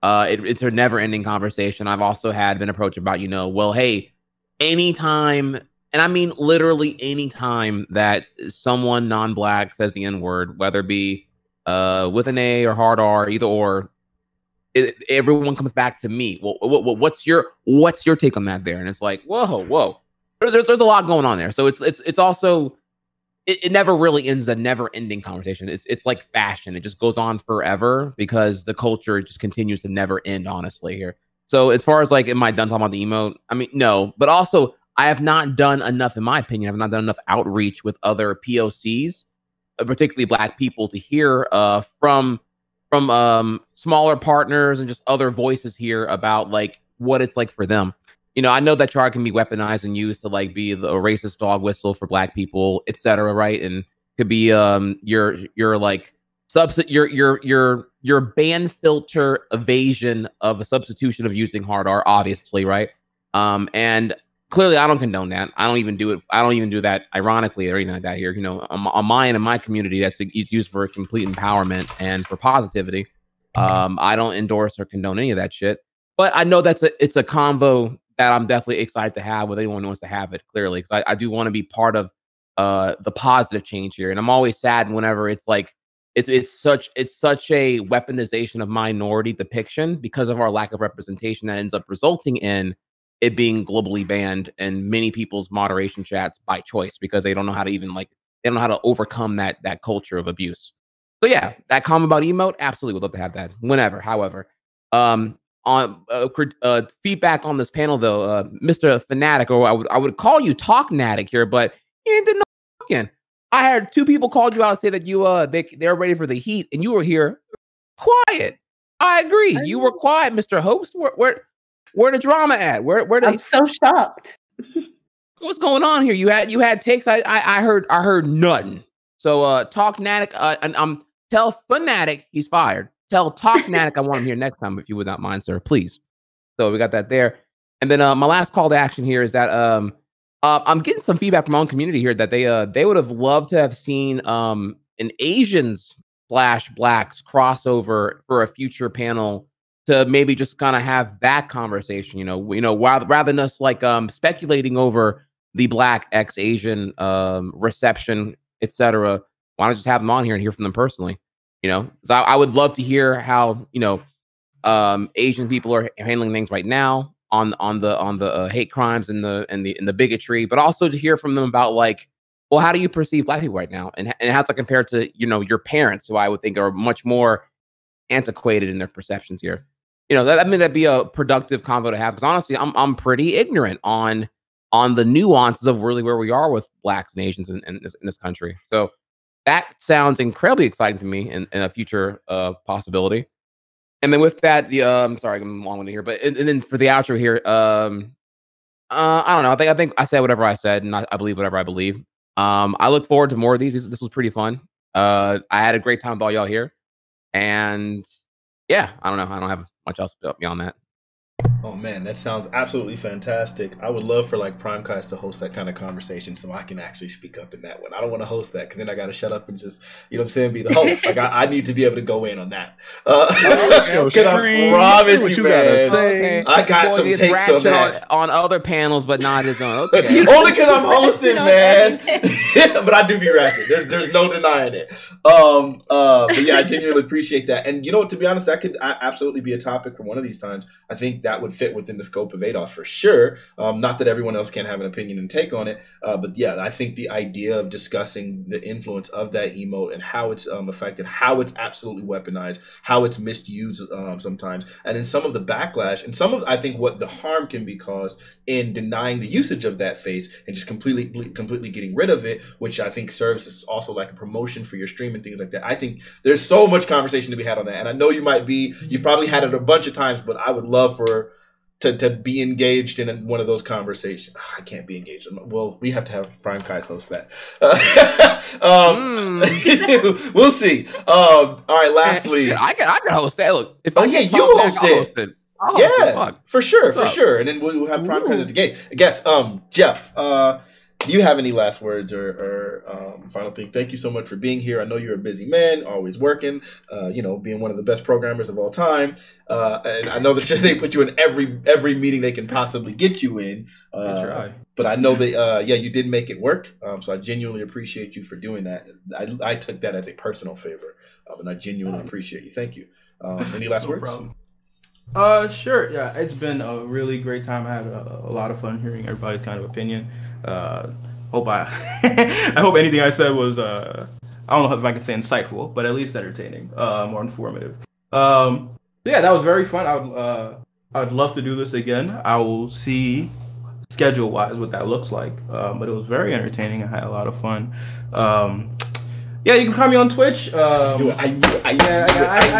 It's a never-ending conversation. I've also been approached about, well, hey, anytime, and I mean literally anytime that someone non-black says the N-word, whether it be with an A or hard R, either or, everyone comes back to me. Well, what's your take on that there? And it's like, whoa. There's a lot going on there. So it's also it never really ends, a never-ending conversation. It's like fashion. It just goes on forever because the culture just continues to never end, honestly, here. So as far as like, am I done talking about the emote? I mean, no. But also, I have not done enough, in my opinion, I have not done enough outreach with other POCs, particularly Black people, to hear from smaller partners and just other voices here about like what it's like for them. I know that Char can be weaponized and used to like be a racist dog whistle for Black people, etc. Right? And could be your like your ban filter evasion of a substitution of using hard R, obviously, right? And clearly, I don't condone that. I don't even do it. I don't even do that ironically or anything like that here. On mine and my community, it's used for complete empowerment and for positivity. I don't endorse or condone any of that shit. But I know it's a convo that I'm definitely excited to have with anyone who wants to have it, clearly, because I do want to be part of the positive change here. And I'm always sad whenever it's like it's such a weaponization of minority depiction because of our lack of representation that ends up resulting in it being globally banned in many people's moderation chats by choice because they don't know how to they don't know how to overcome that culture of abuse. So yeah, that comment about emote, absolutely would love to have that whenever. However, on feedback on this panel though, Mr. Fanatiq, or I would call you Talknatic here, but you ain't did no talking. I had 2 people called you out and say that you they're ready for the heat, and you were here quiet. I agree. You were quiet, Mr. Host. Where the drama at? I'm so shocked. What's going on here? You had takes. I heard nothing. So Talknatic, and tell Fanatiq he's fired. Tell Talknatic I want him here next time if you would not mind, sir, please. So we got that there. And then my last call to action here is that I'm getting some feedback from my own community here that they would have loved to have seen an Asians slash blacks crossover for a future panel to maybe just kind of have that conversation, rather than us like speculating over the black X Asian reception, etc. Why not just have them on here and hear from them personally? So I would love to hear how Asian people are handling things right now on the hate crimes and the bigotry, but also to hear from them about like, well, how do you perceive black people right now, and how's that compared to your parents, who I would think are much more antiquated in their perceptions here. That'd be a productive convo to have, because honestly, I'm pretty ignorant on the nuances of really where we are with blacks and Asians in this country. So that sounds incredibly exciting to me in a future possibility. And then with that, sorry, I'm long-winded here, but and then for the outro here, I don't know. I think I said whatever I said, and I believe whatever I believe. I look forward to more of these. This was pretty fun. I had a great time with all y'all here, and yeah, I don't know. I don't have much else beyond that. Oh man, that sounds absolutely fantastic. I would love for like Primecast to host that kind of conversation so I can actually speak up in that one. I don't want to host that because then I got to shut up and just, be the host. Like I need to be able to go in on that. Because I promise you, man, I got some takes on that. On other panels, but not his own. Okay. Only because I'm hosting, man. But I do be ratchet. There's no denying it. But yeah, I genuinely appreciate that. And to be honest, that could absolutely be a topic for one of these times. I think that would fit within the scope of ADOS for sure. Not that everyone else can't have an opinion and take on it, but yeah, I think the idea of discussing the influence of that emote and how it's affected, how it's absolutely weaponized, how it's misused sometimes, and in some of the backlash, and some of I think what the harm can be caused in denying the usage of that face and just completely getting rid of it, which I think serves as also like a promotion for your stream and things like that. I think there's so much conversation to be had on that, and I know you've probably had it a bunch of times, but I would love to be engaged in one of those conversations. I can't be engaged. Well, we have to have Prime Kai's host that. We'll see. All right, lastly. I can host that. Look, if you host it. Yeah, for sure. And then we'll have Prime Kai's as the guest. Jeff, do you have any last words or final thing? Thank you so much for being here. I know you're a busy man, always working, being one of the best programmers of all time. And I know that they put you in every meeting they can possibly get you in. But I know that, you did make it work. So I genuinely appreciate you for doing that. I took that as a personal favor, and I genuinely appreciate you. Thank you. Any last words? Problem. Sure. Yeah, it's been a really great time. I had a lot of fun hearing everybody's kind of opinion. I hope anything I said was I don't know if I can say insightful, but at least entertaining, more informative. Yeah, that was very fun. I'd love to do this again. I will see schedule wise what that looks like. But it was very entertaining. I had a lot of fun. Yeah, you can find me on Twitch. I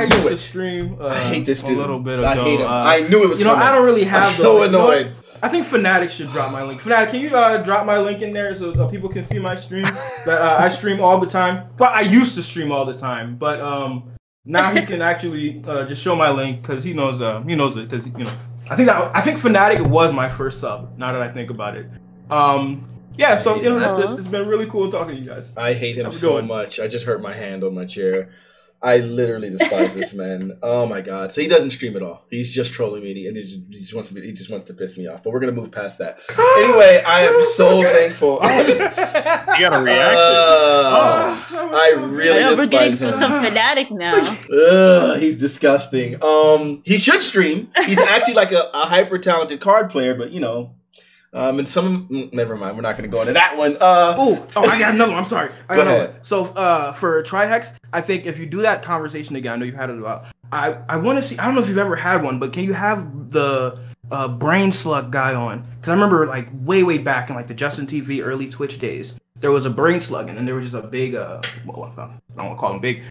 used to stream. I hate this dude. A little bit ago. I hate him. I knew it was coming. I don't really have. I'm so annoyed. I think Fanatiq should drop my link. Fanatiq, can you drop my link in there so people can see my stream? That I stream all the time. Well, I used to stream all the time, but now he can actually just show my link because he knows it. Because I think Fanatiq was my first sub. Now that I think about it. Yeah, so that's it. It's been really cool talking to you guys. I hate him so much. I just hurt my hand on my chair. I literally despise this man. Oh my god! So he doesn't stream at all. He's just trolling me, and he just wants to piss me off. But we're gonna move past that. Anyway, I am so thankful. You got a reaction. I really despise we're getting him. some Fanatiq now. He's disgusting. He should stream. He's actually like a hyper talented card player, but and some never mind. We're not going to go into that one. I got another one. I'm sorry. Go ahead. So for Trihex, I think if you do that conversation again, I know you've had it about. I want to see. I don't know if you've ever had one, but can you have the Brain Slug guy on? Because I remember like way back in like the Justin TV early Twitch days, there was a Brain Slug, and then there was just a big I don't want to call him big,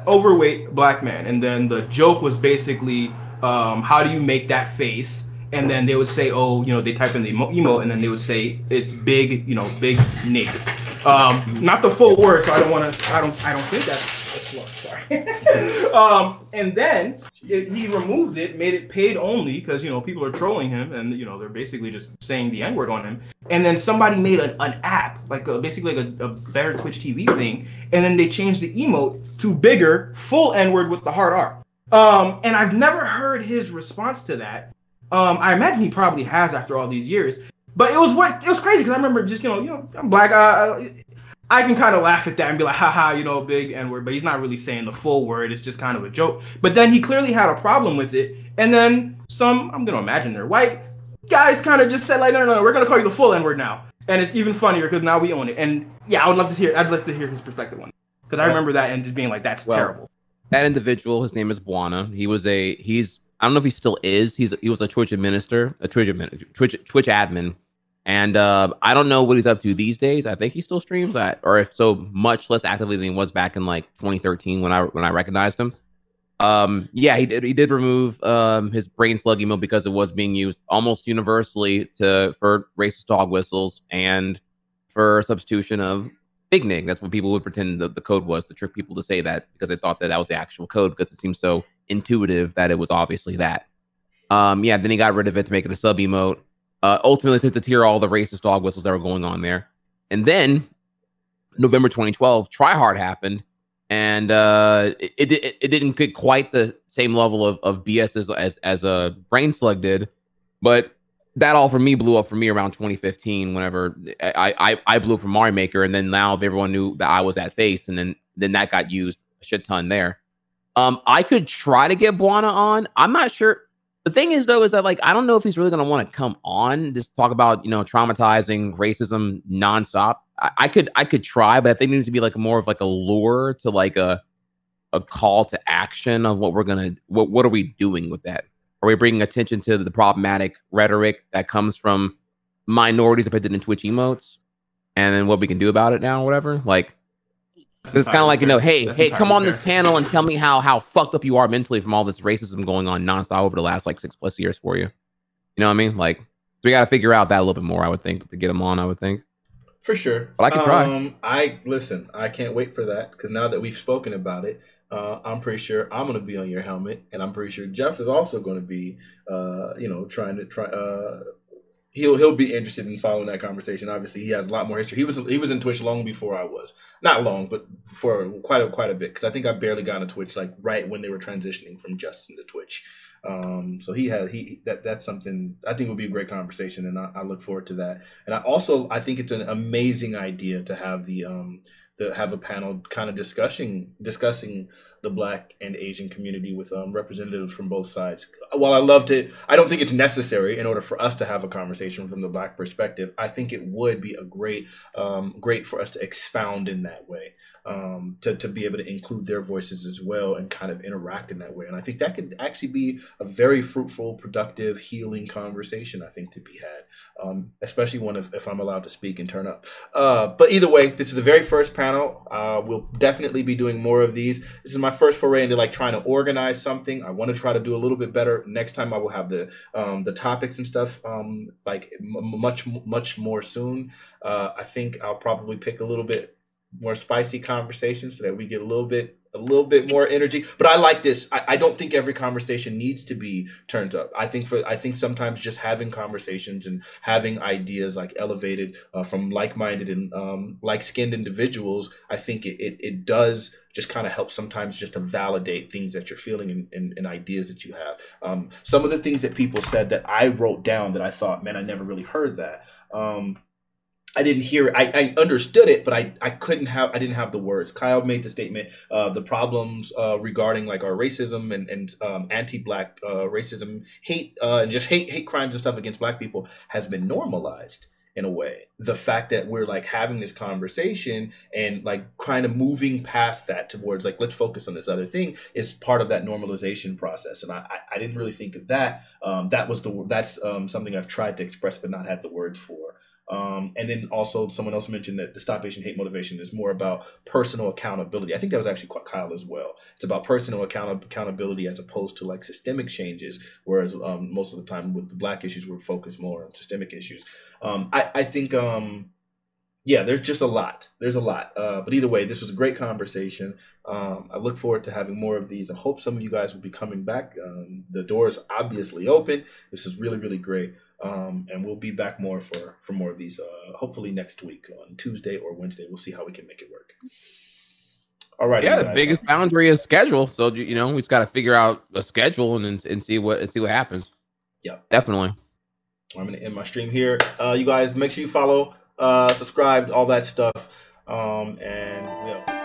overweight black man, and then the joke was basically how do you make that face? And then they would say, they type in the emote, and then they would say it's big, big Nick. Not the full word, so I don't think that's slur. Sorry. And then he removed it, made it paid only because, you know, people are trolling him and, you know, they're basically just saying the N-word on him. And then somebody made an app, like basically like a better Twitch TV thing. And then they changed the emote to bigger, full N-word with the hard R. And I've never heard his response to that. I imagine he probably has after all these years. But it was crazy because I remember just, you know, I'm black. I can kind of laugh at that and be like, haha, you know, big N-word, but he's not really saying the full word. It's just kind of a joke. But then he clearly had a problem with it. And then some, I'm going to imagine they're white guys kind of just said like, no, we're going to call you the full N-word now. And it's even funnier because now we own it. And yeah, I'd love to hear his perspective on it. Because I remember that and just being like, that's terrible. That individual, his name is Buana. I don't know if he still is. He was a Twitch administrator, Twitch admin. And I don't know what he's up to these days. I think he still streams or if so much less actively than he was back in like 2013 when I recognized him. Yeah, he did remove his brain slug emote because it was being used almost universally for racist dog whistles and for substitution of Big Nig. That's what people would pretend the code was to trick people to say that because they thought that was the actual code because it seemed so intuitive that it was obviously that. Yeah, then he got rid of it to make it a sub emote. Ultimately to hear all the racist dog whistles that were going on there. And then November 2012, Tryhard happened, and it didn't get quite the same level of BS as a Brain Slug did, but that all for me blew up for me around 2015 whenever I blew up from Mario Maker, and then now everyone knew that I was at Face, and then that got used a shit ton there. I could try to get Buana on. I'm not sure. The thing is, though, is that like I don't know if he's really going to want to come on just talk about, you know, traumatizing racism nonstop. I could try, but I think it needs to be like more of like a lure to like a call to action of what what are we doing with that? Are we bringing attention to the problematic rhetoric that comes from minorities depicted in Twitch emotes, and then what we can do about it now, or whatever? Like. It's kind of like, you know, hey, come on this panel and tell me how fucked up you are mentally from all this racism going on nonstop over the last like 6+ years for you. You know what I mean? Like, so we got to figure out that a little bit more, I would think, to get him on, I would think. For sure. But I could try. I can't wait for that because now that we've spoken about it, I'm pretty sure I'm going to be on your helmet, and I'm pretty sure Jeff is also going to be, trying to he'll be interested in following that conversation. Obviously, he has a lot more history. He was in Twitch long before I was. Not long, but for quite a bit. Because I think I barely got into Twitch like right when they were transitioning from Justin to Twitch. So that's something I think would be a great conversation, and I look forward to that. And I think it's an amazing idea to have have a panel kind of discussing the Black and Asian community with representatives from both sides. While I loved it, I don't think it's necessary in order for us to have a conversation from the Black perspective. I think it would be a great for us to expound in that way, to be able to include their voices as well and kind of interact in that way. And I think that could actually be a very fruitful, productive, healing conversation, I think, to be had, especially one if I'm allowed to speak and turn up. But either way, this is the very first panel. We'll definitely be doing more of these. This is my first foray into like trying to organize something. I want to try to do a little bit better. Next time I will have the topics and stuff much more soon. I think I'll probably pick a little bit more spicy conversations so that we get a little bit more energy. But I like this. I don't think every conversation needs to be turned up. I think sometimes just having conversations and having ideas like elevated from like-minded and like-skinned individuals, I think it does just kind of help sometimes just to validate things that you're feeling and ideas that you have. Some of the things that people said that I wrote down that I thought, man, I never really heard that. I didn't hear it. I understood it, but I didn't have the words. Kyle made the statement, the problems regarding like our racism and anti-Black racism, hate, and just hate crimes and stuff against Black people has been normalized in a way. The fact that we're like having this conversation and like kind of moving past that towards like, let's focus on this other thing is part of that normalization process. And I didn't really think of that. That's something I've tried to express, but not had the words for. And then also someone else mentioned that the Stop Asian Hate motivation is more about personal accountability. I think that was actually Kyle as well. It's about personal accountability as opposed to like systemic changes, whereas most of the time with the Black issues, we're focused more on systemic issues. I think Yeah, there's just a lot. There's a lot. But either way, this was a great conversation. I look forward to having more of these. I hope some of you guys will be coming back. The door is obviously open. This is really, really great. And we'll be back more for more of these, hopefully next week on Tuesday or Wednesday. We'll see how we can make it work. All right. Yeah, the biggest boundary is schedule. So we just got to figure out a schedule and see what happens. Yeah, definitely. I'm gonna end my stream here. You guys, make sure you follow, subscribe, all that stuff. And yeah.